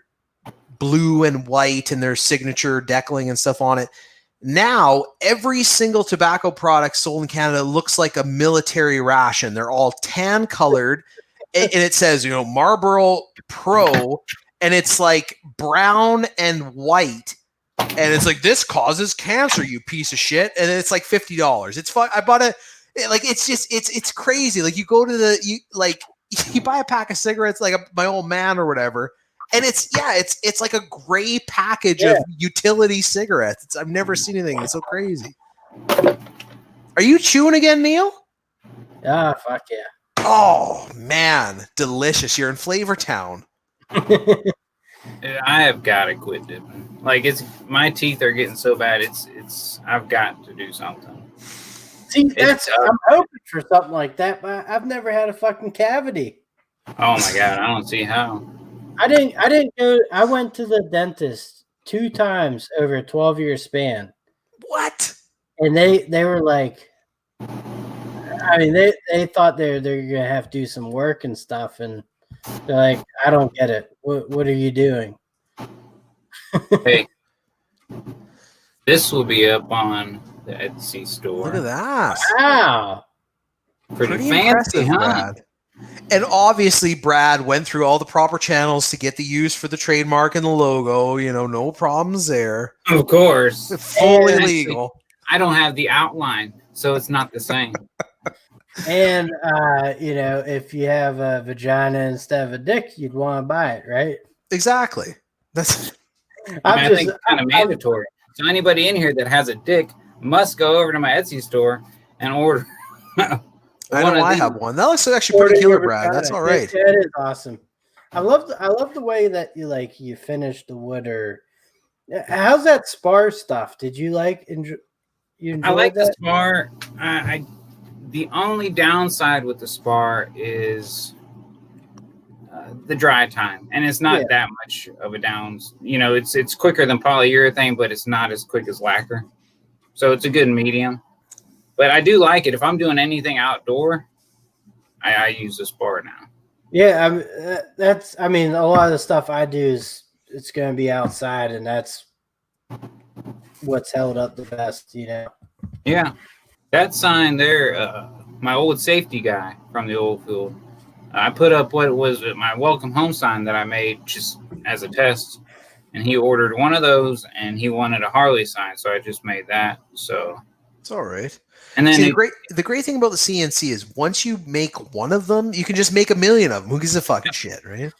blue and white and their signature decaling and stuff on it. Now, every single tobacco product sold in Canada looks like a military ration. They're all tan colored, and it says, Marlboro Pro, and it's like brown and white, and it's like, this causes cancer, you piece of shit, and it's like $50. It's fun. I bought it's crazy. Like you go to you buy a pack of cigarettes, like my old man or whatever. And it's like a gray package of utility cigarettes. I've never seen anything. It's so crazy. Are you chewing again, Neil? Ah, fuck yeah. Oh man, delicious. You're in Flavor Town. I have got to quit dipping. Like my teeth are getting so bad. It's I've got to do something. See, I'm hoping for something like that, but I've never had a fucking cavity. Oh my god, I don't see how. I didn't go. I went to the dentist 2 times over a 12-year span. What? And they were like, I mean, they thought they're gonna have to do some work and stuff, and they're like, I don't get it. What are you doing? Hey, this will be up on the Etsy store. Look at that! Wow, pretty fancy, huh? Brad. And obviously, Brad went through all the proper channels to get the use for the trademark and the logo. No problems there. Of course. Fully legal. I don't have the outline, so it's not the same. And, if you have a vagina instead of a dick, you'd want to buy it, right? Exactly. That's. I think it's kind of mandatory. So anybody in here that has a dick must go over to my Etsy store and order I know I have one. That looks actually pretty killer, Brad. That's all right. That is awesome. I love the way that you finish the wood. Or how's that spar stuff? Did you enjoy? I like that? the spar. The only downside with the spar is the dry time, and it's not that much of a downs. It's quicker than polyurethane, but it's not as quick as lacquer. So it's a good medium. But I do like it. If I'm doing anything outdoor, I use the spar now. Yeah, a lot of the stuff I do it's going to be outside, and that's what's held up the best, Yeah, that sign there, my old safety guy from the old field, I put up what was my welcome home sign that I made just as a test, and he ordered one of those, and he wanted a Harley sign, so I just made that. So it's all right. And then the great thing about the CNC is once you make one of them, you can just make a million of them. Who gives a fucking shit, right?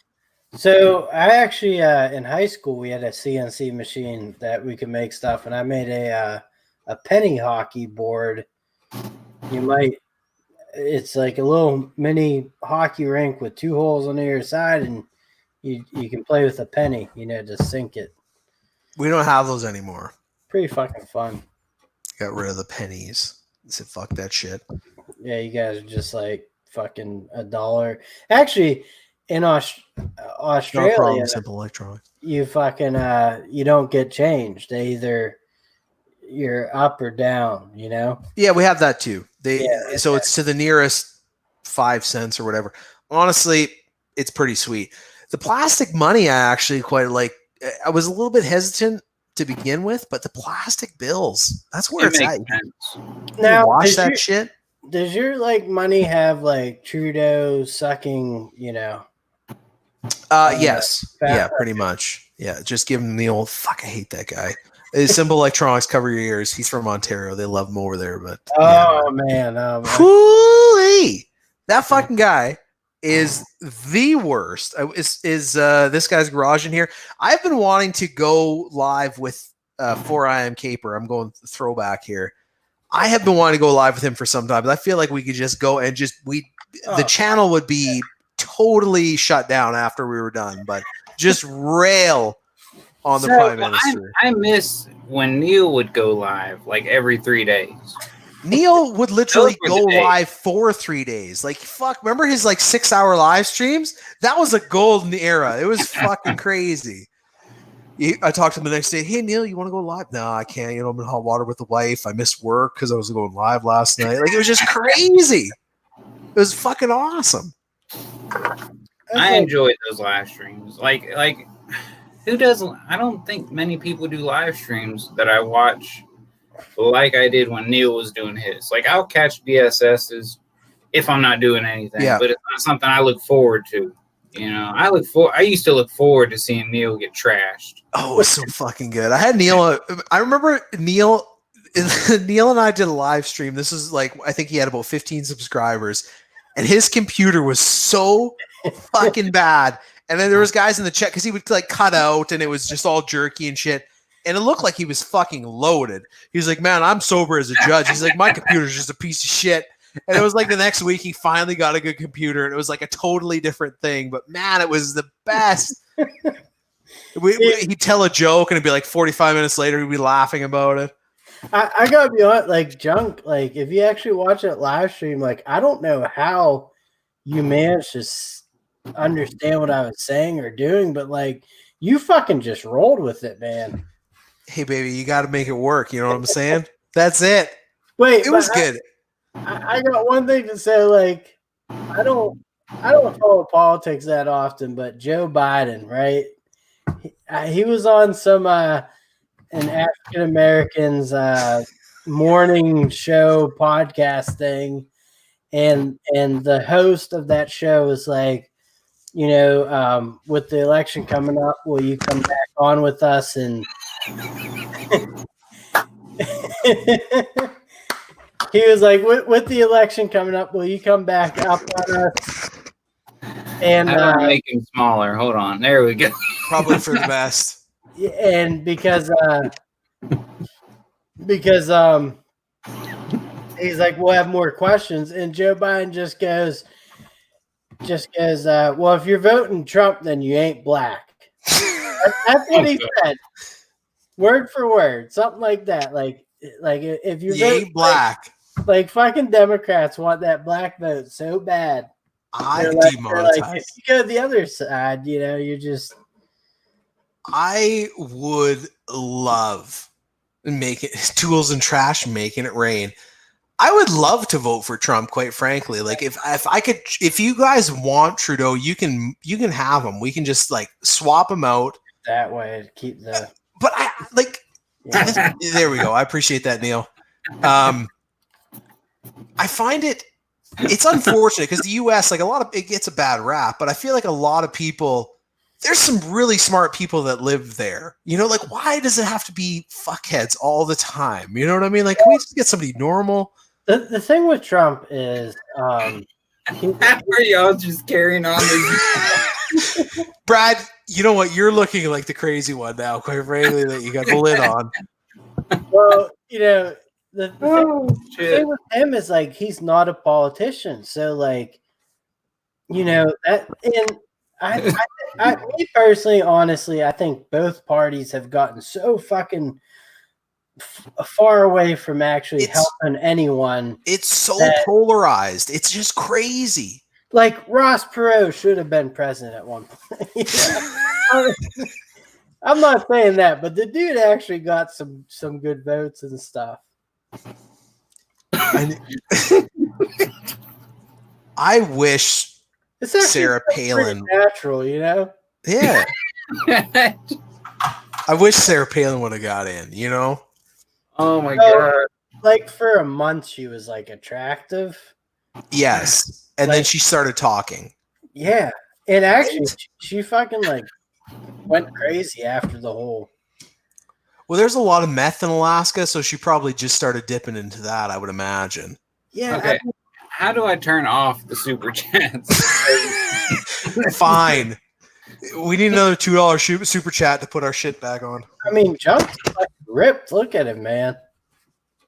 So I actually in high school we had a CNC machine that we could make stuff, and I made a penny hockey board. It's like a little mini hockey rink with 2 holes on either side, and you can play with a penny, to sink it. We don't have those anymore. Pretty fucking fun. Got rid of the pennies. I said, fuck that shit. Yeah, you guys are just like fucking $1. Actually, in Australia, no problem, Simple Electronics. You fucking you don't get changed. They either you're up or down, Yeah, we have that too. So it's to the nearest 5 cents or whatever. Honestly, it's pretty sweet. The plastic money I actually quite like. I was a little bit hesitant to begin with, but the plastic bills, that's where it's at. Now, wash that shit. Does your money have Trudeau sucking, yes. Yeah, pretty much. Yeah, just give him the old fuck. I hate that guy. Simple Electronics, cover your ears. He's from Ontario. They love him over there, but man. Hoo-wee! That fucking guy is the worst. Is this guy's garage in here? I've been wanting to go live with 4IM Caper. I'm going throwback here. I have been wanting to go live with him for some time, but I feel like we could just go and the channel would be totally shut down after we were done, but just rail on the Prime Minister. I miss when Neil would go live every 3 days. Neil would literally go live for 3 days. Fuck, remember his 6-hour live streams? That was a golden era. It was fucking crazy. I talked to him the next day. Hey, Neil, you want to go live? No, I can't. I'm in hot water with the wife. I missed work because I was going live last night. It was just crazy. It was fucking awesome. I enjoyed those live streams. Who doesn't? I don't think many people do live streams that I watch like I did when Neil was doing his. I'll catch DSSs if I'm not doing anything, but it's not something I look forward to. I used to look forward to seeing Neil get trashed. Oh, it was so fucking good. I had Neil. I remember Neil and I did a live stream. This is I think he had about 15 subscribers, and his computer was so fucking bad. And then there was guys in the chat because he would cut out, and it was just all jerky and shit. And it looked like he was fucking loaded. He was like, man, I'm sober as a judge. He's like, my computer's just a piece of shit. And it was the next week he finally got a good computer, and it was a totally different thing. But man, it was the best. He'd tell a joke, and it'd be 45 minutes later, he'd be laughing about it. I gotta be honest, Junk, if you actually watch that live stream, I don't know how you managed to understand what I was saying or doing, but you fucking just rolled with it, man. Hey, baby, you got to make it work. You know what I'm saying? That's it. Wait, it was good. I got one thing to say. I don't follow politics that often, but Joe Biden, right? He was on some an African American's morning show podcast thing, and the host of that show was with the election coming up, will you come back on with us? And he was with the election coming up, will you come back up on us? And make him smaller. Hold on. There we go. Probably for the best. And because He's like, we'll have more questions. And Joe Biden just goes, well, if you're voting Trump, then you ain't black. That's what he said. Word for word. Something like that. Like if you're you ain't black. Like fucking Democrats want that black vote so bad. I demonetized. Like, if you go to the other side, you're just. I would love making tools and trash, making it rain. I would love to vote for Trump, quite frankly. Like if I could, if you guys want Trudeau, you can have him. We can just like swap him out that way to keep the. But I like. Yeah. There we go. I appreciate that, Neil. I find it's unfortunate because the U.S. like it gets a bad rap, but I feel like a lot of people. There's some really smart people that live there. Like why does it have to be fuckheads all the time? You know what I mean? Like, can we just get somebody normal? The thing with Trump is, are y'all just carrying on this? Brad, you know what? You're looking like the crazy one now, quite frankly, that you got the lid on. Well, the thing with him is like he's not a politician, so like, that and. Me personally, honestly, I think both parties have gotten so fucking far away from actually helping anyone. It's so polarized. It's just crazy. Like Ross Perot should have been president at one point. I'm not saying that, but the dude actually got some good votes and stuff. I wish Sarah Palin natural, Yeah. I wish Sarah Palin would have got in, Oh my god. Like for a month she was like attractive. Yes. And then she started talking. Yeah. And actually she fucking like went crazy after the whole. Well, there's a lot of meth in Alaska, so she probably just started dipping into that, I would imagine. Yeah. Okay. How do I turn off the super chats? Fine. We need another $2 super chat to put our shit back on. I mean, Jump's like ripped. Look at him, man.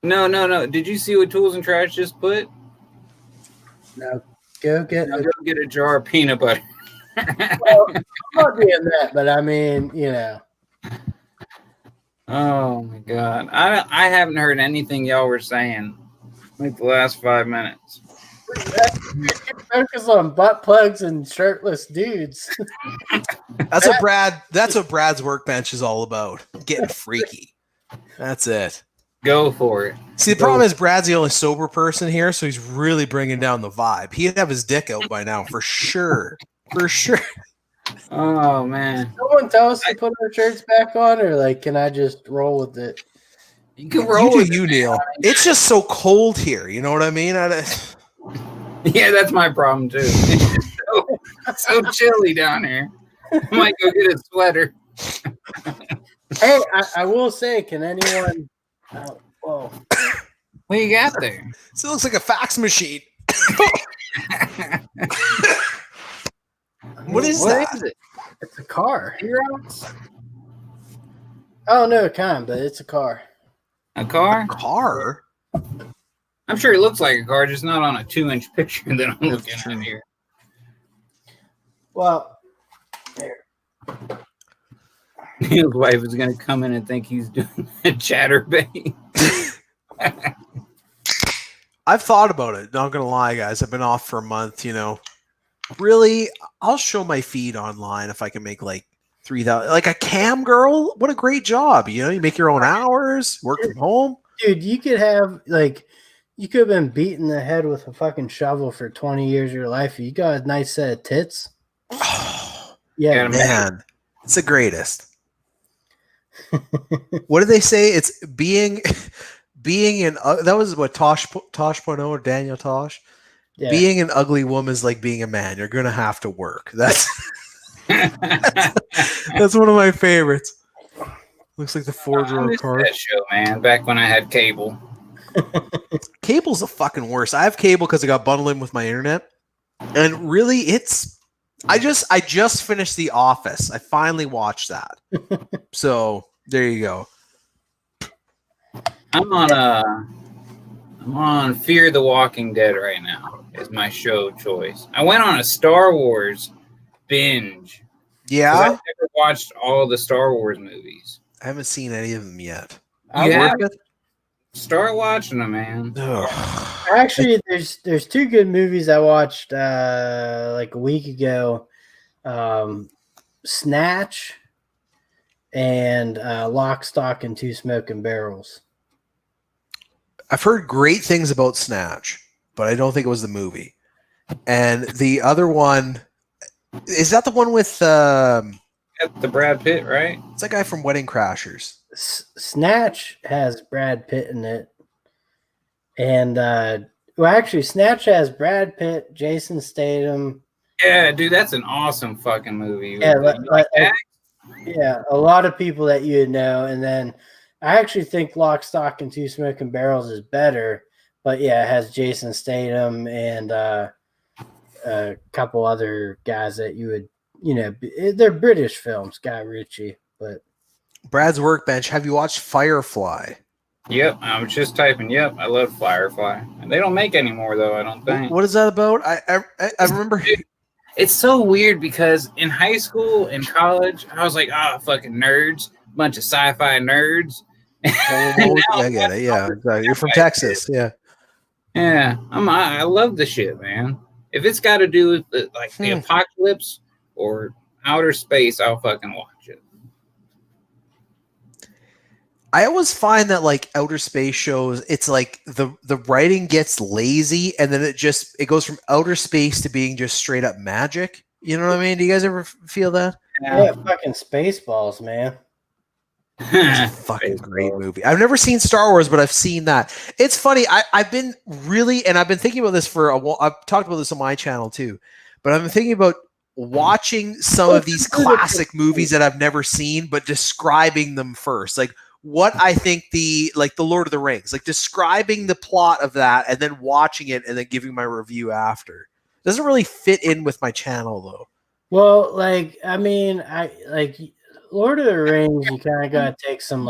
No. Did you see what Tools and Trash just put? No. Go get a jar of peanut butter. Well, I'm not doing that, but I mean, Oh my god. I haven't heard anything y'all were saying like the last 5 minutes. Focus on butt plugs and shirtless dudes. That's what Brad's Workbench is all about. Getting freaky. That's it. Go for it. See, the problem is Brad's the only sober person here, so he's really bringing down the vibe. He'd have his dick out by now, for sure. For sure. Oh, man. Someone tell us to put our shirts back on, or like, can I just roll with it? You can roll with it, Neil. It's just so cold here. You know what I mean? Yeah, that's my problem too. It's so chilly down here. I might go get a sweater. Hey, I will say, can anyone? Whoa! What you got there? So it looks like a fax machine. What is that? Is it? It's a car. Heroes? Oh no, but it's a car. A car? A car? I'm sure it looks like a car, just not on a 2-inch picture that I'm looking at here. Well, there. Neil's wife is going to come in and think he's doing a chatterbait. I've thought about it. Not going to lie, guys. I've been off for a month, Really, I'll show my feed online if I can make like 3,000. Like a cam girl, what a great job. You make your own hours, work from home. Dude, you could have you could have been beaten the head with a fucking shovel for 20 years of your life. You got a nice set of tits. Yeah, man. It's the greatest. What did they say? It's being an that was what Tosh.0 or Daniel Tosh. Yeah. Being an ugly woman is like being a man. You're gonna have to work. That's one of my favorites. Looks like the four-drawer car. That show, man. Back when I had cable. Cable's the fucking worst. I have cable because I got bundled in with my internet, and really, I just finished The Office. I finally watched that. So there you go. I'm on I'm on Fear the Walking Dead right now. Is my show choice. I went on a Star Wars binge. Yeah, I've never watched all the Star Wars movies. I haven't seen any of them yet. You have? Start watching them, man. Actually, there's two good movies I watched like a week ago. Snatch and Lock, Stock, and Two Smoking Barrels. I've heard great things about Snatch, but I don't think it was the movie. And the other one, is that the one with the Brad Pitt, right? It's that guy from Wedding Crashers. Snatch has Brad Pitt in it. And well, actually, Snatch has Brad Pitt, Jason Statham. Yeah, dude, that's an awesome fucking movie. Yeah, yeah, a lot of people that you would know. And then I actually think Lock, Stock, and Two Smoking Barrels is better. But yeah, it has Jason Statham and a couple other guys that you would, they're British films, Guy Ritchie. But Brad's Workbench. Have you watched Firefly? Yep, I was just typing. Yep, I love Firefly. And they don't make any more though. I don't think. What is that about? I remember. It's so weird because in high school and college, I was like, fucking nerds, bunch of sci-fi nerds. I get it. Yeah, exactly. You're from Texas. Yeah. Yeah, I love the shit, man. If it's got to do with the apocalypse or outer space, I'll fucking watch it. I always find that like outer space shows, it's like the writing gets lazy and then it goes from outer space to being just straight up magic. You know what I mean? Do you guys ever feel that? Yeah, fucking Spaceballs, man. It's a fucking great movie. I've never seen Star Wars, but I've seen that. It's funny. I've been thinking about this for a while. I've talked about this on my channel too, but I've been thinking about watching some of these classic movies that I've never seen, but describing them first. Like what I think the Lord of the Rings, like describing the plot of that and then watching it and then giving my review after. Doesn't really fit in with my channel though. Well, Lord of the Rings, you kind of got to take some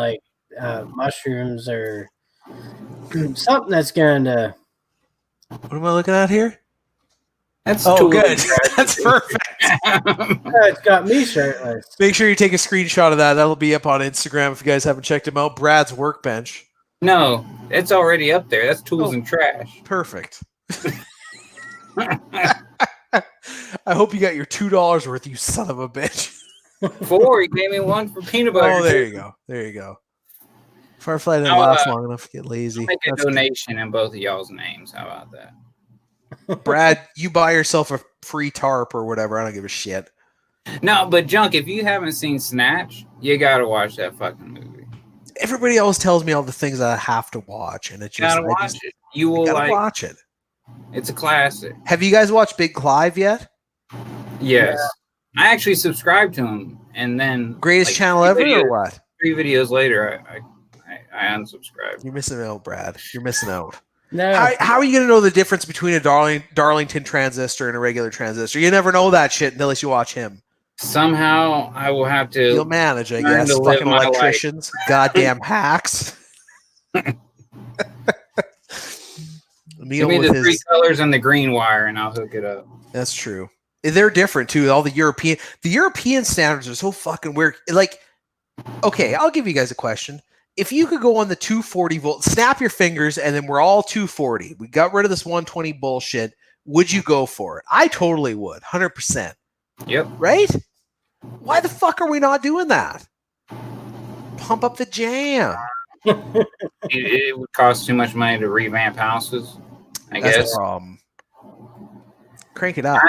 mushrooms or something that's going to. What am I looking at here? That's good. That's perfect. It's got me shirtless. Make sure you take a screenshot of that. That'll be up on Instagram if you guys haven't checked him out. Brad's Workbench. No, it's already up there. That's tools and trash. Perfect. I hope you got your $2 worth, you son of a bitch. 4. He gave me one for peanut butter. Oh, there you go. There you go. Firefly didn't last long enough to get lazy. I'll make a donation in both of y'all's names. How about that? Brad, you buy yourself a free tarp or whatever. I don't give a shit. No, but Junk, if you haven't seen Snatch, you gotta watch that fucking movie. Everybody always tells me all the things that I have to watch, and it's just you gotta watch it. You will watch it. It's a classic. Have you guys watched Big Clive yet? Yes. Yeah. I actually subscribed to him, and then greatest channel ever, or what? 3 videos later, I unsubscribed. You're missing out, Brad. You're missing out. No. How are you going to know the difference between a Darlington transistor and a regular transistor? You never know that shit unless you watch him. Somehow I will have to. You'll manage, I guess. Fucking electricians, goddamn hacks. Give me the 3 colors and the green wire, and I'll hook it up. That's true. They're different too. All the European standards are so fucking weird. Like, okay, I'll give you guys a question. If you could go on the 240 volt, snap your fingers, and then we're all 240. We got rid of this 120 bullshit. Would you go for it? I totally would, 100%. Yep. Right? Why the fuck are we not doing that? Pump up the jam. It would cost too much money to revamp houses. I guess. That's the problem. Crank it up.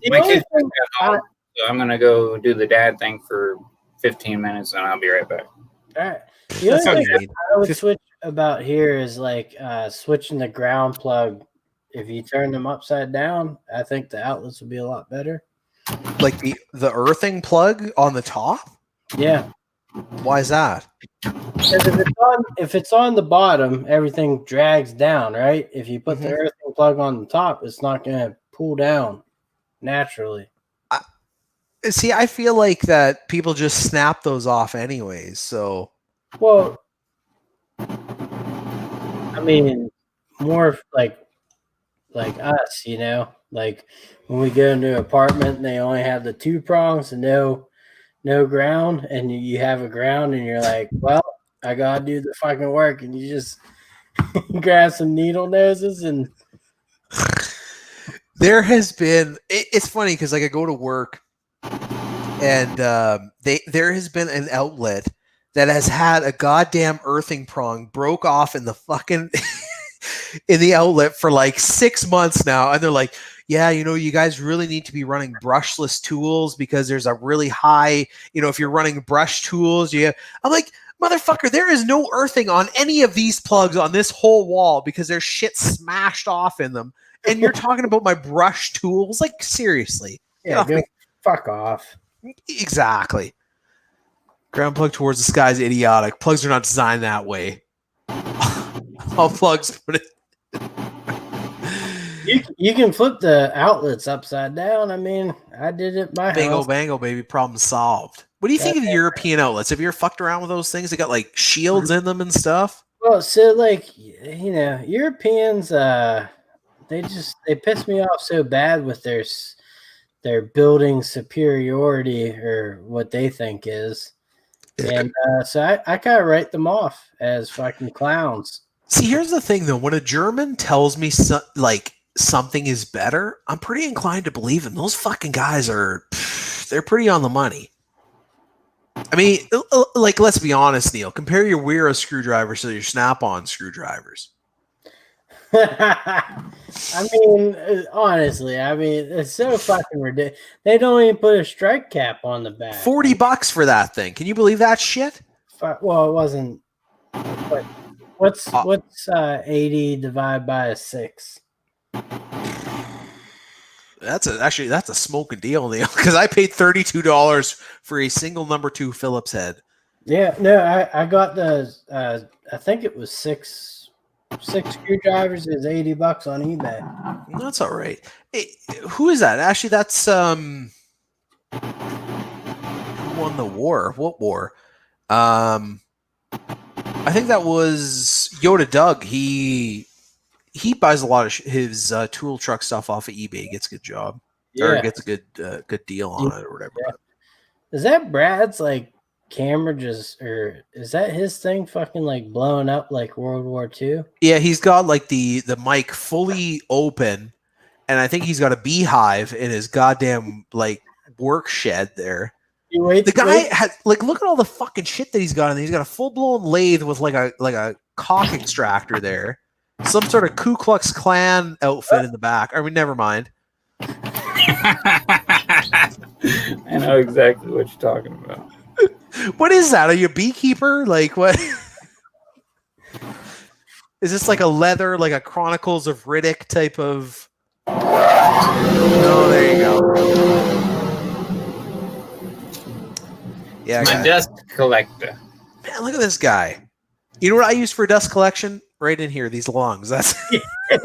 My kids got home, so I'm gonna go do the dad thing for 15 minutes, and I'll be right back. All right. The only thing I would switch about here is switching the ground plug. If you turn them upside down, I think the outlets would be a lot better. Like the earthing plug on the top? Yeah. Why is that? Because if it's on the bottom, everything drags down, right? If you put the earthing plug on the top, it's not going to pull down naturally. See, I feel like that people just snap those off anyways. So, well, I mean, more like us, you know, like when we go into an apartment and they only have the 2 prongs and no ground, and you have a ground and you're like, well, I gotta do the fucking work, and you just grab some needle noses and there has been it's funny because like I go to work and there has been an outlet that has had a goddamn earthing prong broke off in the fucking in the outlet for like 6 months now, and they're like, yeah, you know, you guys really need to be running brushless tools because there's a really high, you know, if you're running brush tools, I'm like, motherfucker, there is no earthing on any of these plugs on this whole wall because there's shit smashed off in them. And you're talking about my brush tools? Like, seriously. yeah, go fuck off. Exactly. Ground plug towards the sky is idiotic. Plugs are not designed that way. All plugs put it. You can flip the outlets upside down. I mean, I did it my Bango, house. bango, baby. Problem solved. What do you think of the European outlets? Have you ever fucked around with those things? They got like shields in them and stuff. Well, so like, you know, Europeans, they piss me off so bad with their building superiority, or what they think is, and so I kind of write them off as fucking clowns. See, here's the thing though: when a German tells me something is better, I'm pretty inclined to believe him. Those fucking guys they're pretty on the money. I mean, like, let's be honest, Neil. Compare your Wera screwdrivers to your Snap-on screwdrivers. I mean, honestly, I mean, it's so fucking ridiculous. They don't even put a strike cap on the back. $40 for that thing. Can you believe that shit? Well, it wasn't. What's 80 divided by 6? That's a smoking deal, Neil. Because I paid $32 for a single number 2 Phillips head. Yeah, no, I got the. I think it was six screwdrivers. Is $80 on eBay. That's all right. Hey, who is that? Actually, that's who won the war? What war? I think that was Yoda Doug. He buys a lot of his tool truck stuff off of eBay. He gets a good job. Yeah. Or gets a good deal on it or whatever. Yeah. Is that Brad's like camera or is that his thing fucking like blowing up like World War II? Yeah, he's got like the mic fully open, and I think he's got a beehive in his goddamn like work shed there. The guy had like, look at all the fucking shit that he's got, and he's got a full blown lathe with like a cock extractor there. Some sort of Ku Klux Klan outfit in the back. I mean, never mind. I know exactly what you're talking about. What is that? Are you a beekeeper? Like what? Is this like a leather, like a Chronicles of Riddick type of? Oh, there you go. Yeah, my dust collector. Man, look at this guy. You know what I use for dust collection? Right in here, these lungs. That's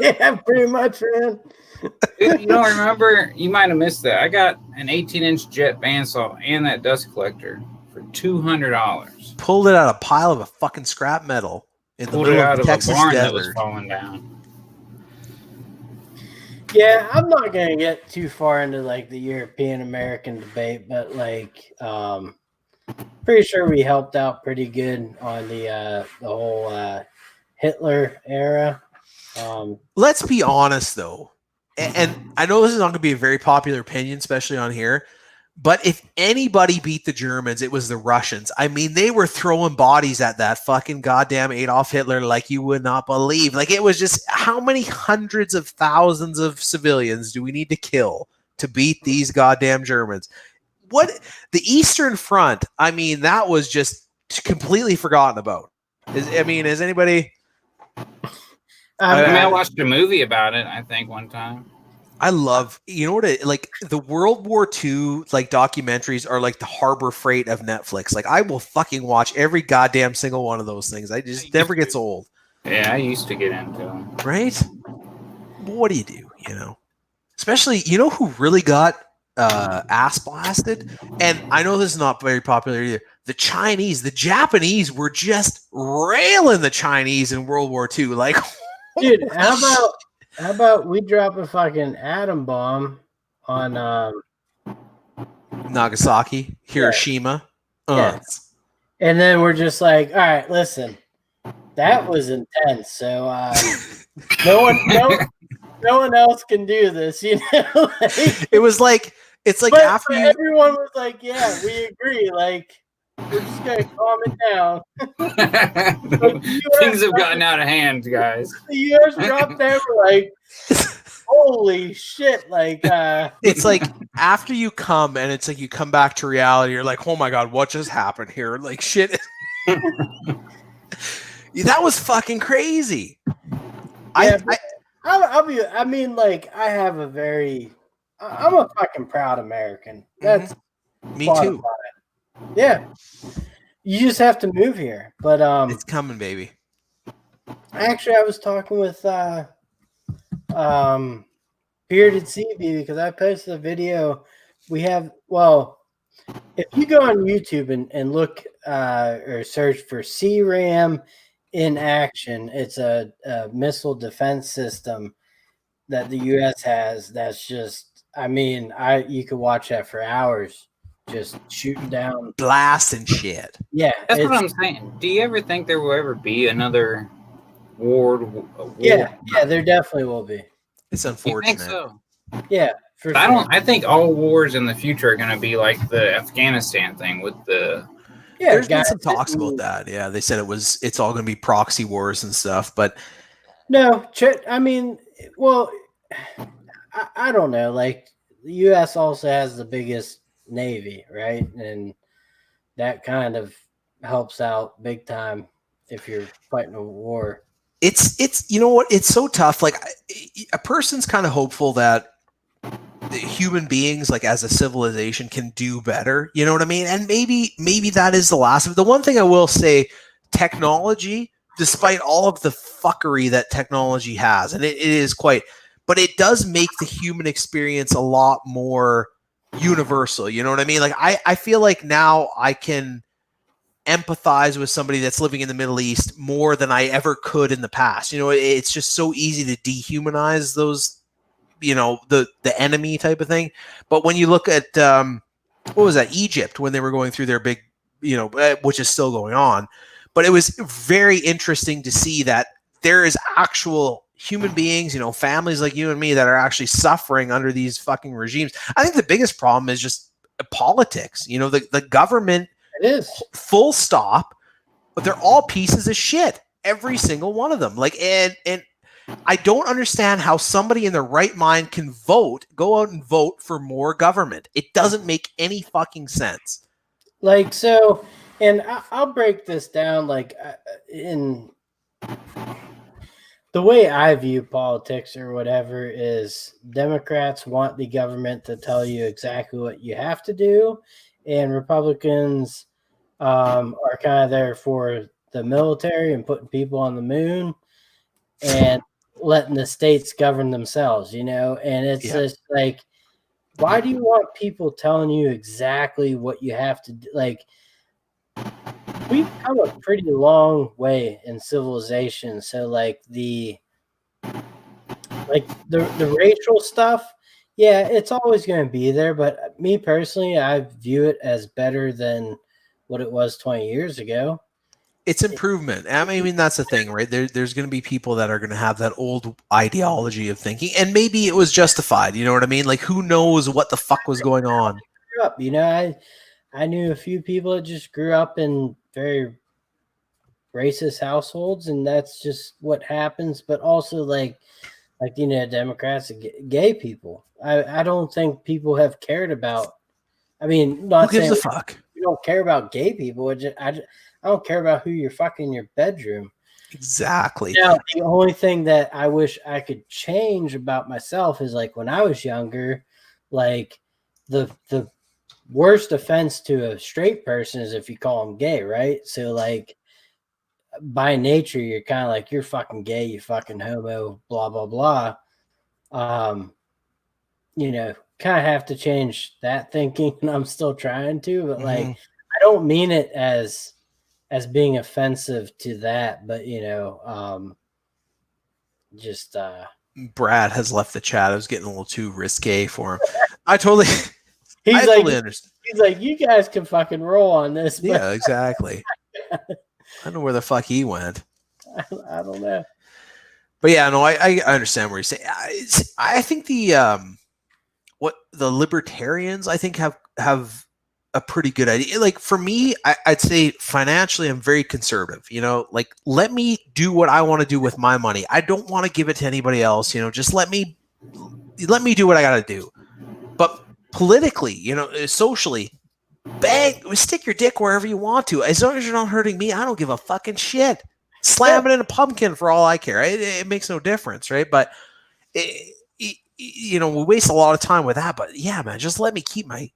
yeah, pretty much, man. You don't remember? You might have missed that. I got an 18-inch jet bandsaw and that dust collector for $200. Pulled it out of a pile of a fucking scrap metal in the middle of the Texas desert. That was falling down. Yeah, I'm not gonna get too far into like the European American debate, but like, pretty sure we helped out pretty good on the whole Hitler era. Let's be honest, though, and I know this is not going to be a very popular opinion, especially on here, but if anybody beat the Germans, it was the Russians. I mean, they were throwing bodies at that fucking goddamn Adolf Hitler like you would not believe. Like, it was just, how many hundreds of thousands of civilians do we need to kill to beat these goddamn Germans? What the Eastern Front, I mean, that was just completely forgotten about. Has anybody? I watched a movie about it, I think, one time. I love, you know what, like the World War II like documentaries are like the Harbor Freight of Netflix. Like I will fucking watch every goddamn single one of those things. I just never gets old. Yeah, I used to get into them. Right? What do? You know? Especially, you know who really got ass blasted? And I know this is not very popular either. The Chinese, the Japanese were just railing the Chinese in World War II. Like, Dude, how about we drop a fucking atom bomb on Nagasaki, Hiroshima. yeah. And then we're just like, all right, listen, that was intense. So no one else can do this, you know. It's like but after you everyone was like, yeah, we agree. Like, we're just gonna calm it down. Like, Things have gotten out of hand, guys. The U.S. dropped there, like, holy shit! Like, it's like after you come and it's like you come back to reality, you're like, oh my god, what just happened here? Like shit. That was fucking crazy. Yeah, I mean, like, I'm a fucking proud American. That's me too. Yeah, you just have to move here. But it's coming, baby. Actually, I was talking with Bearded CB because I posted a video. If you go on YouTube and look or search for CRAM in action, it's a missile defense system that the U.S. has. That's just, I mean, you could watch that for hours, just shooting down, blasting shit. Yeah, that's what I'm saying. Do you ever think there will ever be another war? Yeah, there definitely will be. It's unfortunate. You think so? Yeah, for sure. I think all wars in the future are going to be like the Afghanistan thing with the. Yeah, there's been some talks about that. Yeah, they said it's all going to be proxy wars and stuff, but no, I mean, well, I don't know. Like, the U.S. also has the biggest Navy, right? And that kind of helps out big time if you're fighting a war. It's you know what? It's so tough. Like, a person's kind of hopeful that human beings, like as a civilization, can do better. You know what I mean? And maybe that is the last of it. The one thing I will say, technology, despite all of the fuckery that technology has, and it is quite, but it does make the human experience a lot more universal. You know what I mean? Like, I feel like now I can empathize with somebody that's living in the Middle East more than I ever could in the past. You know, it's just so easy to dehumanize those, you know, the enemy type of thing. But when you look at what was that, Egypt, when they were going through their big, you know, which is still going on, but it was very interesting to see that there is actual human beings, you know, families like you and me that are actually suffering under these fucking regimes. I think the biggest problem is just politics. You know, the government, it is full stop, but they're all pieces of shit, every single one of them. Like, and I don't understand how somebody in their right mind can go out and vote for more government. It doesn't make any fucking sense. Like, so, and I'll break this down, like, in the way I view politics or whatever is Democrats want the government to tell you exactly what you have to do, and Republicans are kind of there for the military and putting people on the moon and letting the states govern themselves, you know? And it's just like, why do you want people telling you exactly what you have to do? Like, we've come a pretty long way in civilization. So, like, the racial stuff, yeah, it's always going to be there. But me personally, I view it as better than what it was 20 years ago. It's improvement. I mean, that's the thing, right? There's going to be people that are going to have that old ideology of thinking, and maybe it was justified. You know what I mean? Like, who knows what the fuck was going on? You know, I knew a few people that just grew up in very racist households, and that's just what happens. But also, like you know, Democrats, gay people. I don't think people have cared about. I mean, not who gives saying a fuck. You don't care about gay people. I don't care about who you're fucking in your bedroom. Exactly. Now, the only thing that I wish I could change about myself is, like, when I was younger, like, the worst offense to a straight person is if you call them gay, right? So, like, by nature, you're kind of like, you're fucking gay, you fucking homo, blah, blah, blah. You know, kind of have to change that thinking, and I'm still trying to, but like, I don't mean it as being offensive to that, but, you know, just Brad has left the chat. I was getting a little too risque for him. I totally understand. He's like, you guys can fucking roll on this. But Yeah, exactly. I don't know where the fuck he went. I don't know. But yeah, no, I understand what you're saying. I think the libertarians I think have a pretty good idea. Like for me, I'd say financially I'm very conservative. Like let me do what I want to do with my money. I don't want to give it to anybody else. Just let me do what I got to do. But politically, socially, bang, stick your dick wherever you want to. As long as you're not hurting me, I don't give a fucking shit. Slam it in a pumpkin for all I care. It makes no difference, right? But we waste a lot of time with that. But yeah, man, just let me keep my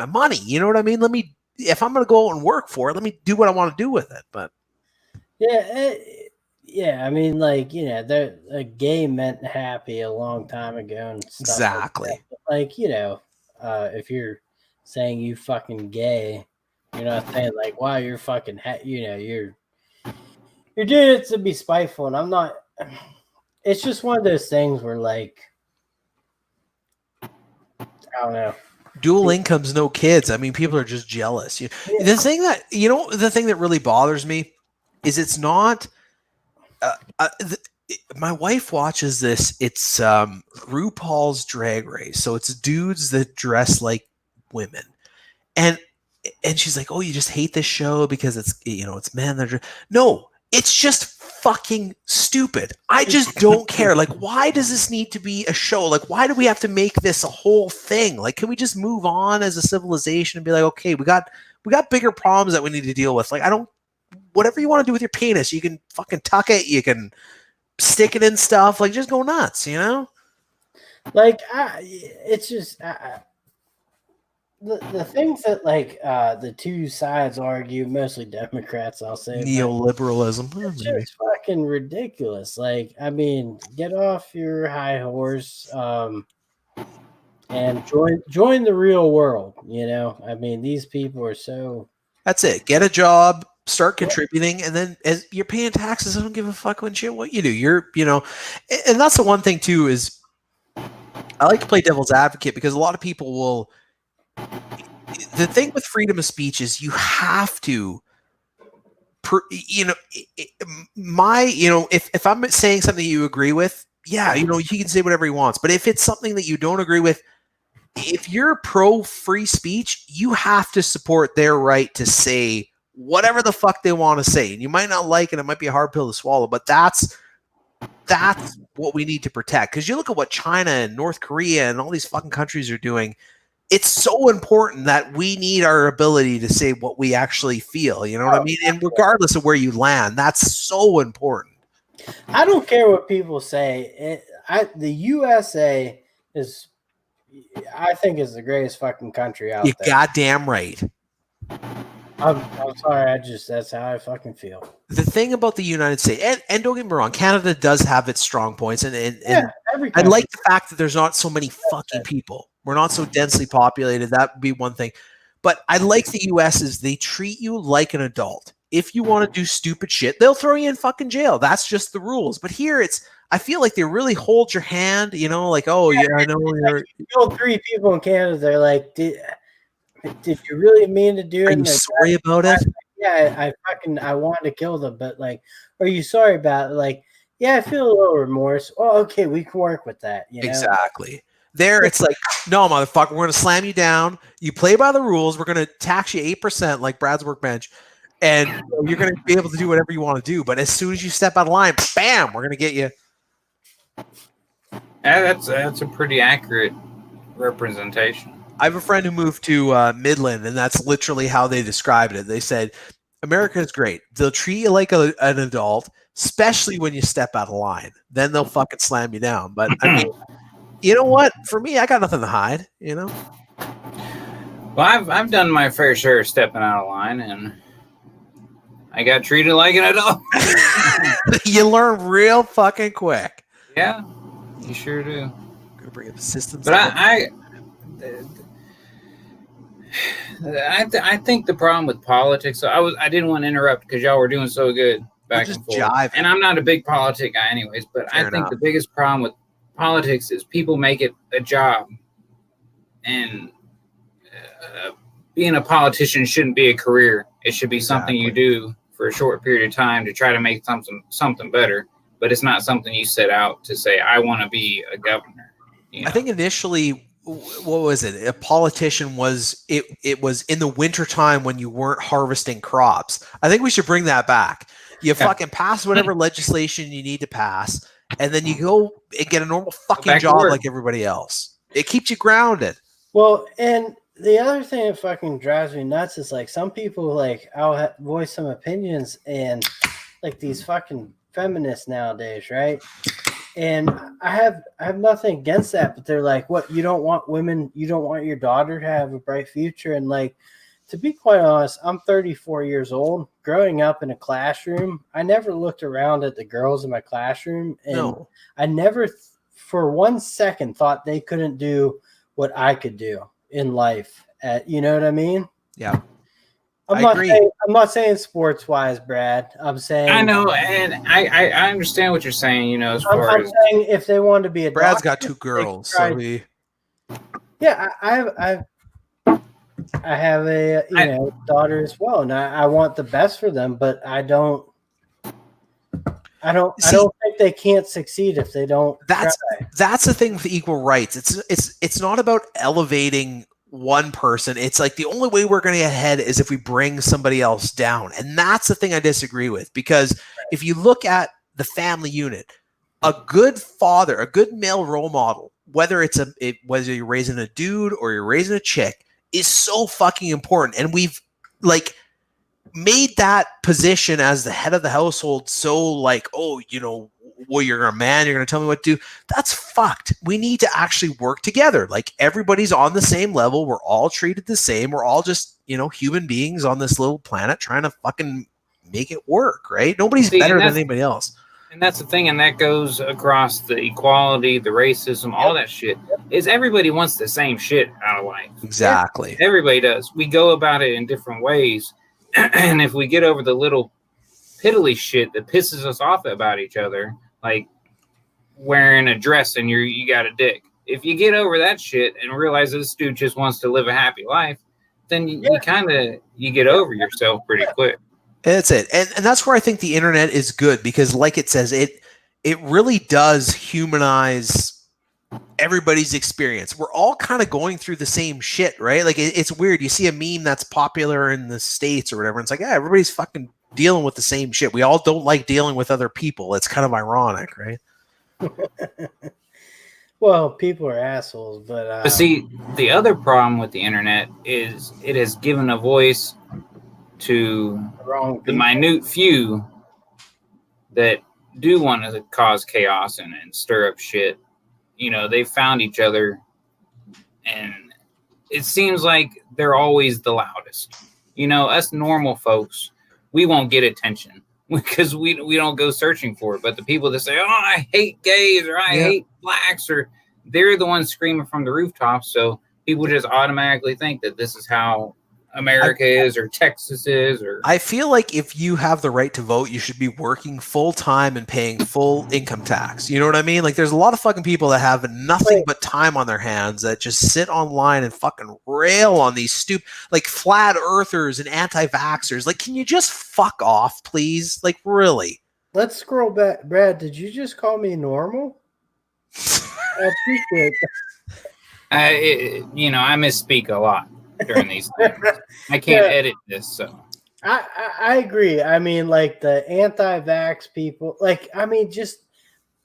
money. You know what I mean? If I'm gonna go out and work for it, let me do what I want to do with it. But yeah, I mean, like the gay meant happy a long time ago and stuff. Exactly. Like if you're saying you fucking gay, you're not saying like, wow, you're fucking you're doing it to be spiteful, and I'm not. It's just one of those things where, like, I don't know. Dual incomes, no kids. I mean, people are just jealous. The thing that really bothers me is it's not. My wife watches this. It's RuPaul's Drag Race, so it's dudes that dress like women, and she's like, "Oh, you just hate this show because it's men that no." It's just fucking stupid. I just don't care. Like, why does this need to be a show? Like, why do we have to make this a whole thing? Like, can we just move on as a civilization and be like, okay, we got bigger problems that we need to deal with. Like, whatever you want to do with your penis, you can fucking tuck it, you can stick it in stuff. Like, just go nuts, Like, it's just the things that the two sides argue, mostly Democrats, I'll say, neoliberalism. It's just fucking ridiculous. Like, I mean, get off your high horse, and join the real world. I mean, these people are so. That's it. Get a job, start contributing, and then as you're paying taxes, I don't give a fuck what you do. And that's the one thing too is I like to play devil's advocate because a lot of people will. The thing with freedom of speech is you have to, if I'm saying something you agree with, yeah, he can say whatever he wants. But if it's something that you don't agree with, if you're pro free speech, you have to support their right to say whatever the fuck they want to say. And you might not like it. It might be a hard pill to swallow, but that's what we need to protect. Because you look at what China and North Korea and all these fucking countries are doing. It's so important that we need our ability to say what we actually feel. You know what I mean? And regardless of where you land, that's so important. I don't care what people say. The USA is, I think, is the greatest fucking country out there. You're goddamn right. I'm sorry. That's how I fucking feel. The thing about the United States, and don't get me wrong, Canada does have its strong points, and I like the fact that there's not so many fucking people. We're not so densely populated. That would be one thing. But I like the U.S. is they treat you like an adult. If you want to do stupid shit, they'll throw you in fucking jail. That's just the rules. But here I feel like they really hold your hand, like, oh, yeah, I know. You killed 3 people in Canada. They're like, did you really mean to do it? Are you sorry about it? Yeah, I wanted to kill them, but like, are you sorry about it? Like, yeah, I feel a little remorse. Oh, okay, we can work with that. Exactly. There, it's like, no, motherfucker, we're going to slam you down. You play by the rules. We're going to tax you 8% like Brads Workbench, and you're going to be able to do whatever you want to do. But as soon as you step out of line, bam, we're going to get you. Yeah, that's a pretty accurate representation. I have a friend who moved to Midland, and that's literally how they described it. They said, America is great. They'll treat you like an adult, especially when you step out of line. Then they'll fucking slam you down. But I mean, you know what? For me, I got nothing to hide, Well, I've done my fair share of stepping out of line, and I got treated like an adult. You learn real fucking quick. Yeah, you sure do. I'm gonna bring up the systems. But I think the problem with politics. I didn't want to interrupt because y'all were doing so good, back and forth. And I'm not a big politic guy anyways, but I think the biggest problem with politics is people make it a job. And being a politician shouldn't be a career. It should be something you do for a short period of time to try to make something better. But it's not something you set out to say, I want to be a governor. You know? I think initially, what was it? A politician was it was in the wintertime when you weren't harvesting crops. I think we should bring that back. You fucking pass whatever legislation you need to pass, and then you go and get a normal fucking job like everybody else. It keeps you grounded. Well, and the other thing that fucking drives me nuts is like some people like I'll voice some opinions and like these fucking feminists nowadays, right? And I have nothing against that, but they're like, what, you don't want women, you don't want your daughter to have a bright future? And like, to be quite honest, I'm 34 years old. Growing up in a classroom, I never looked around at the girls in my classroom, and I never for 1 second thought they couldn't do what I could do in life. You know what I mean? Yeah. I'm not saying sports wise, Brad. I'm saying I know, and I understand what you're saying. You know, as far I'm as saying if they wanted to be a Brad's doctor, got 2 girls, so he. Yeah, I have a daughter as well, and I want the best for them, but I don't think they can't succeed if they don't. That's the thing with equal rights. It's not about elevating one person. It's like the only way we're going to get ahead is if we bring somebody else down, and that's the thing I disagree with. Because if you look at the family unit, a good father, a good male role model, whether whether you're raising a dude or you're raising a chick, is so fucking important. And we've like made that position as the head of the household so like, oh, well, you're a man, you're going to tell me what to do. That's fucked. We need to actually work together. Like everybody's on the same level. We're all treated the same. We're all just, human beings on this little planet trying to fucking make it work, right? Nobody's better than anybody else. And that's the thing, and that goes across the equality, the racism, all that shit, is everybody wants the same shit out of life. Exactly. Everybody does. We go about it in different ways. And if we get over the little piddly shit that pisses us off about each other, like wearing a dress and you got a dick. If you get over that shit and realize this dude just wants to live a happy life, then you get over yourself pretty quick. That's it. And that's where I think the internet is good, because like it says, it really does humanize everybody's experience. We're all kind of going through the same shit, right? Like it's weird. You see a meme that's popular in the States or whatever, and it's like, yeah, everybody's fucking dealing with the same shit. We all don't like dealing with other people. It's kind of ironic, right? Well, people are assholes, but see, the other problem with the internet is it has given a voice to the minute few that do want to cause chaos and stir up shit. They found each other, and it seems like they're always the loudest. Us normal folks, we won't get attention because we don't go searching for it. But the people that say, oh, I hate gays, or I hate blacks, or they're the ones screaming from the rooftops. So people just automatically think that this is how America is, or Texas is, or I feel like if you have the right to vote, you should be working full time and paying full income tax. You know what I mean? Like there's a lot of fucking people that have nothing but time on their hands that just sit online and fucking rail on these stupid, like flat earthers and anti-vaxxers. Like, can you just fuck off, please? Like, really? Let's scroll back. Brad, did you just call me normal? I appreciate that. I misspeak a lot during these things. I can't edit this, so I agree. I mean, like the anti-vax people,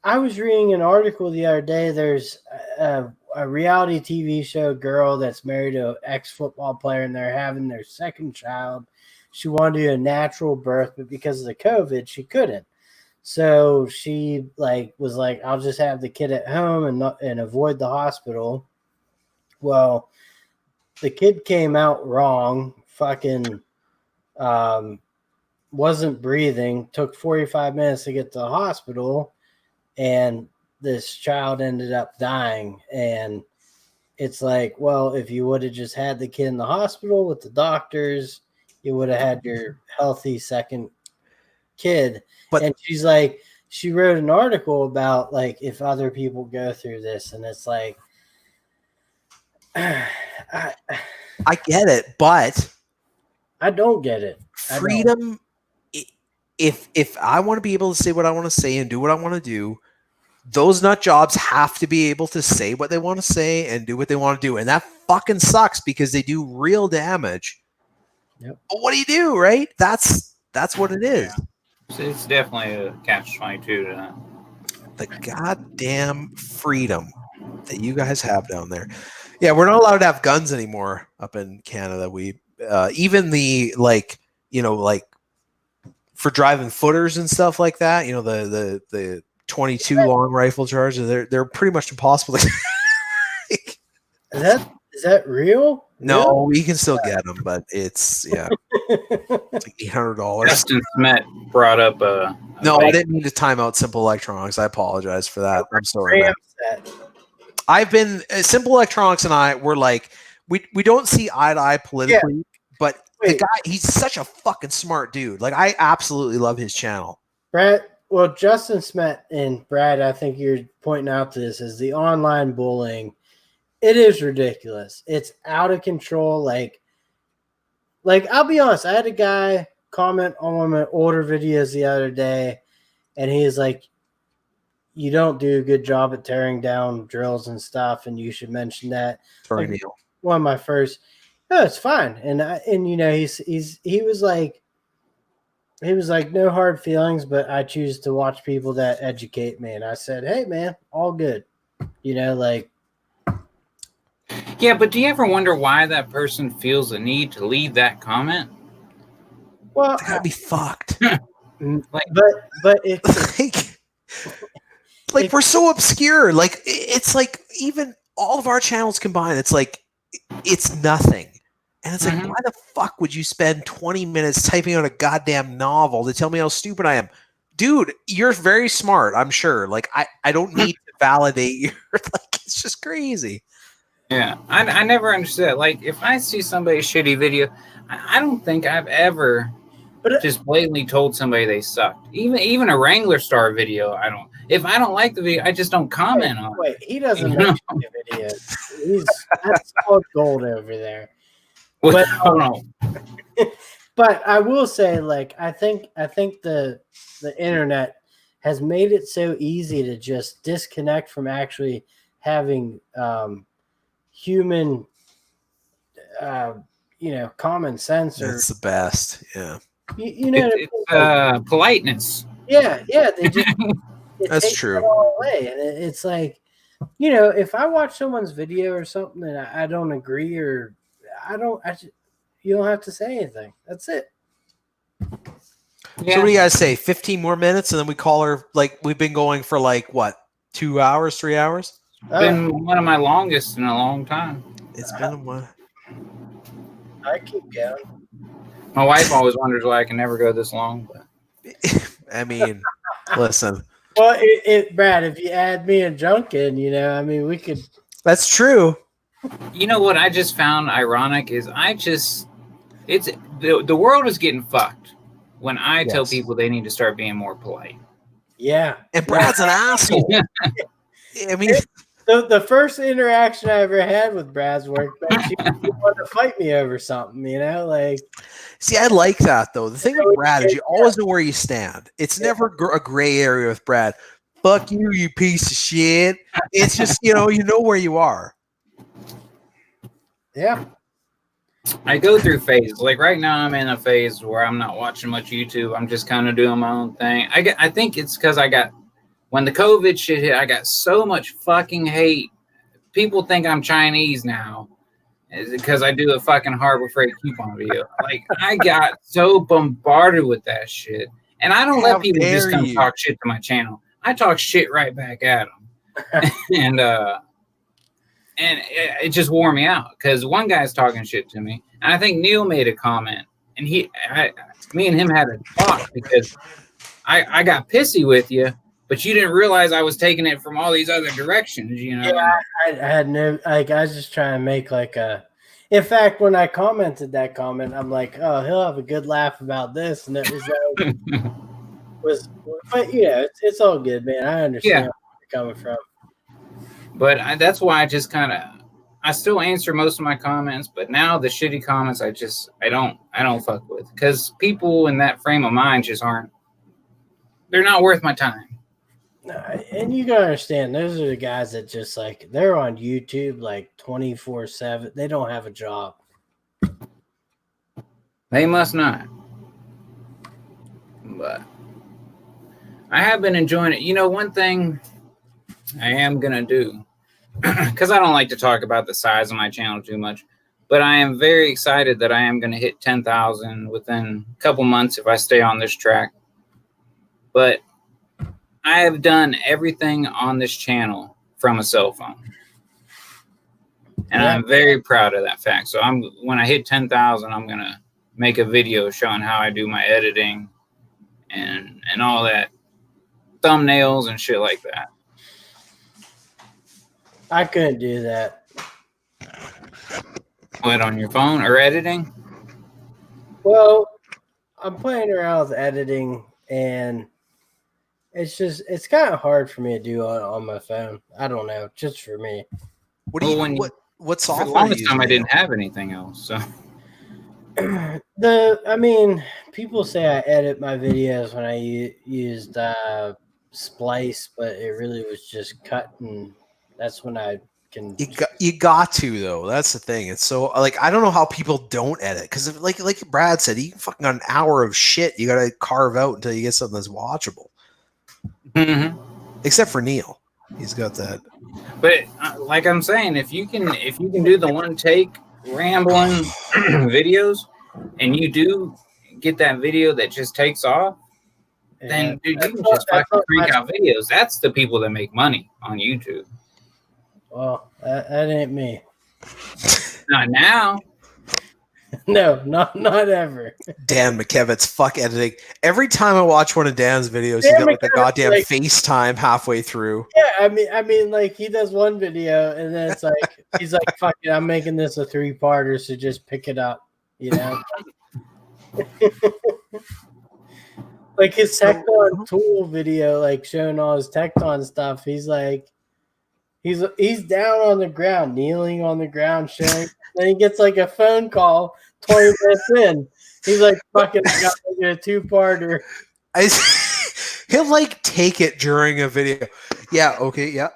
I was reading an article the other day. There's a reality TV show girl that's married to an ex-football player, and they're having their second child. She wanted to do a natural birth, but because of the COVID, she couldn't. So she was like, I'll just have the kid at home and avoid the hospital. Well, the kid came out wrong, fucking wasn't breathing, took 45 minutes to get to the hospital, and this child ended up dying. And it's like, well, if you would have just had the kid in the hospital with the doctors, you would have had your healthy second kid, and she's like, she wrote an article about like if other people go through this, and it's like, I get it, but I don't get it. Freedom. If I want to be able to say what I want to say and do what I want to do, those nut jobs have to be able to say what they want to say and do what they want to do, and that fucking sucks because they do real damage. Yep. But what do you do, right? That's what it is. Yeah. It's definitely a catch-22 to that. The goddamn freedom that you guys have down there. Yeah, we're not allowed to have guns anymore up in Canada. We even the like for driving footers and stuff like that. You know, the 22 long rifle charges. They're pretty much impossible. Is that real? No, we can still get them, but it's it's like $800. Justin Smet brought up no, I didn't mean to time out Simple Electronics. I apologize for that. I'm sorry, man. I've been Simple Electronics and I were like we don't see eye to eye politically, but the guy, he's such a fucking smart dude. Like I absolutely love his channel. Brad, well, Justin Smet and Brad, I think you're pointing out to this is the online bullying. It is ridiculous. It's out of control. Like I'll be honest. I had a guy comment on one of my older videos the other day, and he's like, "You don't do a good job at tearing down drills and stuff, and you should mention that." Sorry, like, Neil. one of my first. No, it's fine. And you know, he was like, no hard feelings, but I choose to watch people that educate me. And I said, hey, man, all good. You know, like. Yeah, but do you ever wonder why that person feels the need to leave that comment? Well, they gotta be fucked. but it's like we're so obscure. Like it's like even all of our channels combined, it's like it's nothing. And it's like, why the fuck would you spend 20 minutes typing out a goddamn novel to tell me how stupid I am? Dude, you're very smart, I'm sure. Like, I don't need to validate you. Like, it's just crazy. Yeah, I never understood that. Like, if I see somebody's shitty video, I don't think I've ever just blatantly told somebody they sucked. Even a Wrangler Star video, I don't. If I don't like the video, I just don't comment on it. Wait, he doesn't make shitty videos. That's called gold over there. But, but I will say, like, I think the internet has made it so easy to just disconnect from actually having human, common sense. That's the best. Yeah. You know, it's politeness. Yeah. They just. That's true. Away. And it's like, you know, if I watch someone's video or something and I don't agree or you don't have to say anything. That's it. Yeah. So what do you guys say? 15 more minutes and then we call her. Like we've been going for like what? 2 hours, 3 hours? It's been one of my longest in a long time. It's been a while. I keep going. My wife always wonders why I can never go this long. But. I mean, listen. Well, Brad, if you add me and Junkin, you know, I mean, we could. That's true. You know what I just found ironic is the world is getting fucked when I tell people they need to start being more polite. Yeah. And Brad's an asshole. I mean, the first interaction I ever had with Brads Workbench, he wanted to fight me over something, you know, like. See, I like that though. The thing with Brad is you always know where you stand. It's never a gray area with Brad. Fuck you, you piece of shit. It's just you know where you are. Yeah. I go through phases. Like right now, I'm in a phase where I'm not watching much YouTube. I'm just kind of doing my own thing. I think it's because when the COVID shit hit, I got so much fucking hate. People think I'm Chinese now. Is it because I do a fucking Harbor Freight coupon video? Like, I got so bombarded with that shit. And I don't let people just come talk shit to my channel. I talk shit right back at them. and it just wore me out because one guy's talking shit to me. And I think Neil made a comment. And me and him had a talk because I got pissy with you, but you didn't realize I was taking it from all these other directions, you know? Yeah, I had no, like, I was just trying to make like in fact, when I commented that comment, I'm like, oh, he'll have a good laugh about this. And it was like, but it's all good, man. I understand where you're coming from. But that's why I just kind of, I still answer most of my comments, but now the shitty comments, I don't fuck with, because people in that frame of mind just aren't. They're not worth my time. And you gotta understand, those are the guys that just like they're on YouTube like 24/7. They don't have a job. They must not. But I have been enjoying it. You know, one thing I am gonna do, because I don't like to talk about the size of my channel too much, but I am very excited that I am going to hit 10,000 within a couple months if I stay on this track. But I have done everything on this channel from a cell phone, and I'm very proud of that fact. So when I hit 10,000, I'm going to make a video showing how I do my editing and all that, thumbnails and shit like that. I couldn't do that. What, on your phone or editing? Well, I'm playing around with editing, and it's kind of hard for me to do on my phone. I don't know, just for me. What software? For the longest time, I didn't have anything else. So people say I edit my videos when I used Splice, but it really was just cut, and that's when I can. You got to, though. That's the thing. It's so like I don't know how people don't edit, because like Brad said, you fucking got an hour of shit you got to carve out until you get something that's watchable. Mm-hmm. Except for Neil, he's got that. But like I'm saying, if you can do the one take rambling videos, and you do get that video that just takes off, then dude, you can just fucking crank out videos. That's the people that make money on YouTube. Well, that ain't me. Not now. No, not ever. Dan McKevitt's fuck editing. Every time I watch one of Dan's videos, he's got like a goddamn FaceTime halfway through. Yeah, I mean, like he does one video and then it's like he's like, "Fuck it, I'm making this a 3-parter, so just pick it up," you know. Like his Tecton tool video, like showing all his Tecton stuff. He's like, he's down on the ground, kneeling on the ground, showing. Then he gets like a phone call 20 minutes in. He's like, "Fucking, I got to get a 2-parter." He'll like take it during a video. Yeah, okay, yeah,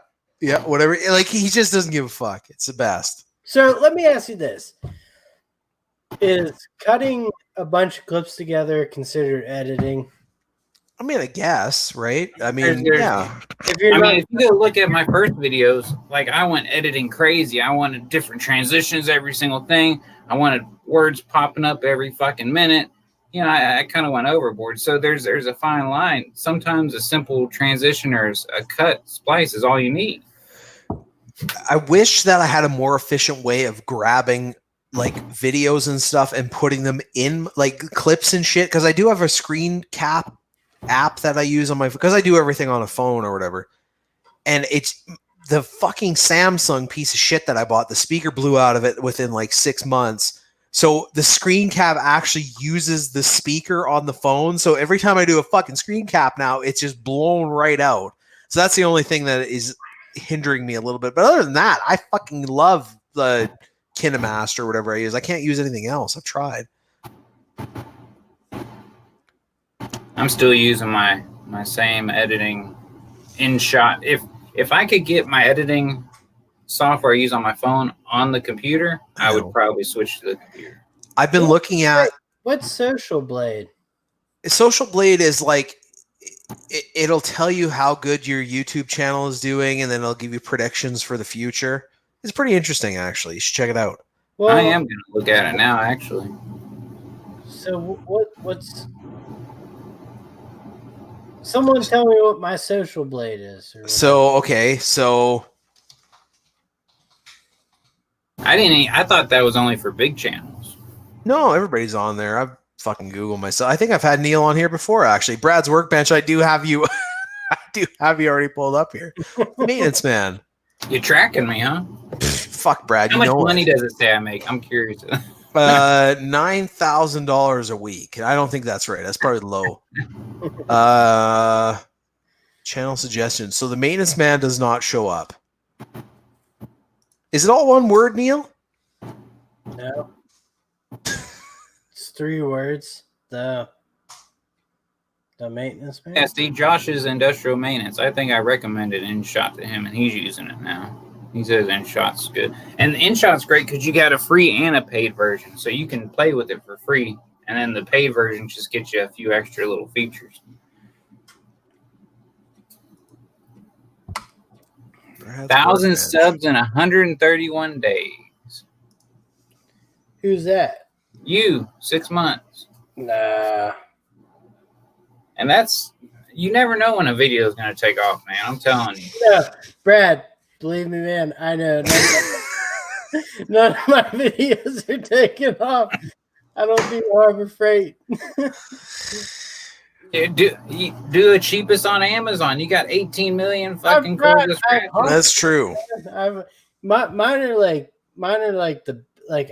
whatever. Like he just doesn't give a fuck. It's the best. So let me ask you this: is cutting a bunch of clips together considered editing? I mean, I guess, right? I mean, yeah. If you go look at my first videos, like I went editing crazy. I wanted different transitions, every single thing. I wanted words popping up every fucking minute. You know, I kind of went overboard. So there's a fine line. Sometimes a simple transition or a cut splice is all you need. I wish that I had a more efficient way of grabbing like videos and stuff and putting them in like clips and shit, because I do have a screen cap app that I use on my, because I do everything on a phone or whatever, and it's the fucking Samsung piece of shit that I bought. The speaker blew out of it within like 6 months, so the screen cap actually uses the speaker on the phone, so every time I do a fucking screen cap now, it's just blown right out. So that's the only thing that is hindering me a little bit, but other than that, I fucking love the KineMaster or whatever I use. I can't use anything else. I've tried. I'm still using my same editing InShot. If I could get my editing software I use on my phone on the computer, I would probably switch to the computer. I've been looking at what's Social Blade. Social Blade is like it'll tell you how good your YouTube channel is doing, and then it'll give you predictions for the future. It's pretty interesting, actually. You should check it out. Well, I am going to look at it now, actually. So what's... Someone tell me what my Social Blade is. So, okay, so... I thought that was only for big channels. No, everybody's on there. I've fucking Googled myself. I think I've had Neil on here before, actually. Brad's Workbench, I do have you... I do have you already pulled up here. Maintenance man. You're tracking me, huh? Fuck, Brad. How much money does it say I make? I'm curious. $9,000 a week. I don't think that's right. That's probably low. Channel suggestions. So the maintenance man does not show up. Is it all one word, Neil? No. It's 3 words. The maintenance man. Yeah, see, Josh's industrial maintenance. I think I recommended InShot to him, and he's using it now. He says InShot's good, and InShot's great because you got a free and a paid version, so you can play with it for free, and then the paid version just gets you a few extra little features. Brads 1,000 Workbench. subs in 131 days. Who's that? You 6 months, Nah. and that's you never know when a video is going to take off, man. I'm telling you. No, Brad. Believe me, man. I know. None of my videos are taking off. I don't do Harbor Freight. Do the cheapest on Amazon. You got 18 million fucking cordless scratches. That's true. Mine are like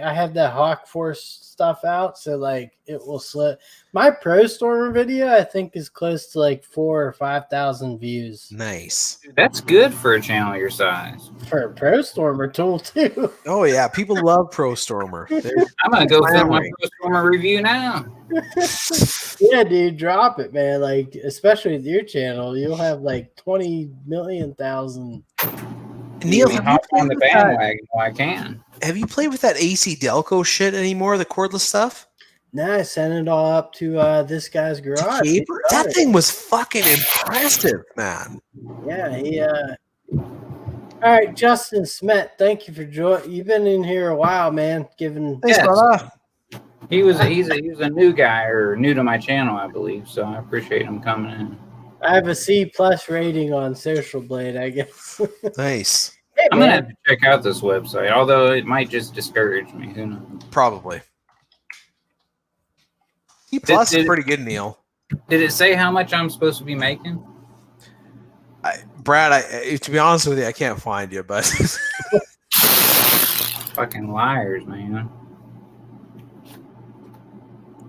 I have that Hawk Force stuff out, so like it will slip. My Pro Stormer video I think is close to like 4,000 or 5,000 views. Nice. That's good for a channel your size. For a Pro Stormer tool too. Oh yeah, people love Pro Stormer. I'm gonna go film my Pro Stormer review now. Yeah, dude, drop it, man. Like, especially with your channel, you'll have like 20 million thousand. Neil, hop on the bandwagon. I can. Have you played with that AC Delco shit anymore? The cordless stuff? Nah, I sent it all up to this guy's garage. That thing was fucking impressive, man. Yeah, he. All right, Justin Smet, thank you for joining. You've been in here a while, man. Thanks, brother. He's a new guy or new to my channel, I believe. So I appreciate him coming in. I have a C+ rating on Social Blade, I guess. Nice. Hey, I'm gonna have to check out this website, although it might just discourage me. Who knows? Probably. C+ is pretty good, Neil. Did it say how much I'm supposed to be making? Brad, to be honest with you, I can't find you, but Fucking liars, man.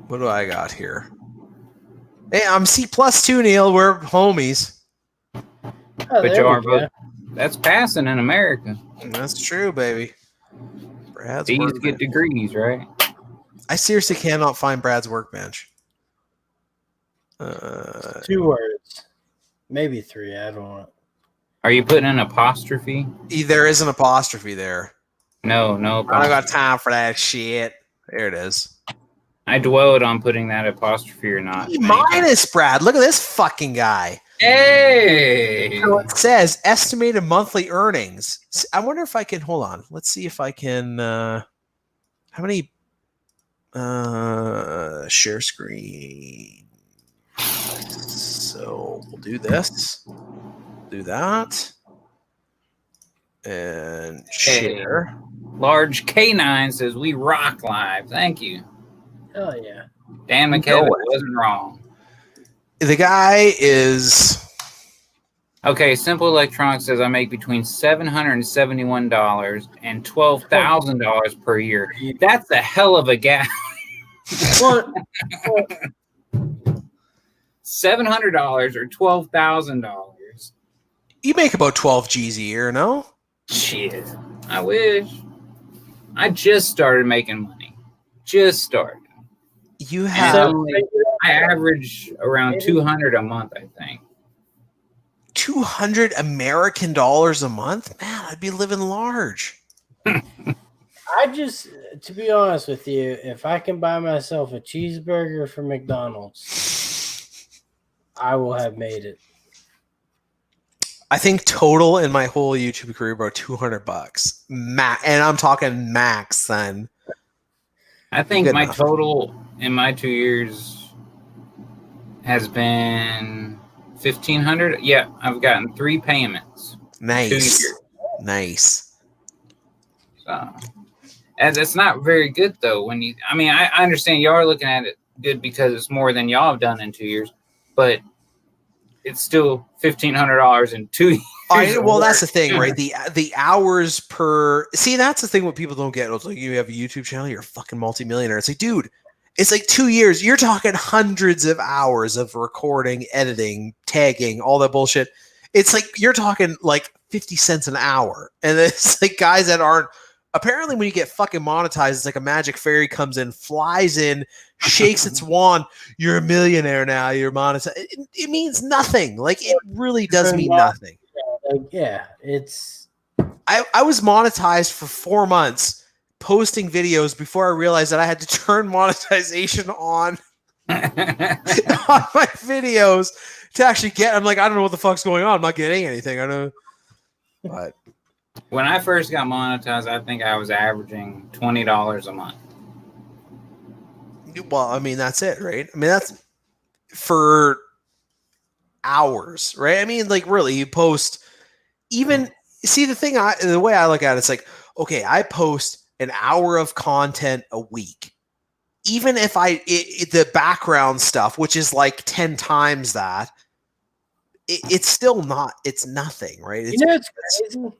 what do I got here? Hey, I'm C+ too, Neil. We're homies. Oh, But you are both. That's passing in America. That's true, baby. Brad's These Workbench. get degrees, right? I seriously cannot find Brad's Workbench. 2 words. Maybe 3, I don't know. Are you putting an apostrophe? There is an apostrophe there. No. I don't got time for that shit. There it is. I dwelled on putting that apostrophe or not. Minus, Brad. Look at this fucking guy. Hey! So it says estimated monthly earnings. I wonder if I can hold on. Let's see if I can. How many? Share screen. So we'll do this. Do that. And share. Large K9 says we rock live. Thank you. Oh, yeah. Dan McKelvey wasn't wrong. The guy is Okay, Simple Electronics says I make between $771 and $12,000 per year. That's a hell of a gap. What? $700 or $12,000. you make about 12 G's a year, no? Shit, I wish. I just started making money. Just started. You have I average around 200 a month, I think. 200 American dollars a month? Man, I'd be living large. I just, to be honest with you, if I can buy myself a cheeseburger from McDonald's, I will have made it. I think total in my whole YouTube career about $200. And I'm talking max then. I think Good my enough. total in my 2 years has been $1,500. Yeah, I've gotten 3 payments. 2 Nice. years. Nice. So, and it's not very good though. When you, I mean, I understand y'all are looking at it good because it's more than y'all have done in 2 years, but it's still $1,500 in 2 years. Well, that's the thing, right? The hours per. See, that's the thing what people don't get. It's like you have a YouTube channel, you're a fucking multimillionaire. It's like, dude, It's like 2 years. You're talking hundreds of hours of recording, editing, tagging, all that bullshit. It's like you're talking like 50 cents an hour. And it's like guys that aren't apparently when you get fucking monetized, it's like a magic fairy comes in, flies in, shakes its wand. You're a millionaire now. You're monetized. It means nothing. Like it really does mean nothing. It's. I was monetized for 4 months posting videos before I realized that I had to turn monetization on on my videos to actually get. I'm like, I don't know what the fuck's going on. I'm not getting anything. I know. But when I first got monetized, I think I was averaging $20 a month. Well, I mean, that's it, right? I mean, that's for hours, right? I mean, like really, you post even see the way I look at it, it's like, okay, I post an hour of content a week. Even if the background stuff, which is like 10 times that, it's still not, it's nothing, right? It's crazy.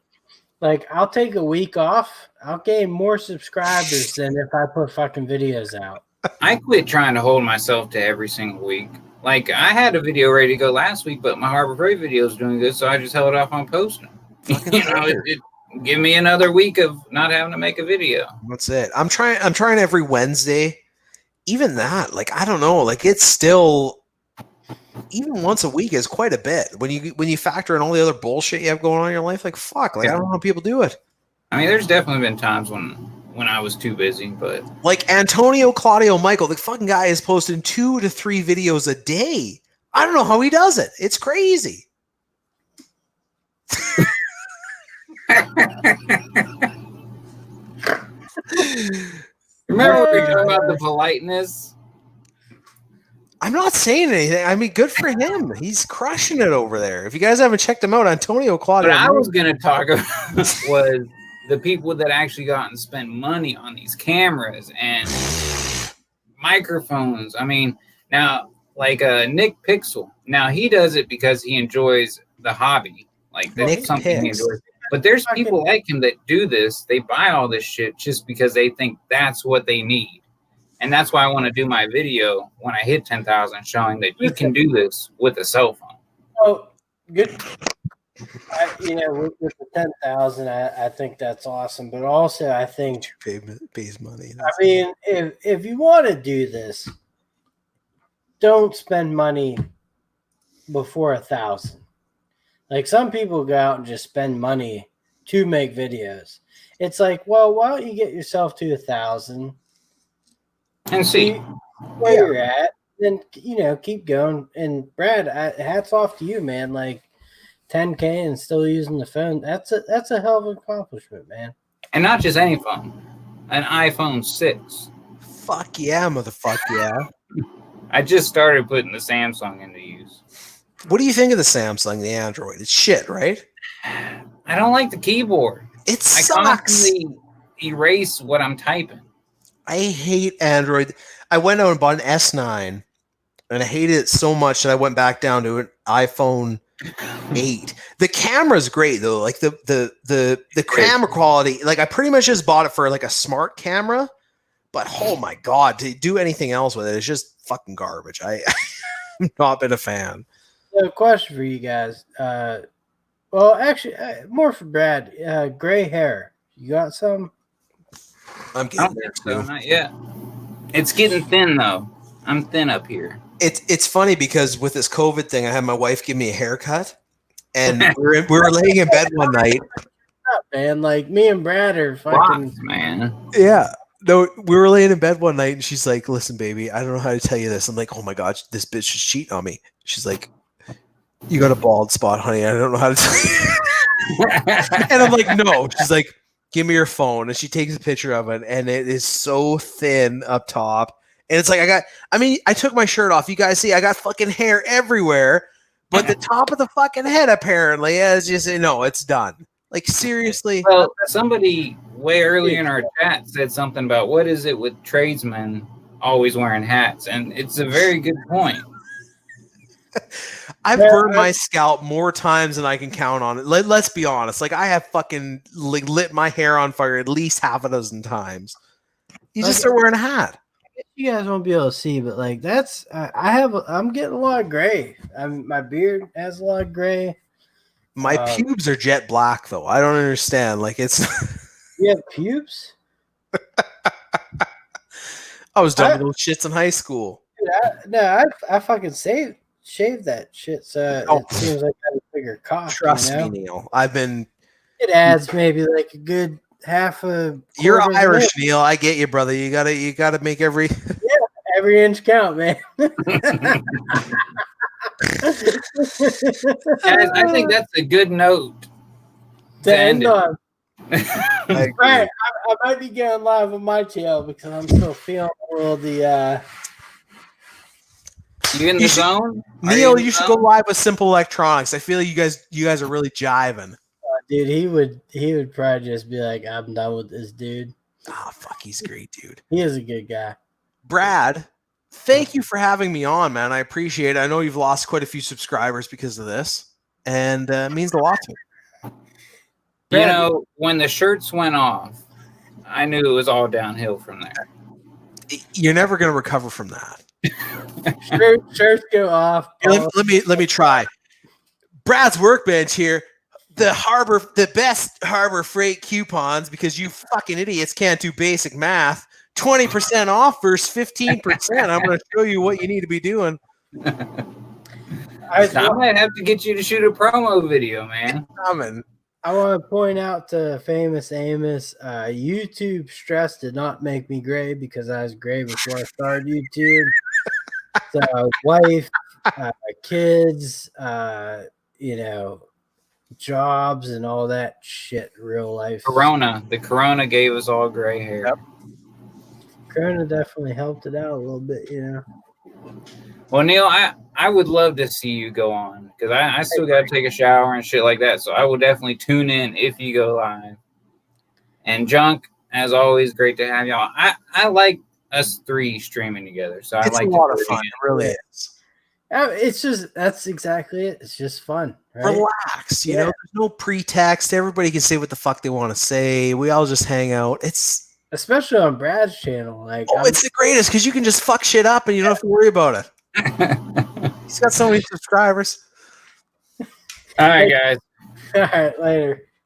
Like, I'll take a week off. I'll gain more subscribers than if I put fucking videos out. I quit trying to hold myself to every single week. Like, I had a video ready to go last week, but my Harbor Freight video is doing good, so I just held off on posting. It give me another week of not having to make a video. That's it. I'm trying every Wednesday. Even that, like, I don't know, like it's still even once a week is quite a bit when you factor in all the other bullshit you have going on in your life. Like, fuck, like I don't know how people do it. I mean, there's definitely been times when I was too busy, but like Antonio Claudio Michael, the fucking guy is posting 2 to 3 videos a day. I don't know how he does it. It's crazy. Remember we talked about the politeness? I'm not saying anything. I mean, good for him. He's crushing it over there. If you guys haven't checked him out, Antonio Claudio. What I was going to talk about was the people that actually got and spent money on these cameras and microphones. I mean, now, like Nick Pixel. Now, he does it because he enjoys the hobby. Like, that's something he enjoys. But there's people like him that do this. They buy all this shit just because they think that's what they need. And that's why I want to do my video when I hit 10,000, showing that you can do this with a cell phone. Oh, good. With the 10,000, I think that's awesome. But also, I think pays money. I mean, if you want to do this, don't spend money before 1,000. Like, some people go out and just spend money to make videos. It's like, well, why don't you get yourself to 1,000 and see where you're at, then keep going. And Brad, hats off to you, man. Like 10K and still using the phone. That's a hell of an accomplishment, man. And not just any phone, an iPhone 6. Fuck yeah, motherfucker, yeah. I just started putting the Samsung into use. What do you think of the Samsung, the Android? It's shit, right? I don't like the keyboard. It sucks. I constantly erase what I'm typing. I hate Android. I went out and bought an S9, and I hated it so much that I went back down to an iPhone 8. The camera's great though. Like the camera quality. Like I pretty much just bought it for like a smart camera, but oh my god, to do anything else with it, it's just fucking garbage. I've not been a fan. So, question for you guys. Well, actually, more for Brad. Gray hair. You got some? I'm getting there too. Not yet. It's getting thin though. I'm thin up here. It's funny because with this COVID thing, I had my wife give me a haircut, and we were laying in bed one night. Man, like me and Brad are fucking man. Yeah. No, we were laying in bed one night, and she's like, "Listen, baby, I don't know how to tell you this." I'm like, "Oh my god, this bitch is cheating on me." She's like, "You got a bald spot, honey. I don't know how to tell you." And I'm like, "No." She's like, "Give me your phone." And she takes a picture of it, and it is so thin up top. And it's like, I took my shirt off. You guys see, I got fucking hair everywhere, but the top of the fucking head apparently is just, it's done. Like, seriously. Well, somebody way earlier in our chat said something about what is it with tradesmen always wearing hats? And it's a very good point. I've burned my scalp more times than I can count on it. Let's be honest. Like, I have fucking lit my hair on fire at least half a dozen times. You just start wearing a hat. You guys won't be able to see, but like that's I'm getting a lot of gray. My beard has a lot of gray. My pubes are jet black though. I don't understand. Like it's. You have pubes? I was done with those shits in high school. I fucking shaved that shit, so it seems like I have a bigger cock. Trust me, Neil. It adds maybe like a good half a. You're Irish, Neil. I get you, brother. You gotta make every inch count, man. Guys, I think that's a good note to end on. Right, I might be going live on my channel because I'm still feeling a little the. You in the zone, Neil? You should go live with Simple Electronics. I feel like you guys are really jiving. Dude, he would probably just be like, "I'm done with this dude." Oh, fuck, he's great, dude. He is a good guy. Brad, thank you for having me on, man. I appreciate it. I know you've lost quite a few subscribers because of this, and it means a lot to me. You know, when the shirts went off, I knew it was all downhill from there. You're never going to recover from that. Shirts go off. Let me try. Brad's Workbench here. The best Harbor Freight coupons because you fucking idiots can't do basic math. 20% off versus 15%. I'm going to show you what you need to be doing. I might have to get you to shoot a promo video, man. I want to point out to famous Amos, YouTube stress did not make me gray because I was gray before I started YouTube. So wife, kids, jobs and all that shit, real life. The Corona gave us all gray hair. Yep. Corona definitely helped it out a little bit, Well, Neil, I would love to see you go on because I still got to take a shower and shit like that. So I will definitely tune in if you go live. And Junk, as always, great to have y'all. I like us three streaming together. So it's I like a lot of fun. It really is. That's exactly it. It's just fun. Right? Relax. There's no pretext. Everybody can say what the fuck they want to say. We all just hang out. Especially on Brad's channel. It's the greatest because you can just fuck shit up and you don't have to worry about it. He's got so many subscribers. All right, guys. All right, later.